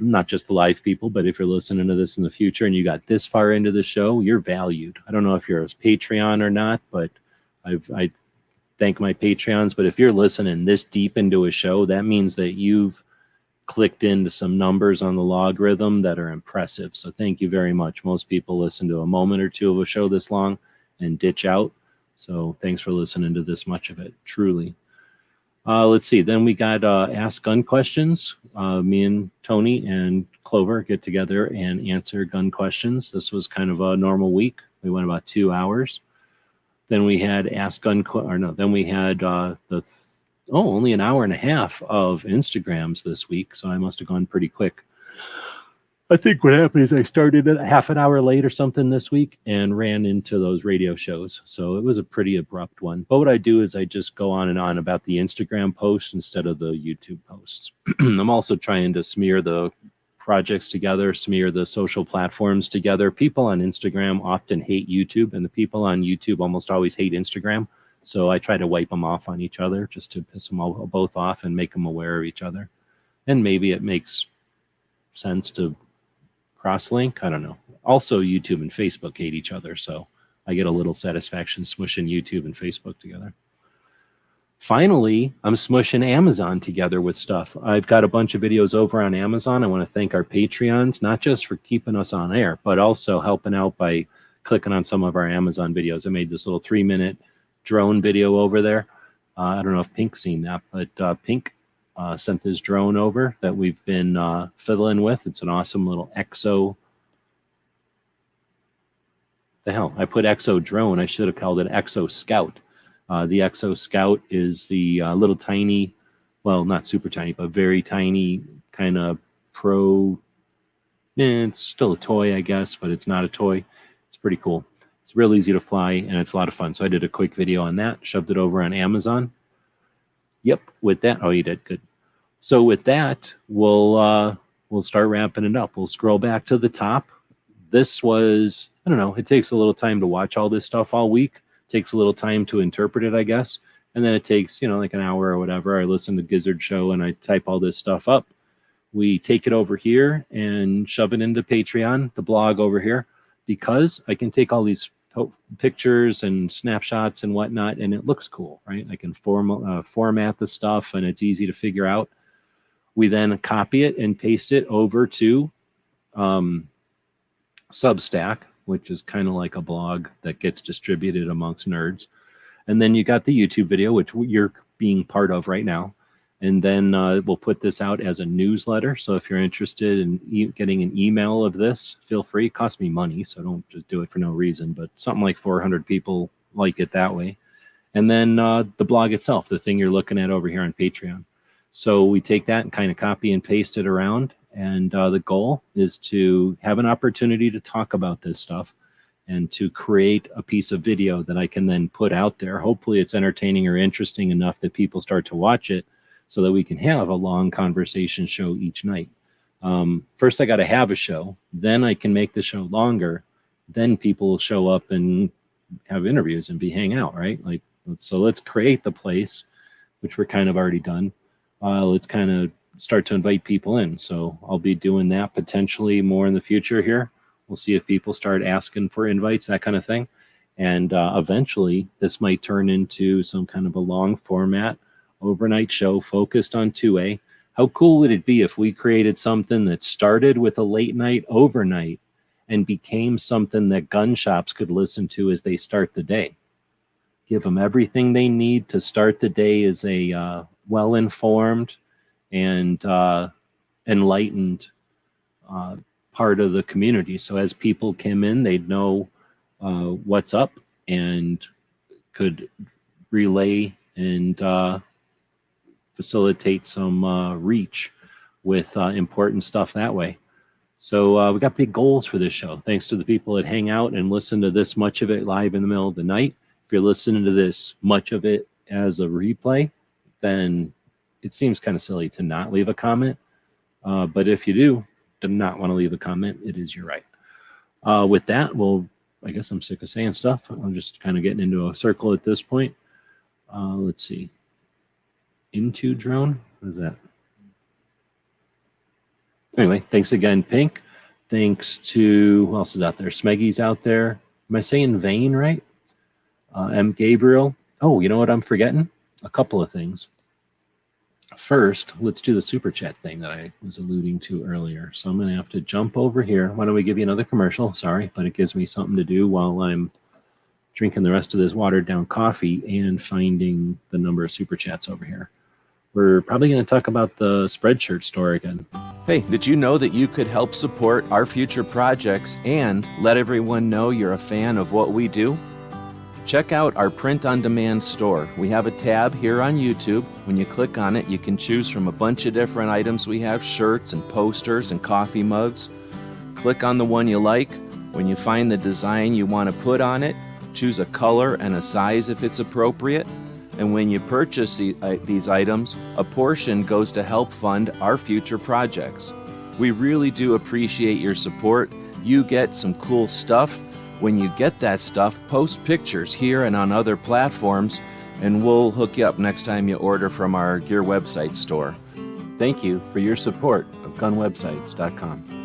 Not just the live people, but if you're listening to this in the future and you got this far into the show, you're valued. I don't know if you're a Patreon or not, but I thank my Patreons, but if you're listening this deep into a show, that means that you've clicked into some numbers on the logarithm that are impressive. So thank you very much. Most people listen to a moment or two of a show this long and ditch out. So thanks for listening to this much of it, truly. Let's see. Then we got Ask Gun Questions. Me and Tony and Clover get together and answer gun questions. This was kind of a normal week. We went about 2 hours. Then we had only an hour and a half of Instagrams this week. So I must have gone pretty quick. I think what happened is I started at half an hour late or something this week and ran into those radio shows. So it was a pretty abrupt one. But what I do is I just go on and on about the Instagram posts instead of the YouTube posts. I'm also trying to smear the projects together, smear the social platforms together. People on Instagram often hate YouTube, and the people on YouTube almost always hate Instagram. So I try to wipe them off on each other just to piss them all, both off and make them aware of each other. And maybe it makes sense to cross-link. I don't know. Also, YouTube and Facebook hate each other, so I get a little satisfaction smushing YouTube and Facebook together. Finally, I'm smushing Amazon together with stuff. I've got a bunch of videos over on Amazon. I want to thank our Patreons, not just for keeping us on air, but also helping out by clicking on some of our Amazon videos. I made this little 3-minute drone video over there. I don't know if Pink's seen that, but Pink sent this drone over that we've been fiddling with. It's an awesome little Exo. The hell, I put Exo drone. I should have called it Exo Scout. The Exo Scout is the little tiny, well, not super tiny, but very tiny kind of it's still a toy, I guess, but it's not a toy. It's pretty cool. It's real easy to fly, and it's a lot of fun. So I did a quick video on that, shoved it over on Amazon. Yep, with that, oh, you did, good. So with that, we'll start wrapping it up. We'll scroll back to the top. This was, I don't know, it takes a little time to watch all this stuff all week. Takes a little time to interpret it, I guess. And then it takes, like an hour or whatever. I listen to Gizzard Show and I type all this stuff up. We take it over here and shove it into Patreon, the blog over here, because I can take all these pictures and snapshots and whatnot, and it looks cool, right? I can format the stuff and it's easy to figure out. We then copy it and paste it over to Substack, which is kind of like a blog that gets distributed amongst nerds. And then you got the YouTube video, which you're being part of right now. And then we'll put this out as a newsletter. So if you're interested in getting an email of this, feel free. It costs me money, so don't just do it for no reason. But something like 400 people like it that way. And then the blog itself, the thing you're looking at over here on Patreon. So we take that and kind of copy and paste it around. And the goal is to have an opportunity to talk about this stuff and to create a piece of video that I can then put out there. Hopefully it's entertaining or interesting enough that people start to watch it so that we can have a long conversation show each night. First, I got to have a show. Then I can make the show longer. Then people will show up and have interviews and hang out, right? So let's create the place, which we're kind of already done. Let's kind of start to invite people in. So I'll be doing that potentially more in the future here. We'll see if people start asking for invites, that kind of thing. And eventually this might turn into some kind of a long format overnight show focused on 2A. How cool would it be if we created something that started with a late night overnight and became something that gun shops could listen to as they start the day? Give them everything they need to start the day as a well-informed and enlightened part of the community. So as people came in, they'd know what's up and could relay and facilitate some reach with important stuff that way. So we got big goals for this show. Thanks to the people that hang out and listen to this much of it live in the middle of the night. If you're listening to this much of it as a replay, then it seems kind of silly to not leave a comment. But if you do not want to leave a comment, it is your right. With that, I guess I'm sick of saying stuff. I'm just kind of getting into a circle at this point. Let's see. Into drone? What is that? Anyway, thanks again, Pink. Thanks to, who else is out there? Smeggy's out there. Am I saying Vane right? M. Gabriel. Oh, you know what I'm forgetting? A couple of things. First, let's do the super chat thing that I was alluding to earlier. So I'm going to have to jump over here. Why don't we give you another commercial? Sorry, but it gives me something to do while I'm drinking the rest of this watered down coffee and finding the number of super chats over here. We're probably going to talk about the Spreadshirt store again. Hey, did you know that you could help support our future projects and let everyone know you're a fan of what we do? Check out our print-on-demand store. We have a tab here on YouTube. When you click on it, you can choose from a bunch of different items. We have shirts and posters and coffee mugs. Click on the one you like. When you find the design you want to put on it, choose a color and a size if it's appropriate. And when you purchase these items, a portion goes to help fund our future projects. We really do appreciate your support. You get some cool stuff. When you get that stuff, post pictures here and on other platforms, and we'll hook you up next time you order from our Gear website store. Thank you for your support of gunwebsites.com.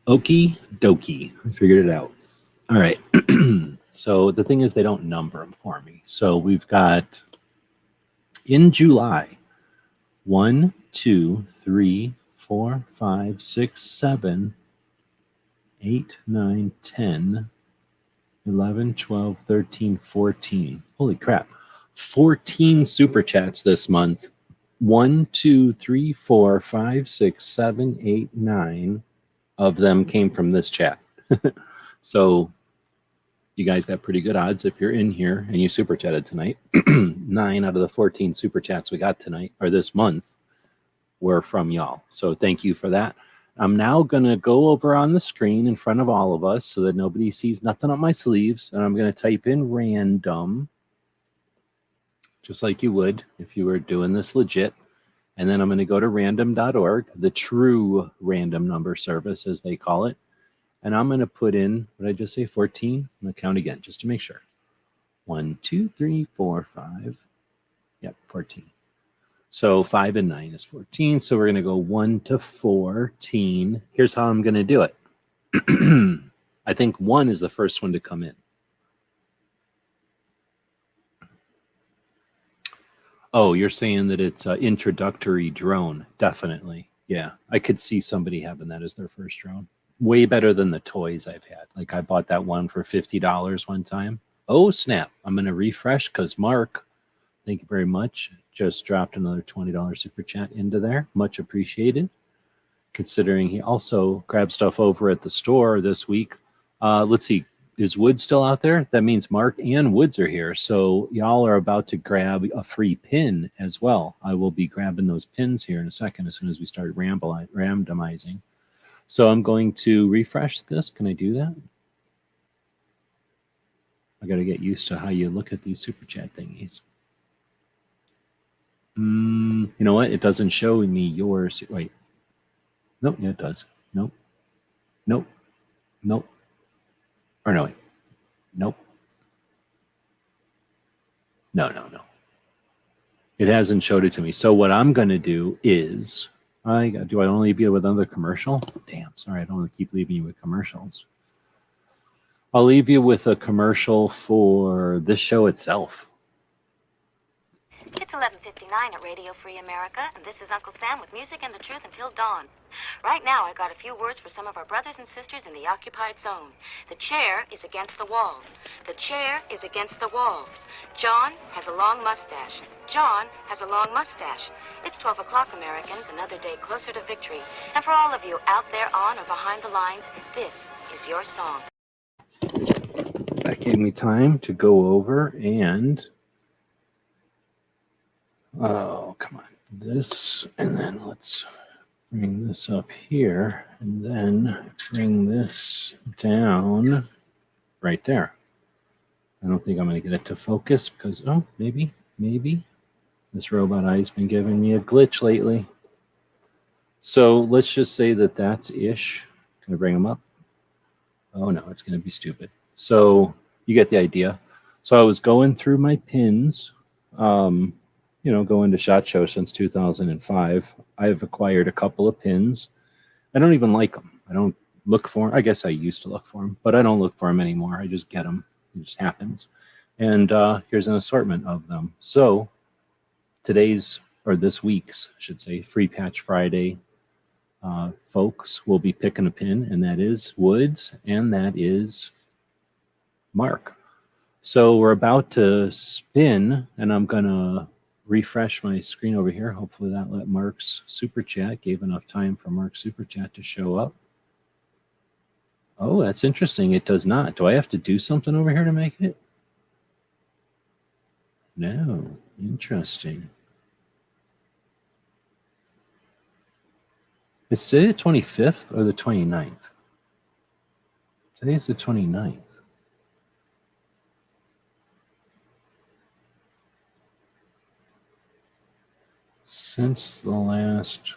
Okie dokie. I figured it out. All right. So the thing is, they don't number them for me. So we've got in July 1, 2, 3, 4, 5, 6, 7, 8, 9, 10, 11, 12, 13, 14. Holy crap. 14 super chats this month. 1, 2, 3, 4, 5, 6, 7, 8, 9 of them came from this chat. So you guys got pretty good odds if you're in here and you super chatted tonight. 9 out of the 14 super chats we got tonight or this month were from y'all. So thank you for that. I'm now going to go over on the screen in front of all of us so that nobody sees nothing on my sleeves. And I'm going to type in random, just like you would if you were doing this legit. And then I'm going to go to random.org, the true random number service, as they call it. And I'm going to put in, what did I just say, 14? I'm going to count again just to make sure. 1, 2, 3, 4, 5. Yep, 14. So 5 and 9 is 14. So we're going to go 1 to 14. Here's how I'm going to do it. I think 1 is the first one to come in. Oh, you're saying that it's an introductory drone. Definitely. Yeah, I could see somebody having that as their first drone. Way better than the toys I've had. Like I bought that one for $50 one time. Oh, snap. I'm going to refresh because Mark, thank you very much, just dropped another $20 super chat into there. Much appreciated. Considering he also grabbed stuff over at the store this week. Let's see. Is Woods still out there? That means Mark and Woods are here. So y'all are about to grab a free pin as well. I will be grabbing those pins here in a second as soon as we start randomizing. So I'm going to refresh this. Can I do that? I got to get used to how you look at these super chat thingies. You know what? It doesn't show me yours. Wait. Nope. Yeah, it does. Nope. Nope. Nope. Or no, wait. Nope. No. It hasn't showed it to me. So what I'm going to do is, do I only leave you with another commercial? Damn, sorry, I don't want to keep leaving you with commercials. I'll leave you with a commercial for this show itself. It's 11:59 at Radio Free America, and this is Uncle Sam with music and the truth until dawn. Right now, I got a few words for some of our brothers and sisters in the occupied zone. The chair is against the wall. The chair is against the wall. John has a long mustache. John has a long mustache. It's 12 o'clock, Americans, another day closer to victory. And for all of you out there on or behind the lines, this is your song. That gave me time to go over and... Oh, come on. This, and then let's bring this up here, and then bring this down right there. I don't think I'm going to get it to focus because, oh, maybe. This robot eye's been giving me a glitch lately. So let's just say that that's ish. Can I bring them up? Oh, no, it's going to be stupid. So you get the idea. So I was going through my pins, going to SHOT Show since 2005. I've acquired a couple of pins. I don't even like them. I don't look for 'em. I guess I used to look for them, but I don't look for them anymore. I just get them. It just happens. And here's an assortment of them. So today's, or this week's, I should say, Free Patch Friday folks will be picking a pin, and that is Woods, and that is Mark. So we're about to spin, and I'm going to refresh my screen over here. Hopefully that let Mark's super chat, gave enough time for Mark's super chat to show up. Oh, that's interesting. It does not. Do I have to do something over here to make it? No. Interesting. Is today the 25th or the 29th? Today is the 29th. Since the last...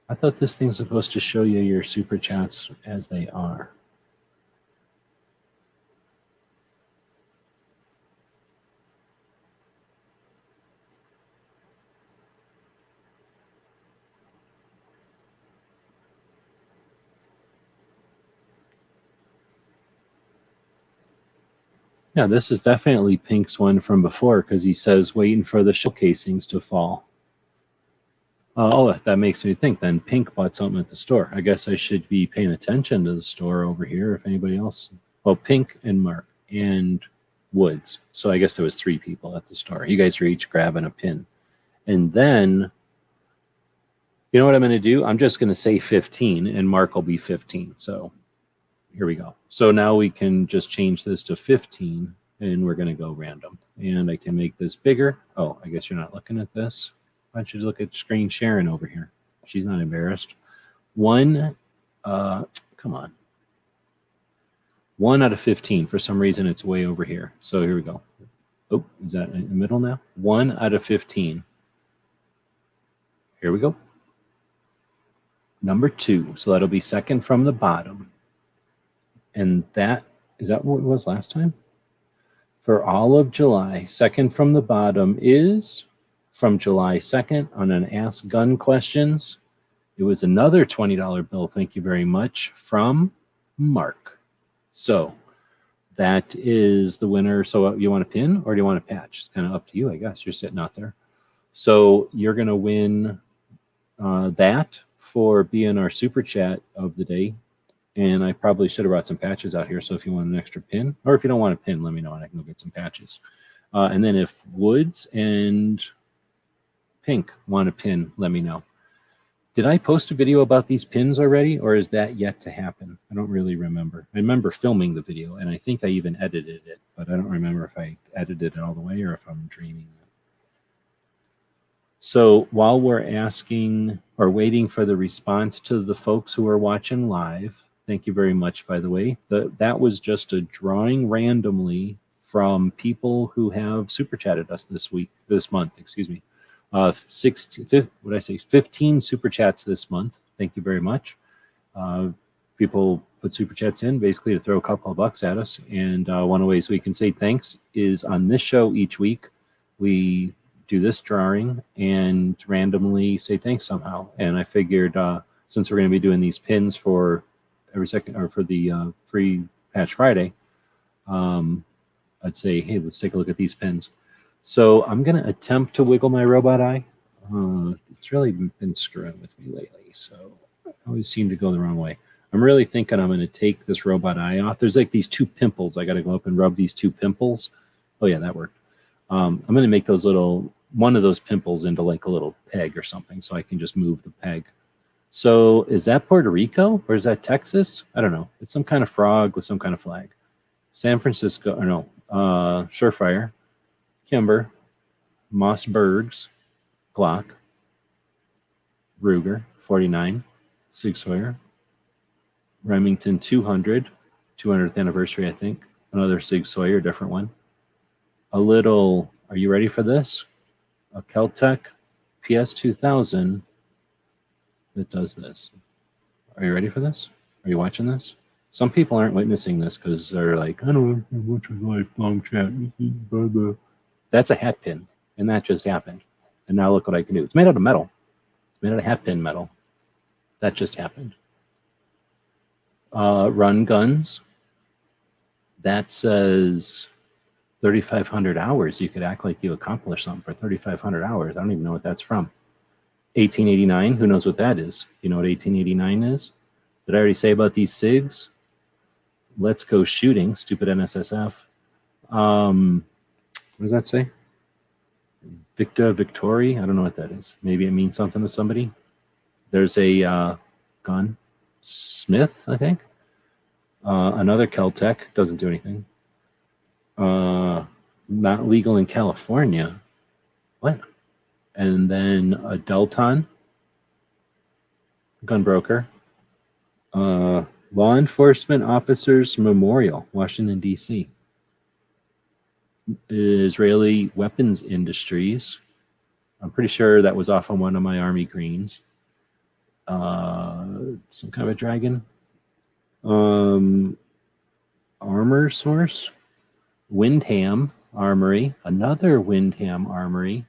I thought this thing's supposed to show you your super chats as they are. Yeah, this is definitely Pink's one from before because he says waiting for the shell casings to fall. Oh, that makes me think then Pink bought something at the store. I guess I should be paying attention to the store over here if anybody else. Well, Pink and Mark and Woods. So I guess there was 3 people at the store. You guys are each grabbing a pin. And then, you know what I'm going to do? I'm just going to say 15 and Mark will be 15. So here we go. So now we can just change this to 15 and we're going to go random. And I can make this bigger. Oh, I guess you're not looking at this. Why don't you look at screen sharing over here? She's not embarrassed. Come on. 1 out of 15. For some reason, it's way over here. So here we go. Oh, is that in the middle now? 1 out of 15. Here we go. Number 2. So that'll be second from the bottom. And is that what it was last time? For all of July, second from the bottom is from July 2nd on an Ask Gun Questions. It was another $20 bill, thank you very much, from Mark. So that is the winner. So you want a pin or do you want a patch? It's kind of up to you, I guess. You're sitting out there. So you're going to win that for being our super chat of the day. And I probably should have brought some patches out here. So if you want an extra pin, or if you don't want a pin, let me know and I can go get some patches. And then if Woods and Pink want a pin, let me know. Did I post a video about these pins already, or is that yet to happen? I don't really remember. I remember filming the video, and I think I even edited it, but I don't remember if I edited it all the way or if I'm dreaming it. So while we're asking or waiting for the response to the folks who are watching live, thank you very much, by the way. That was just a drawing randomly from people who have super chatted us this month, excuse me. 15 super chats this month. Thank you very much. People put super chats in basically to throw a couple of bucks at us. And one of the ways we can say thanks is on this show each week. We do this drawing and randomly say thanks somehow. And I figured since we're going to be doing these pins for every second or for the Free Patch Friday, I'd say, hey, let's take a look at these pins. So I'm going to attempt to wiggle my robot eye. It's really been screwing with me lately, so I always seem to go the wrong way. I'm really thinking I'm going to take this robot eye off. There's like these 2 pimples. I got to go up and rub these 2 pimples. Oh, yeah, that worked. I'm going to make one of those pimples into like a little peg or something so I can just move the peg. So is that Puerto Rico or is that Texas? I don't know. It's some kind of frog with some kind of flag. San Francisco, or no, Surefire. Kimber, Mossbergs, Glock, Ruger, 49, Sig Sauer, Remington 200, 200th anniversary, I think. Another Sig Sauer, different one. Are you ready for this? A Keltec PS2000 that does this. Are you ready for this? Are you watching this? Some people aren't witnessing this because they're like, I don't want to watch a lifelong chat. That's a hat pin, and that just happened. And now look what I can do. It's made out of metal. It's made out of hat pin metal. That just happened. Run Guns. That says 3,500 hours. You could act like you accomplished something for 3,500 hours. I don't even know what that's from. 1889. Who knows what that is? You know what 1889 is? Did I already say about these SIGs? Let's Go Shooting. Stupid NSSF. What does that say? Victory. I don't know what that is. Maybe it means something to somebody. There's a gun. Smith, I think. Another Keltec. Doesn't do anything. Not legal in California. What? And then a Delton. Gun broker. Law Enforcement Officers Memorial, Washington, D.C. Israeli Weapons Industries. I'm pretty sure that was off on one of my Army Greens. Some kind of a dragon. Armor Source. Windham Armory. Another Windham Armory.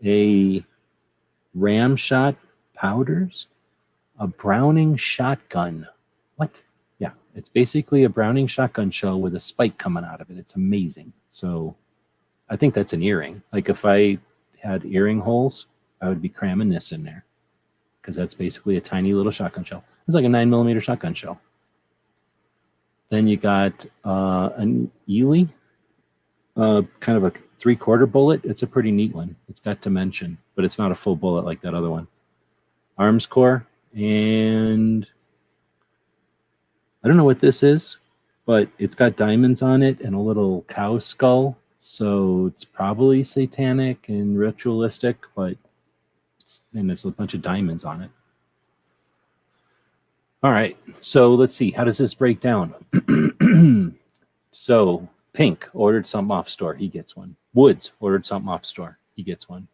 A Ramshot Powders. A Browning Shotgun. What? Yeah, it's basically a Browning shotgun shell with a spike coming out of it. It's amazing. So I think that's an earring. Like if I had earring holes, I would be cramming this in there because that's basically a tiny little shotgun shell. It's like a 9mm shotgun shell. Then you got an Ely, kind of a 3/4 bullet. It's a pretty neat one. It's got dimension, but it's not a full bullet like that other one. Arms Corps, and I don't know what this is, but it's got diamonds on it and a little cow skull. So it's probably satanic and ritualistic, but there's a bunch of diamonds on it. All right, so let's see. How does this break down? So Pink ordered something off store. He gets one. Woods ordered something off store. He gets one.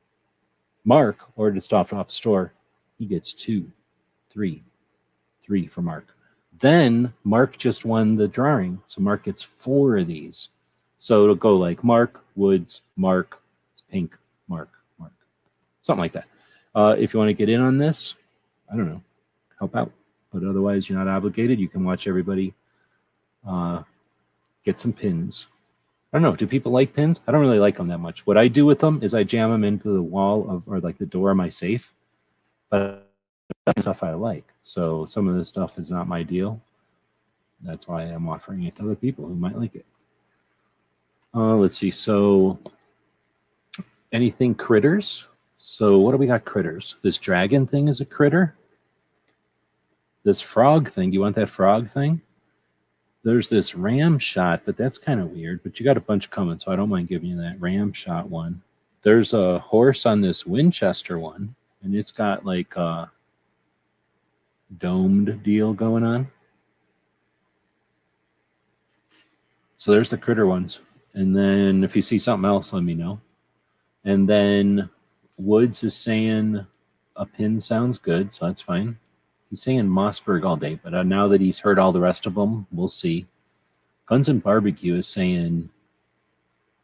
Mark ordered stuff off store. He gets 2, 3 for Mark. Then Mark just won the drawing, so Mark gets 4 of these. So it'll go like Mark, Woods, Mark, Pink, Mark. Something like that. If you want to get in on this, I don't know, help out. But otherwise, you're not obligated. You can watch everybody get some pins. I don't know. Do people like pins? I don't really like them that much. What I do with them is I jam them into the wall or like the door of my safe. But that's stuff I like. So some of this stuff is not my deal. That's why I'm offering it to other people who might like it. Let's see. So anything critters. So what do we got critters? This dragon thing is a critter. This frog thing. Do you want that frog thing? There's this ram shot, but that's kind of weird. But you got a bunch coming, so I don't mind giving you that ram shot one. There's a horse on this Winchester one, and it's got like a domed deal going on. So there's the critter ones. And then if you see something else, let me know. And then Woods is saying a pin sounds good, so that's fine. He's saying Mossberg all day, but now that he's heard all the rest of them, we'll see. Guns and Barbecue is saying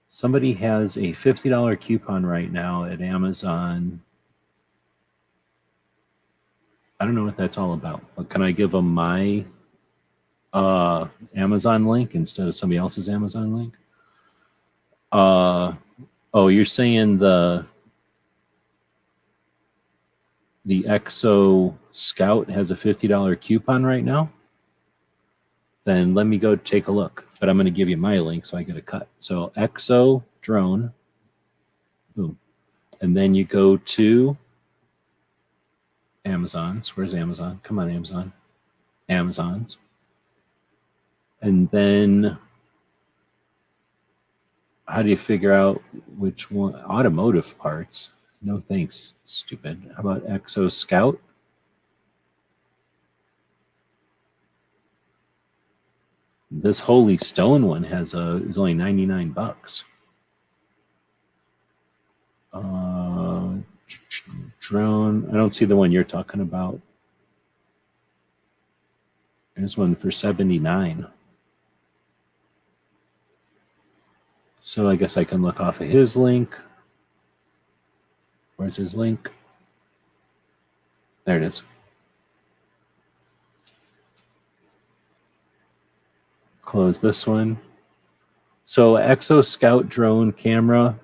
somebody has a $50 coupon right now at Amazon. I don't know what that's all about, but can I give them my Amazon link instead of somebody else's Amazon link? Oh, you're saying the Exo Scout has a $50 coupon right now? Then let me go take a look. But I'm going to give you my link so I get a cut. So Exo drone, boom. And then you go to Amazon's. Where's Amazon? Come on, Amazon. Amazon's. And then how do you figure out which one? Automotive parts. No thanks, stupid. How about Exo Scout? This Holy Stone one is only $99. Drone. I don't see the one you're talking about. There's one for $79. So I guess I can look off of his link. Where's his link? There it is. close this one. So Exo Scout drone camera,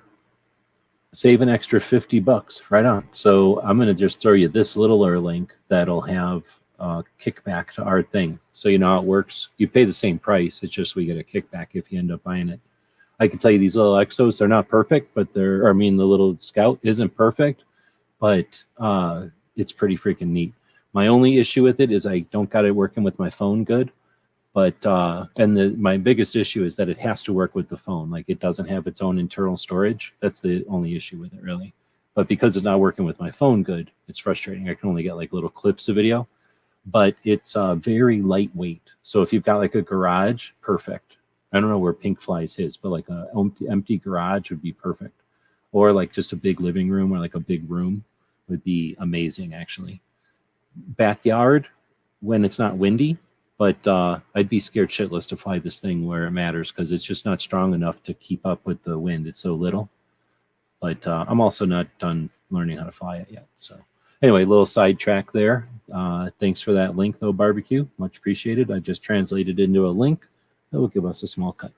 save an extra $50. Right on. So I'm going to just throw you this littler link that'll have kickback to our thing. So you know how it works. You pay the same price. It's just we get a kickback if you end up buying it. I can tell you these little Exos, they're not perfect, but the little Scout isn't perfect, but it's pretty freaking neat. My only issue with it is I don't got it working with my phone good. But my biggest issue is that it has to work with the phone. Like, it doesn't have its own internal storage. That's the only issue with it, really. But because it's not working with my phone good, it's frustrating. I can only get like little clips of video. But it's very lightweight. So if you've got like a garage, perfect. I don't know where Pink flies his, but like a empty garage would be perfect. Or like just a big living room or like a big room would be amazing, actually. Backyard, when it's not windy. But I'd be scared shitless to fly this thing where it matters because it's just not strong enough to keep up with the wind. It's so little. But I'm also not done learning how to fly it yet. So anyway, little sidetrack there. Thanks for that link, though, Barbecue. Much appreciated. I just translated into a link that will give us a small cut.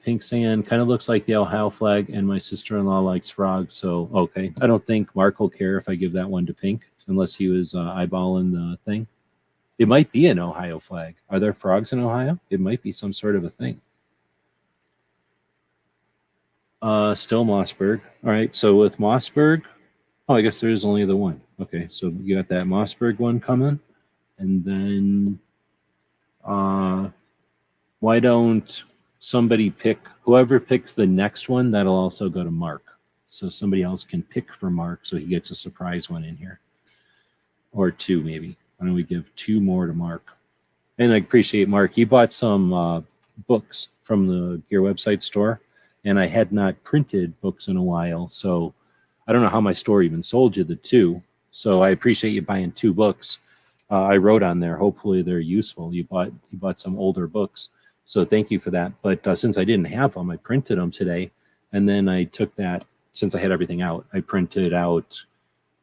Pink sand kind of looks like the Ohio flag, and my sister-in-law likes frogs. So, okay. I don't think Mark will care if I give that one to Pink, unless he was eyeballing the thing. It might be an Ohio flag. Are there frogs in Ohio? It might be some sort of a thing. Still Mossberg. All right, so with Mossberg, I guess there is only the one. Okay, so you got that Mossberg one coming. And then why don't somebody pick, whoever picks the next one, that'll also go to Mark. So somebody else can pick for Mark so he gets a surprise one in here. Or two, maybe. Why don't we give two more to Mark? And I appreciate Mark. He bought some books from the Gear website store, and I had not printed books in a while. So I don't know how my store even sold you the two. So I appreciate you buying two books. I wrote on there, hopefully they're useful. You bought some older books. So thank you for that. But since I didn't have them, I printed them today. And then I took that, since I had everything out, I printed out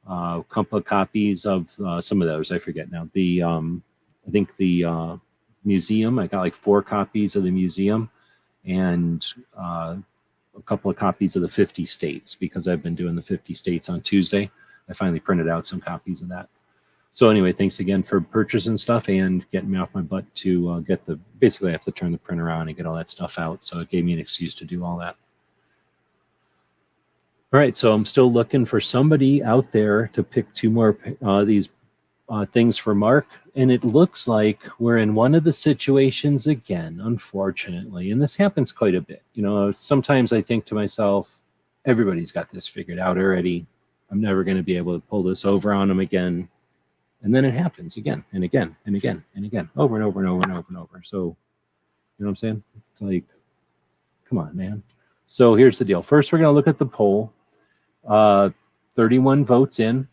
a couple of copies of some of those. I forget now. I think the museum, I got like 4 copies of the museum and a couple of copies of the 50 states, because I've been doing the 50 states on Tuesday. I finally printed out some copies of that. So anyway, thanks again for purchasing stuff and getting me off my butt to get basically I have to turn the printer on and get all that stuff out. So it gave me an excuse to do all that. All right, so I'm still looking for somebody out there to pick 2 more these things for Mark. And it looks like we're in one of the situations again, unfortunately. And this happens quite a bit. You know, sometimes I think to myself, everybody's got this figured out already. I'm never going to be able to pull this over on them again. And then it happens again and again and again and again, over and over and over and over and over. So, you know what I'm saying? It's like, come on, man. So here's the deal. First, we're going to look at the poll. 31 votes in.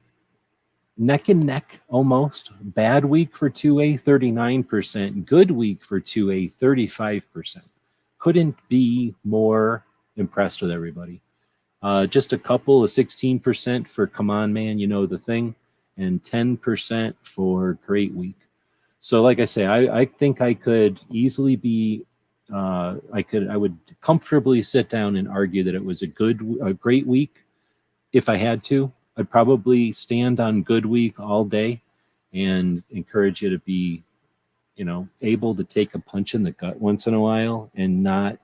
Neck and neck, almost. Bad week for 2A, 39%. Good week for 2A, 35%. Couldn't be more impressed with everybody. Just a couple of 16% for Come On Man, you know the thing, and 10% for Great Week. So like I say, I think I could easily be, I would comfortably sit down and argue that it was a great week if I had to. I'd probably stand on Good Week all day and encourage you to be, you know, able to take a punch in the gut once in a while and not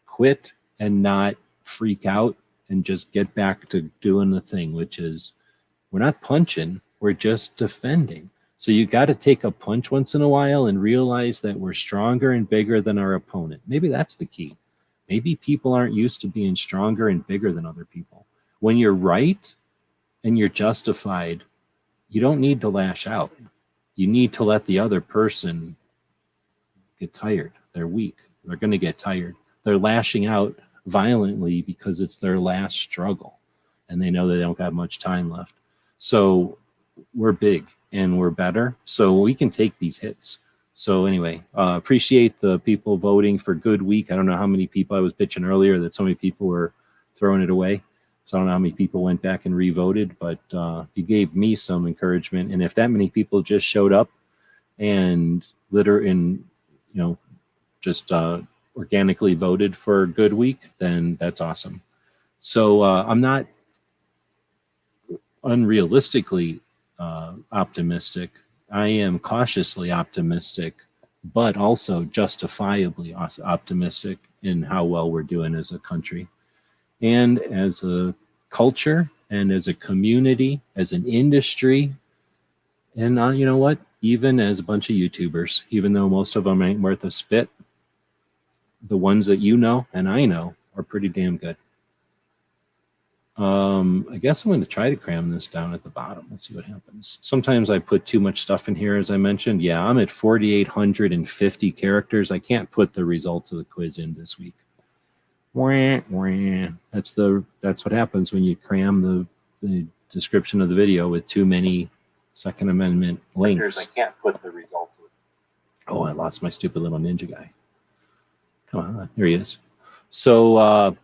quit and not freak out and just get back to doing the thing, which is we're not punching, we're just defending. So you got to take a punch once in a while and realize that we're stronger and bigger than our opponent. Maybe that's the key. Maybe people aren't used to being stronger and bigger than other people. When you're right and you're justified, you don't need to lash out. You need to let the other person get tired. They're weak. They're going to get tired. They're lashing out violently because it's their last struggle and they know they don't have much time left. So we're big and we're better, so we can take these hits. So anyway, appreciate the people voting for Good Week. I don't know how many people, I was bitching earlier that so many people were throwing it away. So I don't know how many people went back and re-voted, but you gave me some encouragement. And if that many people just showed up and just organically voted for a good week, then that's awesome. So I'm not unrealistically optimistic. I am cautiously optimistic, but also justifiably optimistic in how well we're doing as a country and as a culture and as a community, as an industry. And you know what? Even as a bunch of YouTubers, even though most of them ain't worth a spit, the ones that you know and I know are pretty damn good. I guess I'm going to try to cram this down at the bottom. Let's see what happens. Sometimes I put too much stuff in here, as I mentioned. Yeah, I'm at 4,850 characters. I can't put the results of the quiz in this week. Wah, wah. That's what happens when you cram the description of the video with too many Second Amendment links. I can't put the results of it. Oh, I lost my stupid little ninja guy. Come on, here he is. So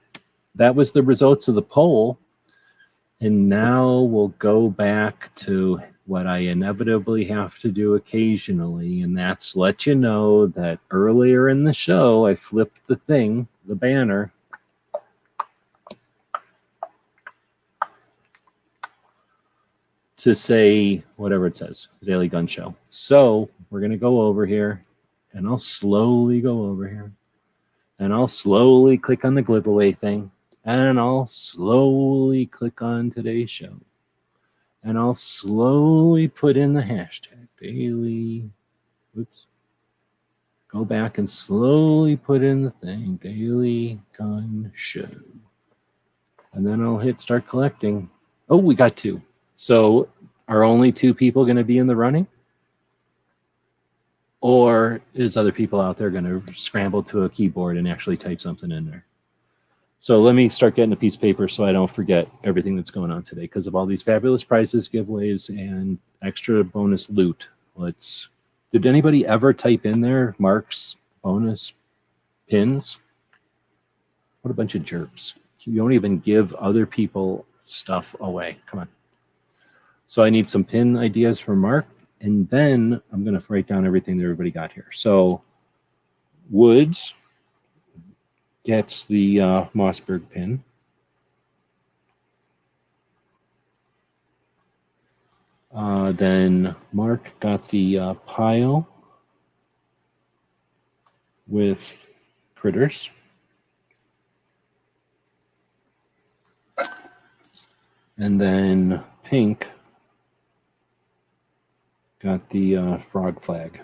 that was the results of the poll. And now we'll go back to what I inevitably have to do occasionally, and that's let you know that earlier in the show, I flipped the thing, the banner, to say whatever it says, the Daily Gun Show. So we're going to go over here, and I'll slowly go over here, and I'll slowly click on the giveaway thing, and I'll slowly click on today's show. And I'll slowly put in the hashtag daily. Oops. Go back and slowly put in the thing, Daily Gun Show. And then I'll hit start collecting. Oh, we got 2. So are only 2 people going to be in the running? Or is other people out there going to scramble to a keyboard and actually type something in there? So let me start getting a piece of paper so I don't forget everything that's going on today because of all these fabulous prizes, giveaways, and extra bonus loot. Did anybody ever type in there Mark's bonus pins? What a bunch of jerks. You don't even give other people stuff away. Come on. So I need some pin ideas for Mark, and then I'm going to write down everything that everybody got here. So Woods gets the Mossberg pin. Then Mark got the pile with critters. And then Pink got the frog flag.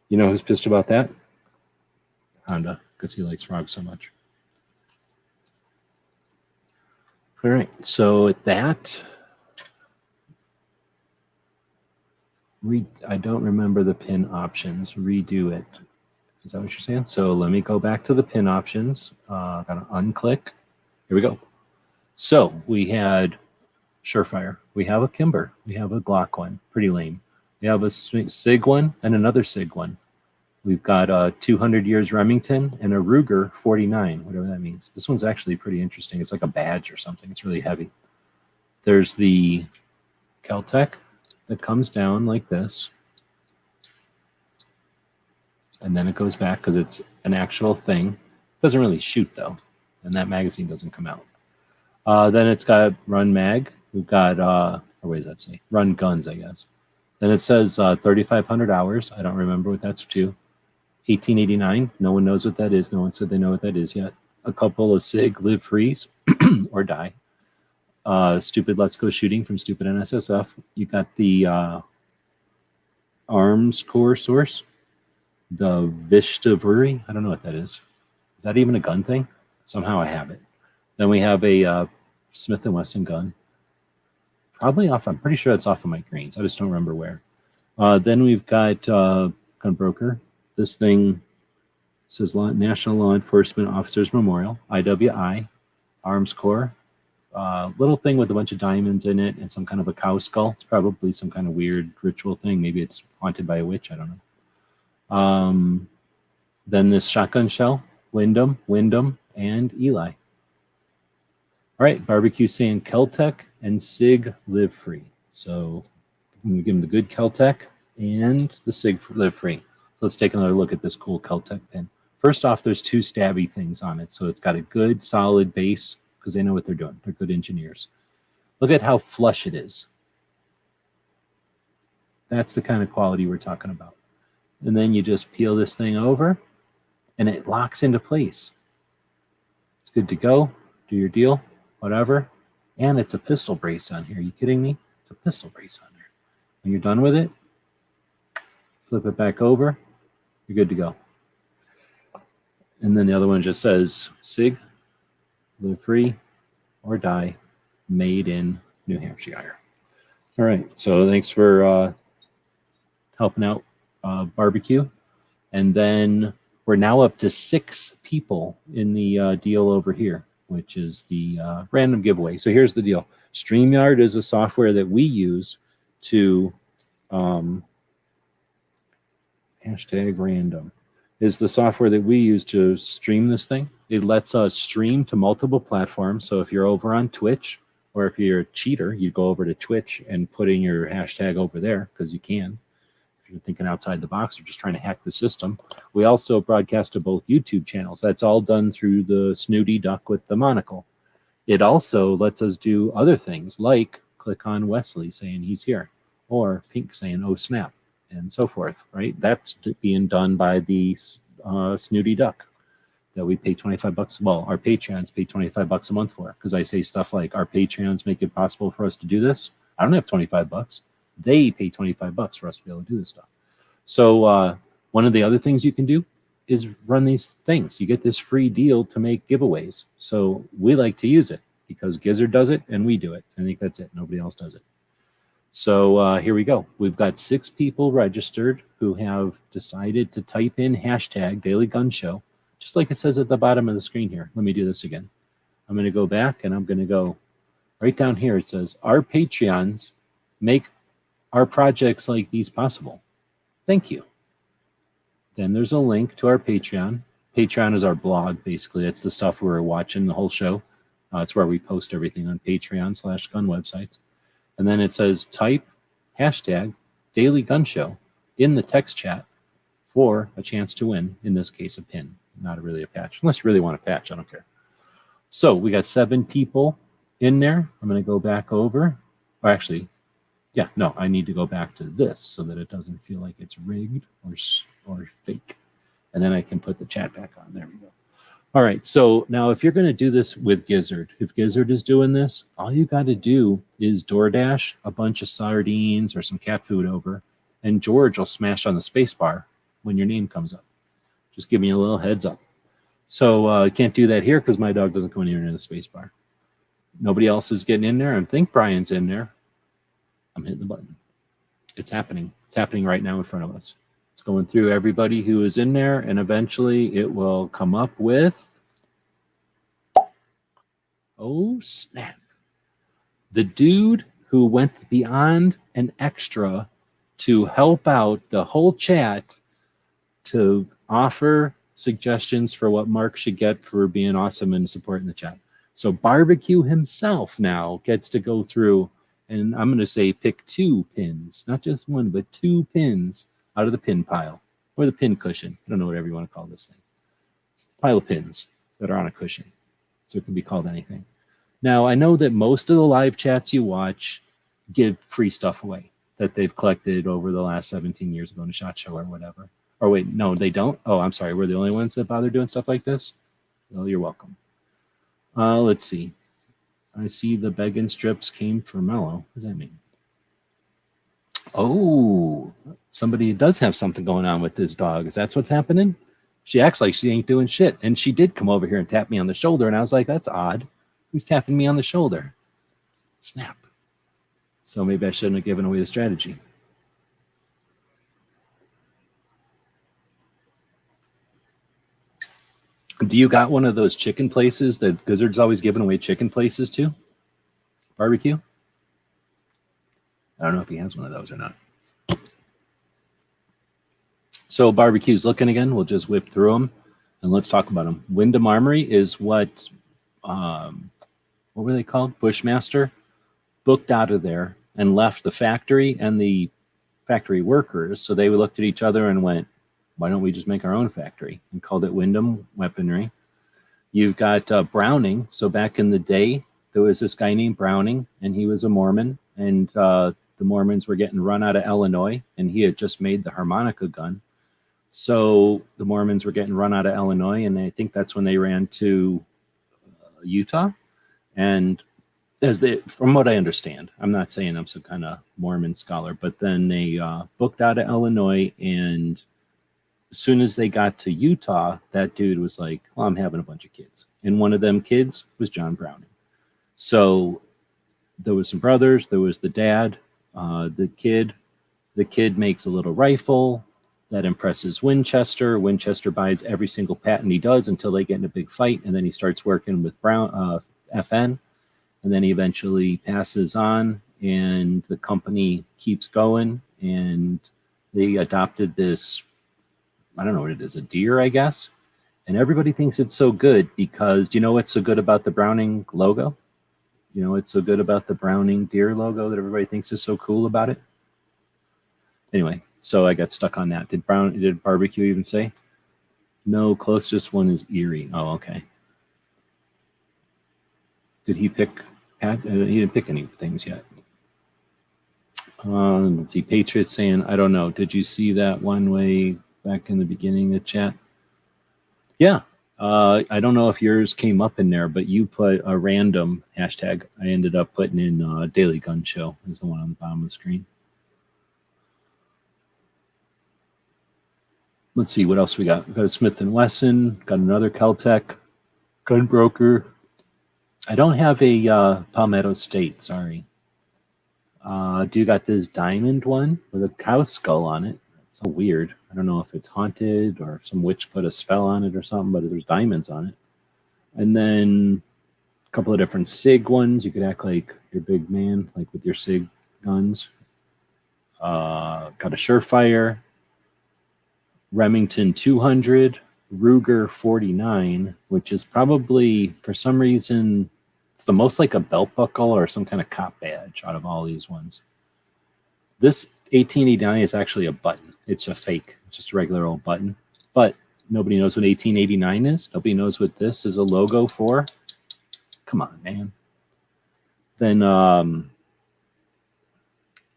You know who's pissed about that? Honda, because he likes frogs so much. All right, so at that, I don't remember the pin options. Redo it. Is that what you're saying? So let me go back to the pin options. Gotta unclick. Here we go. So we had Surefire. We have a Kimber. We have a Glock one. Pretty lame. We have a SIG one and another SIG one. We've got a 200 years Remington and a Ruger 49, whatever that means. This one's actually pretty interesting. It's like a badge or something. It's really heavy. There's the Kel-Tec that comes down like this. And then it goes back because it's an actual thing. It doesn't really shoot, though. And that magazine doesn't come out. Then it's got Run Mag. We've got, what does that say? Run Guns, I guess. Then it says 3,500 hours. I don't remember what that's to. 1889. No one knows what that is. No one said they know what that is yet. A couple of SIG Live Freeze or Die. Stupid Let's Go Shooting from Stupid NSSF. You got the Arms Core Source. The Vishtavuri. I don't know what that is. Is that even a gun thing? Somehow I have it. Then we have a Smith & Wesson gun. Probably off, I'm pretty sure it's off of my greens. I just don't remember where. Then we've got Gunbroker. This thing says National Law Enforcement Officers Memorial, IWI, Arms Corps. Little thing with a bunch of diamonds in it and some kind of a cow skull. It's probably some kind of weird ritual thing. Maybe it's haunted by a witch. I don't know. Then this shotgun shell, Wyndham, and Eli. All right, Barbecue Sand Kel-Tec and SIG Live Free. So I'm going to give them the good Kel-Tec and the SIG Live Free. So let's take another look at this cool Kel-Tec pin. First off, there's two stabby things on it. So it's got a good solid base because they know what they're doing. They're good engineers. Look at how flush it is. That's the kind of quality we're talking about. And then you just peel this thing over and it locks into place. It's good to go. Do your deal, whatever. And it's a pistol brace on here. Are you kidding me? It's a pistol brace on there. When you're done with it, flip it back over. You're good to go. And then the other one just says, SIG, live free or die, made in New Hampshire. All right, so thanks for helping out barbecue. And then we're now up to 6 people in the deal over here, which is the random giveaway. So here's the deal. StreamYard is a software that we use to #random is the software that we use to stream this thing. It lets us stream to multiple platforms. So if you're over on Twitch, or if you're a cheater, you go over to Twitch and put in your hashtag over there, because you can. If you're thinking outside the box or just trying to hack the system. We also broadcast to both YouTube channels. That's all done through the snooty duck with the monocle. It also lets us do other things, like click on Wesley saying he's here, or Pink saying, oh snap, and so forth, right? That's being done by the snooty duck that we pay $25. Well, our Patreons pay $25 a month for, because I say stuff like our Patreons make it possible for us to do this. I don't have $25. They pay $25 for us to be able to do this stuff. So one of the other things you can do is run these things. You get this free deal to make giveaways. So we like to use it because Gizzard does it and we do it. I think that's it. Nobody else does it. So here we go. We've got 6 people registered who have decided to type in hashtag Daily Gun Show, just like it says at the bottom of the screen here. Let me do this again. I'm going to go back and I'm going to go right down here. It says, our Patreons make our projects like these possible. Thank you. Then there's a link to our Patreon. Patreon is our blog, basically. It's the stuff we're watching the whole show. It's where we post everything on Patreon/gun websites. And then it says type hashtag Daily Gun Show in the text chat for a chance to win, in this case, a pin, not really a patch. Unless you really want a patch, I don't care. So we got 7 people in there. I'm going to go back over. Or actually, yeah, no, I need to go back to this so that it doesn't feel like it's rigged or fake. And then I can put the chat back on. There we go. All right, so now if you're going to do this with Gizzard, if Gizzard is doing this, all you got to do is DoorDash a bunch of sardines or some cat food over, and George will smash on the space bar when your name comes up. Just give me a little heads up. So I can't do that here because my dog doesn't go anywhere near the space bar. Nobody else is getting in there. I think Brian's in there. I'm hitting the button. It's happening. It's happening right now in front of us. It's going through everybody who is in there, and eventually it will come up with, oh snap, the dude who went beyond an extra to help out the whole chat to offer suggestions for what Mark should get for being awesome and supporting the chat. So Barbecue himself now gets to go through, and I'm going to say pick 2 pins, not just one, but 2 pins out of the pin pile, or the pin cushion. I don't know, whatever you want to call this thing. It's a pile of pins that are on a cushion. So it can be called anything. Now, I know that most of the live chats you watch give free stuff away that they've collected over the last 17 years ago in a SHOT Show or whatever. Or wait, no, they don't? Oh, I'm sorry. We're the only ones that bother doing stuff like this? Well, you're welcome. Let's see. I see the begging strips came from Mello. What does that mean? Oh, somebody does have something going on with this dog. Is that what's happening? She acts like she ain't doing shit. And she did come over here and tap me on the shoulder. And I was like, that's odd. Who's tapping me on the shoulder? Snap. So maybe I shouldn't have given away the strategy. Do you got one of those chicken places that Gizzard's always giving away chicken places to? Barbecue? I don't know if he has one of those or not. So Barbecue's looking again. We'll just whip through them and let's talk about them. Wyndham Armory is what were they called? Bushmaster booked out of there and left the factory and the factory workers. So they looked at each other and went, Why don't we just make our own factory? And called it Wyndham Weaponry. You've got Browning. So back in the day, there was this guy named Browning, and he was a Mormon, and the Mormons were getting run out of Illinois, and he had just made the harmonica gun. So the Mormons were getting run out of Illinois, and I think that's when they ran to Utah. And from what I understand, I'm not saying I'm some kind of Mormon scholar, but then they booked out of Illinois, and as soon as they got to Utah, that dude was like, well, I'm having a bunch of kids. And one of them kids was John Browning. So there was some brothers, there was the dad, the kid makes a little rifle that impresses Winchester. Winchester buys every single patent he does until they get in a big fight, and then he starts working with FN, and then he eventually passes on, and the company keeps going, and they adopted this, I don't know what it is, a deer, I guess. And everybody thinks it's so good because, do you know what's so good about the Browning logo? You know what's so good about the Browning deer logo that everybody thinks is so cool about it? Anyway, so I got stuck on that. Did barbecue even say? No, closest one is Erie. Oh, okay. Did he pick? He didn't pick any things yet. Let's see. Patriots saying, I don't know. Did you see that one way back in the beginning of the chat? Yeah. I don't know if yours came up in there, but you put a random hashtag. I ended up putting in Daily Gun Show is the one on the bottom of the screen. Let's see what else we got. We got a Smith & Wesson, got another Caltech, gun broker. I don't have a Palmetto State, sorry. Do you got this diamond one with a cow skull on it? It's so weird. I don't know if it's haunted or if some witch put a spell on it or something, but there's diamonds on it. And then a couple of different SIG ones. You could act like your big man, like with your SIG guns. Got a Surefire, Remington 200, Ruger 49, which is probably, for some reason, it's the most like a belt buckle or some kind of cop badge out of all these ones. This 1889 is actually a button. It's a fake. It's just a regular old button. But nobody knows what 1889 is. Nobody knows what this is a logo for. Come on, man. Then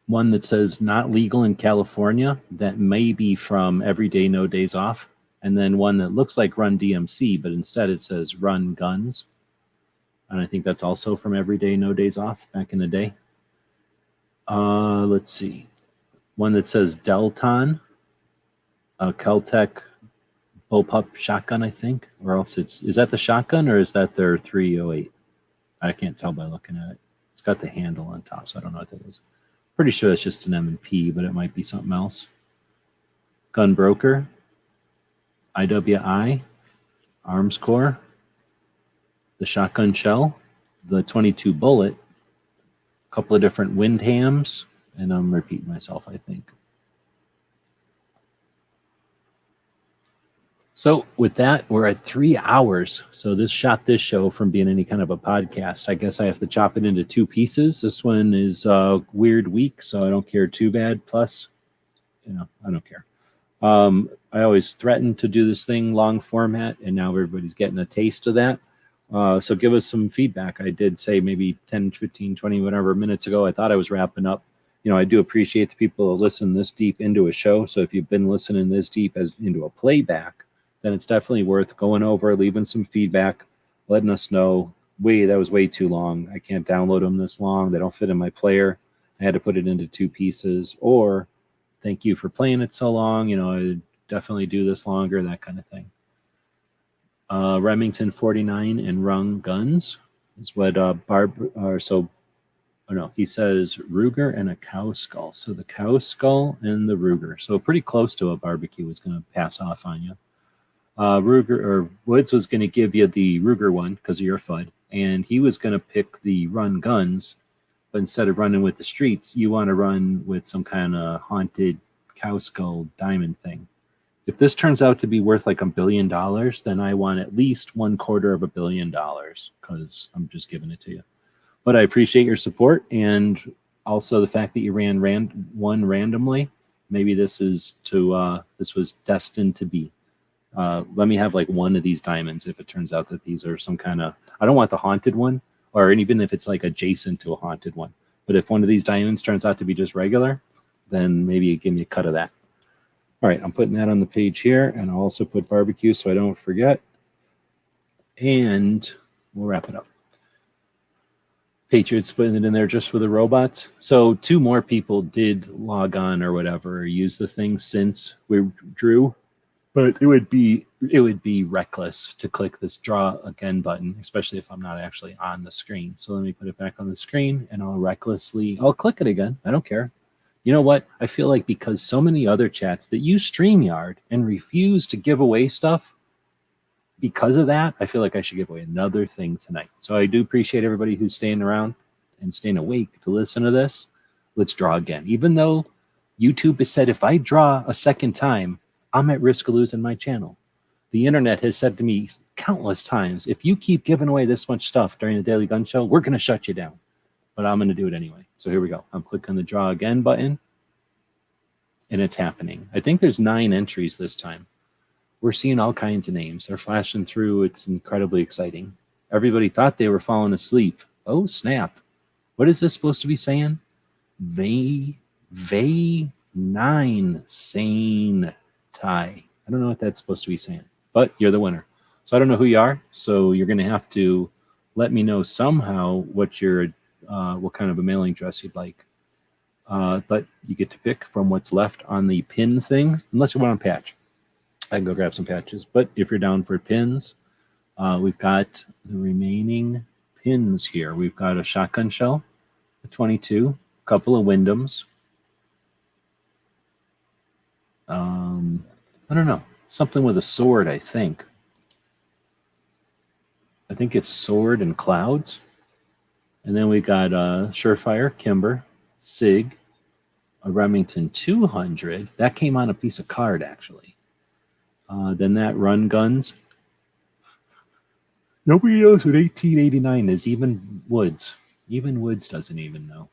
one that says not legal in California. That may be from Everyday No Days Off. And then one that looks like Run DMC, but instead it says Run Guns. And I think that's also from Everyday No Days Off back in the day. Let's see. One that says Delton, a Caltech bullpup shotgun, I think. Or else is that the shotgun or is that their 308? I can't tell by looking at it. It's got the handle on top, so I don't know what that is. Pretty sure it's just an M&P, but it might be something else. Gun Broker, IWI, Arms Corps, the shotgun shell, the 22 bullet, a couple of different Windhams, and I'm repeating myself, I think. So with that, we're at 3 hours. So this show from being any kind of a podcast. I guess I have to chop it into 2 pieces. This one is a weird week, so I don't care too bad. Plus, I don't care. I always threatened to do this thing long format, and now everybody's getting a taste of that. So give us some feedback. I did say maybe 10, 15, 20, whatever minutes ago, I thought I was wrapping up. I do appreciate the people that listen this deep into a show. So if you've been listening this deep as into a playback, then it's definitely worth going over, leaving some feedback, letting us know, that was way too long. I can't download them this long. They don't fit in my player. I had to put it into 2 pieces. Or thank you for playing it so long. I definitely do this longer, that kind of thing. Remington 49 and Rung Guns is what he says Ruger and a cow skull. So the cow skull and the Ruger. So pretty close to a barbecue is going to pass off on you. Ruger or Woods was going to give you the Ruger one because of your FUD, and he was going to pick the Run Guns, but instead of running with the streets, you want to run with some kind of haunted cow skull diamond thing. If this turns out to be worth like $1 billion, then I want at least $250 million because I'm just giving it to you. But I appreciate your support, and also the fact that you ran one randomly. maybe this is to this was destined to be. Let me have like one of these diamonds if it turns out that these are some kind of, I don't want the haunted one, or even if it's like adjacent to a haunted one. But if one of these diamonds turns out to be just regular, then maybe give me a cut of that. All right, I'm putting that on the page here, and I'll also put barbecue so I don't forget. And we'll wrap it up. Patriots putting it in there just for the robots. So 2 more people did log on or whatever, or use the thing since we drew. But it would be reckless to click this draw again button, especially if I'm not actually on the screen. So let me put it back on the screen, and I'll click it again. I don't care. You know what? I feel like because so many other chats that use StreamYard and refuse to give away stuff, because of that, I feel like I should give away another thing tonight. So I do appreciate everybody who's staying around and staying awake to listen to this. Let's draw again. Even though YouTube has said if I draw a second time, I'm at risk of losing my channel. The internet has said to me countless times, if you keep giving away this much stuff during the Daily Gun Show, we're going to shut you down. But I'm going to do it anyway. So here we go. I'm clicking the draw again button, and it's happening. I think there's 9 entries this time. We're seeing all kinds of names. They're flashing through. It's incredibly exciting. Everybody thought they were falling asleep. Oh, snap. What is this supposed to be saying? Nine sane tie. I don't know what that's supposed to be saying, but you're the winner. So I don't know who you are. So you're going to have to let me know somehow what kind of a mailing address you'd like. But you get to pick from what's left on the pin thing, unless you want a patch. I can go grab some patches. But if you're down for pins, we've got the remaining pins here. We've got a shotgun shell, a 22, a couple of Wyndhams. I don't know. Something with a sword, I think. I think it's sword and clouds. And then we got Surefire, Kimber, Sig, a Remington 200. That came on a piece of card, actually. Then that run guns. Nobody knows what 1889 is, even Woods. Even Woods doesn't even know.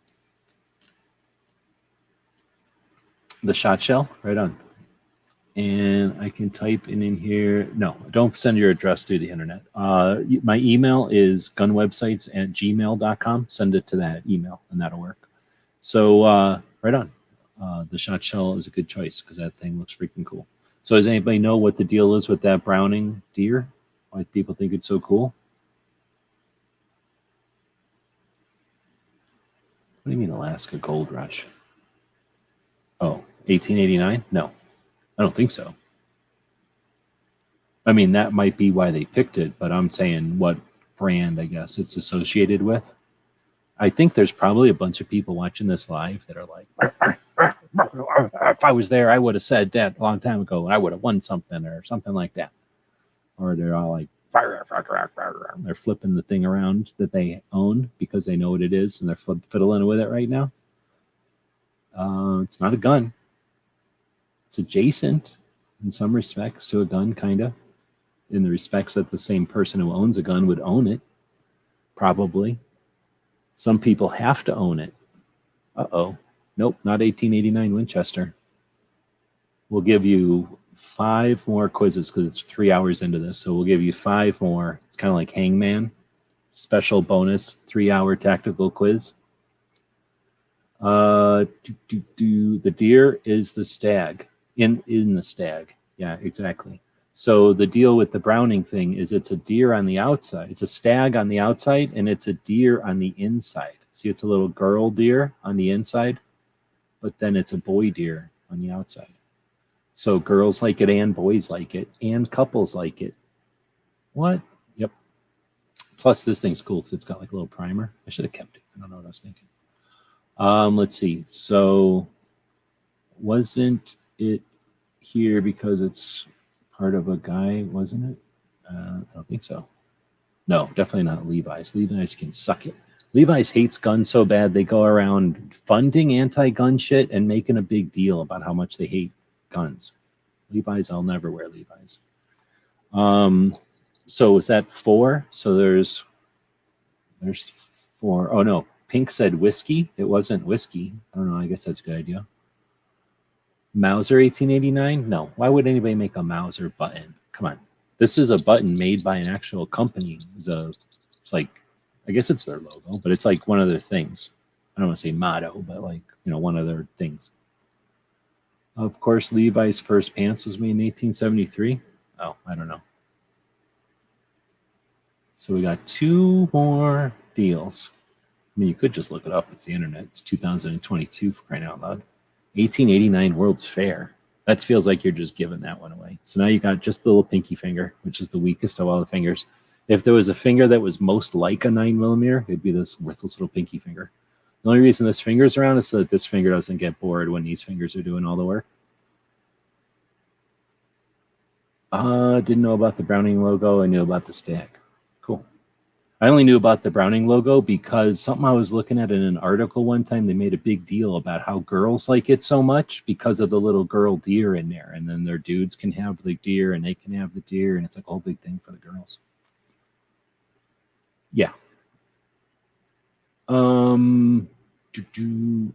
The shot shell, right on. And I can type in here. No, don't send your address through the internet. My email is gunwebsites@gmail.com. Send it to that email, and that'll work. So right on. The shot shell is a good choice because that thing looks freaking cool. So does anybody know what the deal is with that Browning deer? Why people think it's so cool? What do you mean Alaska Gold Rush? Oh, 1889? No, I don't think so. I mean, that might be why they picked it, but I'm saying what brand, I guess, it's associated with. I think there's probably a bunch of people watching this live that are like, if I was there, I would have said that a long time ago, and I would have won something or something like that. Or they're all like, they're flipping the thing around that they own because they know what it is, and they're fiddling with it right now. It's not a gun. It's adjacent in some respects to a gun, kind of. In the respects that the same person who owns a gun would own it, probably. Some people have to own it. Uh-oh. Nope, not 1889 Winchester. We'll give you 5 more quizzes because it's 3 hours into this. So we'll give you 5 more. It's kind of like Hangman. Special bonus 3-hour tactical quiz. The deer is the stag. In the stag. Yeah, exactly. So the deal with the Browning thing is it's a deer on the outside. It's a stag on the outside, and it's a deer on the inside. See, it's a little girl deer on the inside, but then it's a boy deer on the outside. So girls like it and boys like it and couples like it. What? Yep. Plus this thing's cool because it's got like a little primer. I should have kept it. I don't know what I was thinking. Let's see. So wasn't it here because it's part of a guy, wasn't it? I don't think so. No, definitely not Levi's. Levi's can suck it. Levi's hates guns so bad they go around funding anti-gun shit and making a big deal about how much they hate guns. Levi's, I'll never wear Levi's. So is that 4? So there's 4. Oh no, Pink said whiskey. It wasn't whiskey. I don't know. I guess that's a good idea. Mauser 1889? No. Why would anybody make a Mauser button? Come on. This is a button made by an actual company. It's like, I guess it's their logo, but it's like one of their things. I don't want to say motto, but like, one of their things. Of course, Levi's first pants was made in 1873. Oh, I don't know. So we got 2 more deals. I mean, you could just look it up. It's the internet. It's 2022 for crying out loud. 1889 World's Fair. That feels like you're just giving that one away. So now you got just the little pinky finger, which is the weakest of all the fingers. If there was a finger that was most like a 9mm, it'd be this worthless little pinky finger. The only reason this finger's around is so that this finger doesn't get bored when these fingers are doing all the work. Didn't know about the Browning logo. I knew about the stack. Cool. I only knew about the Browning logo because something I was looking at in an article one time, they made a big deal about how girls like it so much because of the little girl deer in there. And then their dudes can have the deer and they can have the deer. And it's like a whole big thing for the girls. Yeah.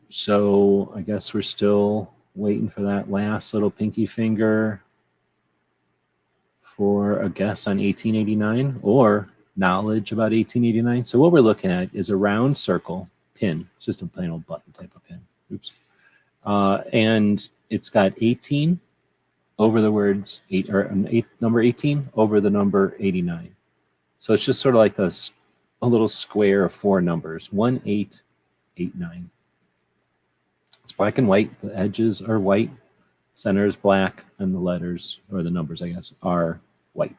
So I guess we're still waiting for that last little pinky finger for a guess on 1889 or knowledge about 1889. So what we're looking at is a round circle pin. It's just a plain old button type of pin. Oops. And it's got 18 over the words number 18 over the number 89. So it's just sort of like a little square of 4 numbers, 1, 8, 8, 9. It's black and white. The edges are white, center is black, and the letters, or the numbers, I guess, are white.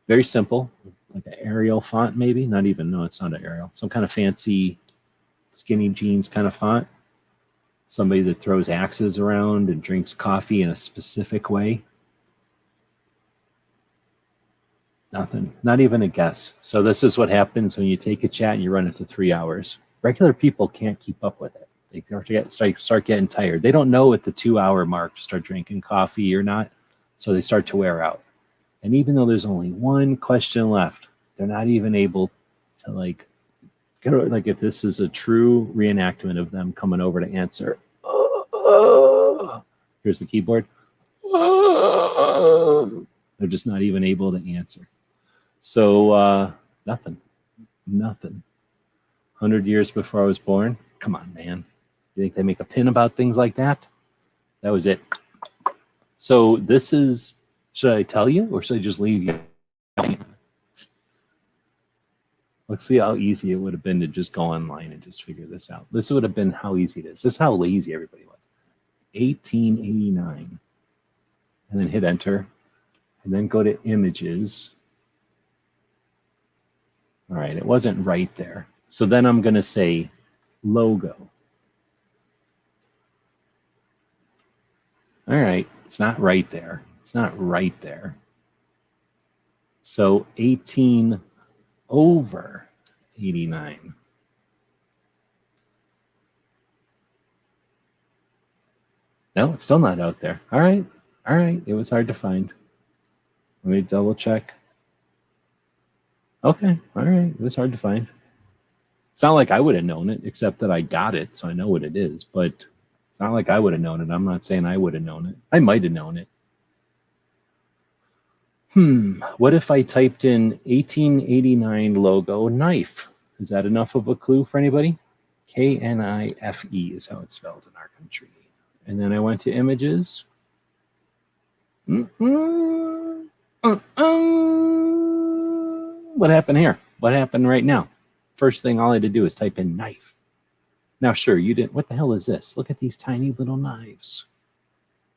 Very simple, like an Arial font, maybe. Not even, no, it's not an Arial. Some kind of fancy skinny jeans kind of font. Somebody that throws axes around and drinks coffee in a specific way. Nothing, not even a guess. So this is what happens when you take a chat and you run it to 3 hours. Regular people can't keep up with it. They start getting tired. They don't know at the 2-hour mark to start drinking coffee or not, so they start to wear out. And even though there's only one question left, they're not even able to if this is a true reenactment of them coming over to answer. Here's the keyboard. They're just not even able to answer. So nothing. 100 years before I was born. Come on, man. You think they make a pin about things like that? That was it. So this is, should I tell you or should I just leave you? Let's see how easy it would have been to just go online and just figure this out. This would have been how easy it is. This is how lazy everybody was. 1889. And then hit enter. And then go to images. All right, it wasn't right there. So then I'm going to say logo. All right, it's not right there. It's not right there. So 18 over 89. No, it's still not out there. All right. It was hard to find. Let me double check. Okay, all right. It was hard to find. It's not like I would have known it, except that I got it, so I know what it is. But it's not like I would have known it. I'm not saying I would have known it. I might have known it. What if I typed in 1889 logo knife? Is that enough of a clue for anybody? K-N-I-F-E is how it's spelled in our country. And then I went to images. What happened here? What happened right now? First thing all I had to do is type in knife. Now, sure, you didn't. What the hell is this? Look at these tiny little knives.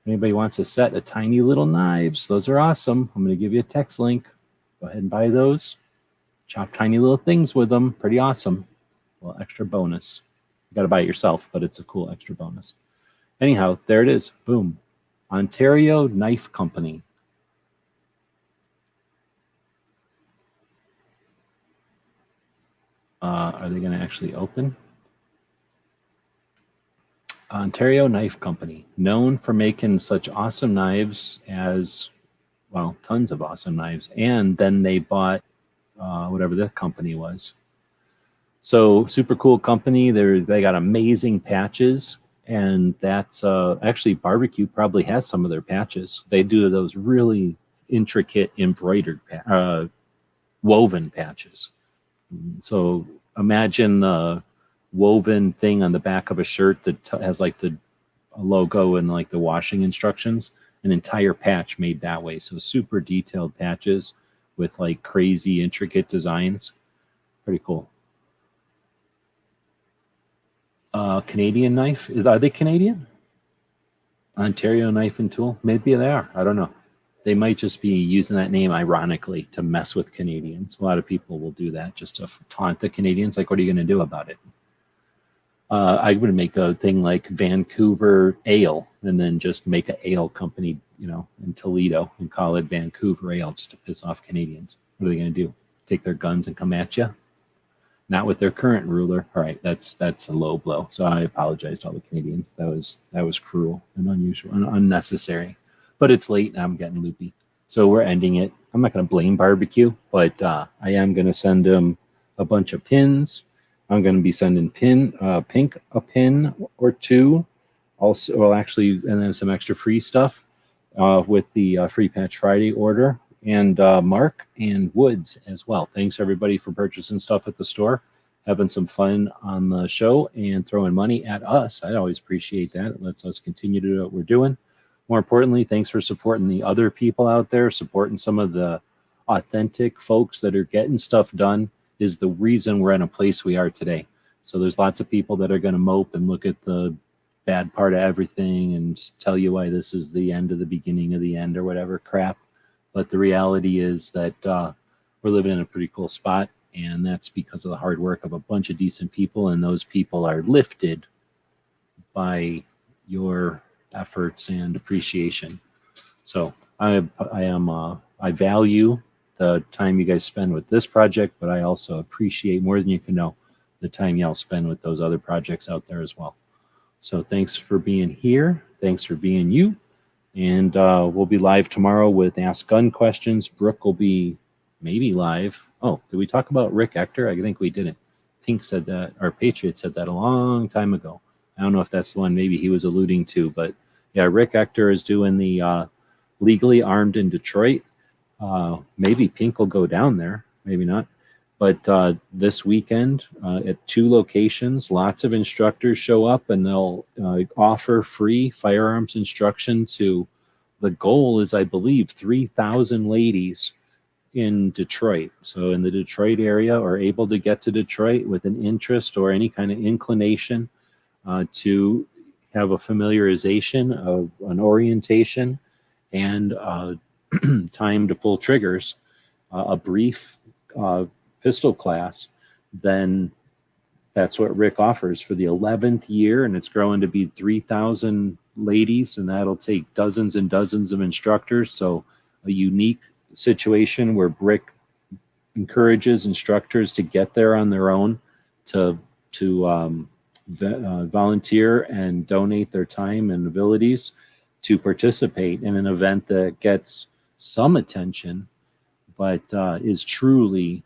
Anybody wants a set of tiny little knives? Those are awesome. I'm going to give you a text link. Go ahead and buy those. Chop tiny little things with them. Pretty awesome. Well, extra bonus. You got to buy it yourself, but it's a cool extra bonus. Anyhow, there it is. Boom. Ontario Knife Company. Are they going to actually open? Ontario Knife Company, known for making such awesome knives as, well, tons of awesome knives. And then they bought whatever the company was. So super cool company. They got amazing patches. And that's actually barbecue probably has some of their patches. They do those really intricate embroidered woven patches. So imagine the woven thing on the back of a shirt that has like the logo and like the washing instructions, an entire patch made that way. So super detailed patches with like crazy intricate designs. Pretty cool. Canadian knife. Are they Canadian? Ontario Knife and Tool? Maybe they are. I don't know. They might just be using that name ironically to mess with Canadians. A lot of people will do that just to taunt the Canadians. Like, what are you going to do about it? I would make a thing like Vancouver Ale and then just make an ale company, you know, in Toledo and call it Vancouver Ale just to piss off Canadians. What are they going to do? Take their guns and come at you? Not with their current ruler. All right, that's a low blow. So I apologize to all the Canadians. That was cruel and unusual and unnecessary. But it's late and I'm getting loopy. So we're ending it. I'm not going to blame barbecue, but I am going to send them a bunch of pins. I'm going to be sending Pink a pin or two. Also, well, actually, and then some extra free stuff with the Free Patch Friday order. And Mark and Woods as well. Thanks everybody for purchasing stuff at the store, having some fun on the show and throwing money at us. I always appreciate that. It lets us continue to do what we're doing. More importantly, thanks for supporting the other people out there, supporting some of the authentic folks that are getting stuff done is the reason we're in a place we are today. So there's lots of people that are going to mope and look at the bad part of everything and tell you why this is the end of the beginning of the end or whatever crap. But the reality is that we're living in a pretty cool spot, and that's because of the hard work of a bunch of decent people, and those people are lifted by your efforts and appreciation. So I value the time you guys spend with this project, but I also appreciate more than you can know the time y'all spend with those other projects out there as well. So thanks for being here. Thanks for being you. And we'll be live tomorrow with Ask Gun Questions. Brooke will be maybe live. Oh, did we talk about Rick Ector? I think we didn't. Pink said that, or Patriot said that a long time ago. I don't know if that's the one maybe he was alluding to, but yeah, Rick Ector is doing the Legally Armed in Detroit. Maybe Pink will go down there, maybe not. But this weekend at 2 locations, lots of instructors show up and they'll offer free firearms instruction to, the goal is, I believe, 3,000 ladies in Detroit. So in the Detroit area, are able to get to Detroit with an interest or any kind of inclination to have a familiarization of an orientation and time to pull triggers, a brief pistol class, then that's what Rick offers for the 11th year, and it's growing to be 3,000 ladies, and that'll take dozens and dozens of instructors. So a unique situation where Rick encourages instructors to get there on their own, to volunteer and donate their time and abilities to participate in an event that gets some attention, but is truly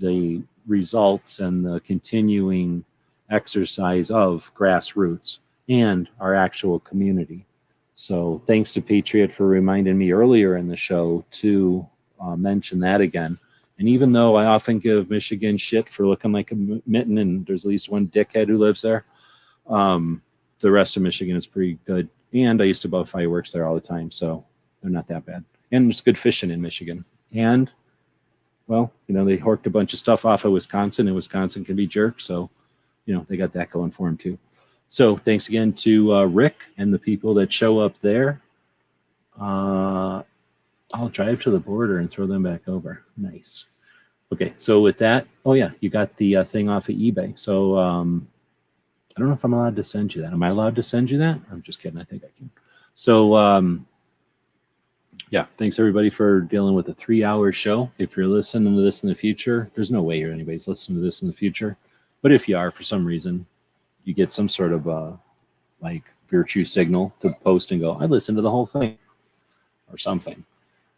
the results and the continuing exercise of grassroots and our actual community. So thanks to Patriot for reminding me earlier in the show to mention that again. And even though I often give Michigan shit for looking like a mitten, and there's at least one dickhead who lives there, the rest of Michigan is pretty good. And I used to buy fireworks there all the time, so they're not that bad. And there's good fishing in Michigan. And well, you know, they horked a bunch of stuff off of Wisconsin, and Wisconsin can be jerks. So, you know, they got that going for them too. So thanks again to Rick and the people that show up there. I'll drive to the border and throw them back over. Nice. Okay, so with that, oh yeah, you got the thing off of eBay. So I don't know if I'm allowed to send you that. Am I allowed to send you that? I'm just kidding. I think I can. So yeah, thanks everybody for dealing with a 3-hour show. If you're listening to this in the future, there's no way anybody's listening to this in the future. But if you are, for some reason, you get some sort of like virtue signal to post and go, I listened to the whole thing or something.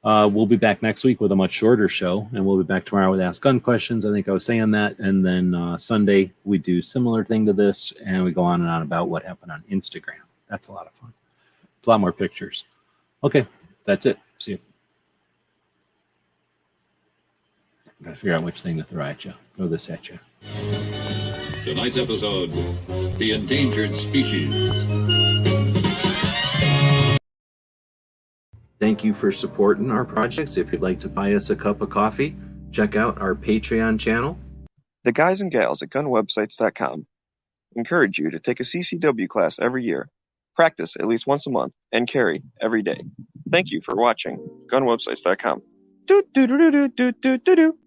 We'll be back next week with a much shorter show, and we'll be back tomorrow with Ask Gun Questions. I think I was saying that. And then Sunday, we do similar thing to this, and we go on and on about what happened on Instagram. That's a lot of fun. A lot more pictures. Okay, that's it. See you. I gotta figure out which thing to throw at you. Throw this at you. Tonight's episode, The Endangered Species. Thank you for supporting our projects. If you'd like to buy us a cup of coffee, check out our Patreon channel. The guys and gals at gunwebsites.com encourage you to take a CCW class every year, practice at least once a month, and carry every day. Thank you for watching gunwebsites.com. Do do do do do do do do.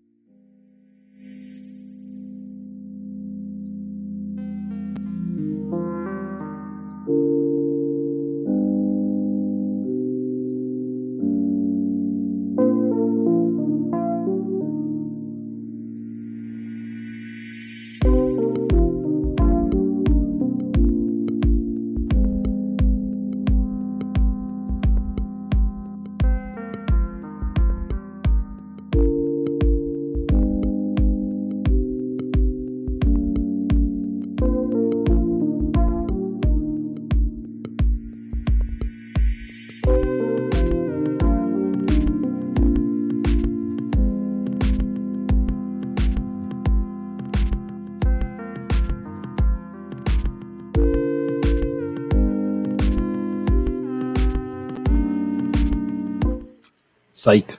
Psych. A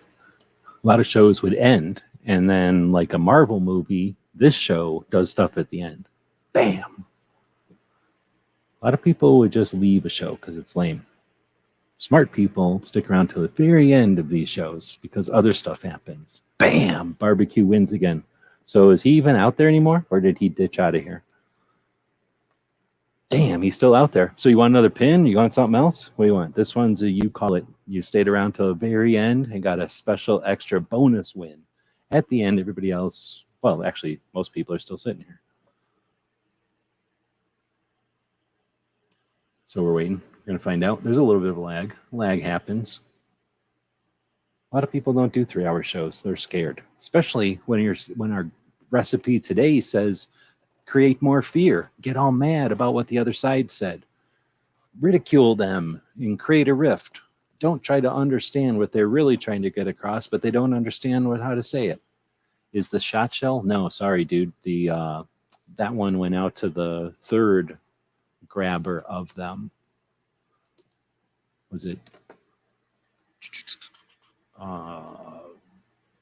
lot of shows would end, and then like a Marvel movie, this show does stuff at the end. Bam. A lot of people would just leave a show because it's lame. Smart people stick around to the very end of these shows because other stuff happens. Bam. Barbecue wins again. So is he even out there anymore, or did he ditch out of here? Damn, he's still out there. So you want another pin? You want something else? What do you want? This one's a you call it. You stayed around till the very end and got a special extra bonus win. At the end, everybody else, well, actually, most people are still sitting here. So we're waiting. We're going to find out. There's a little bit of a lag. Lag happens. A lot of people don't do 3-hour shows. They're scared, especially when our recipe today says create more fear, get all mad about what the other side said, ridicule them, and create a rift. Don't try to understand what they're really trying to get across, but they don't understand how to say it. Is the shot shell? No, sorry, dude. That one went out to the third grabber of them. Was it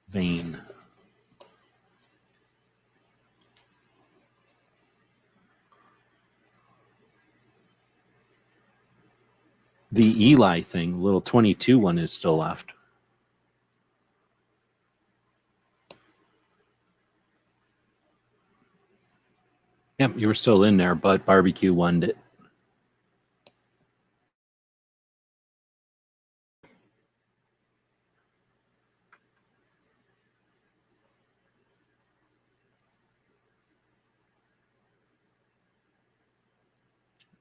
Vane? The Eli thing, little 22 one is still left. Yep, you were still in there, but Barbecue won it.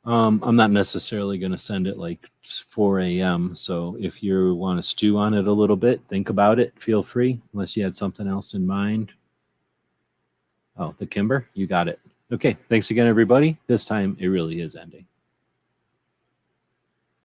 I'm not necessarily going to send it like 4 a.m. So if you want to stew on it a little bit, think about it. Feel free, unless you had something else in mind. Oh, the Kimber, you got it. Okay, thanks again, everybody. This time it really is ending.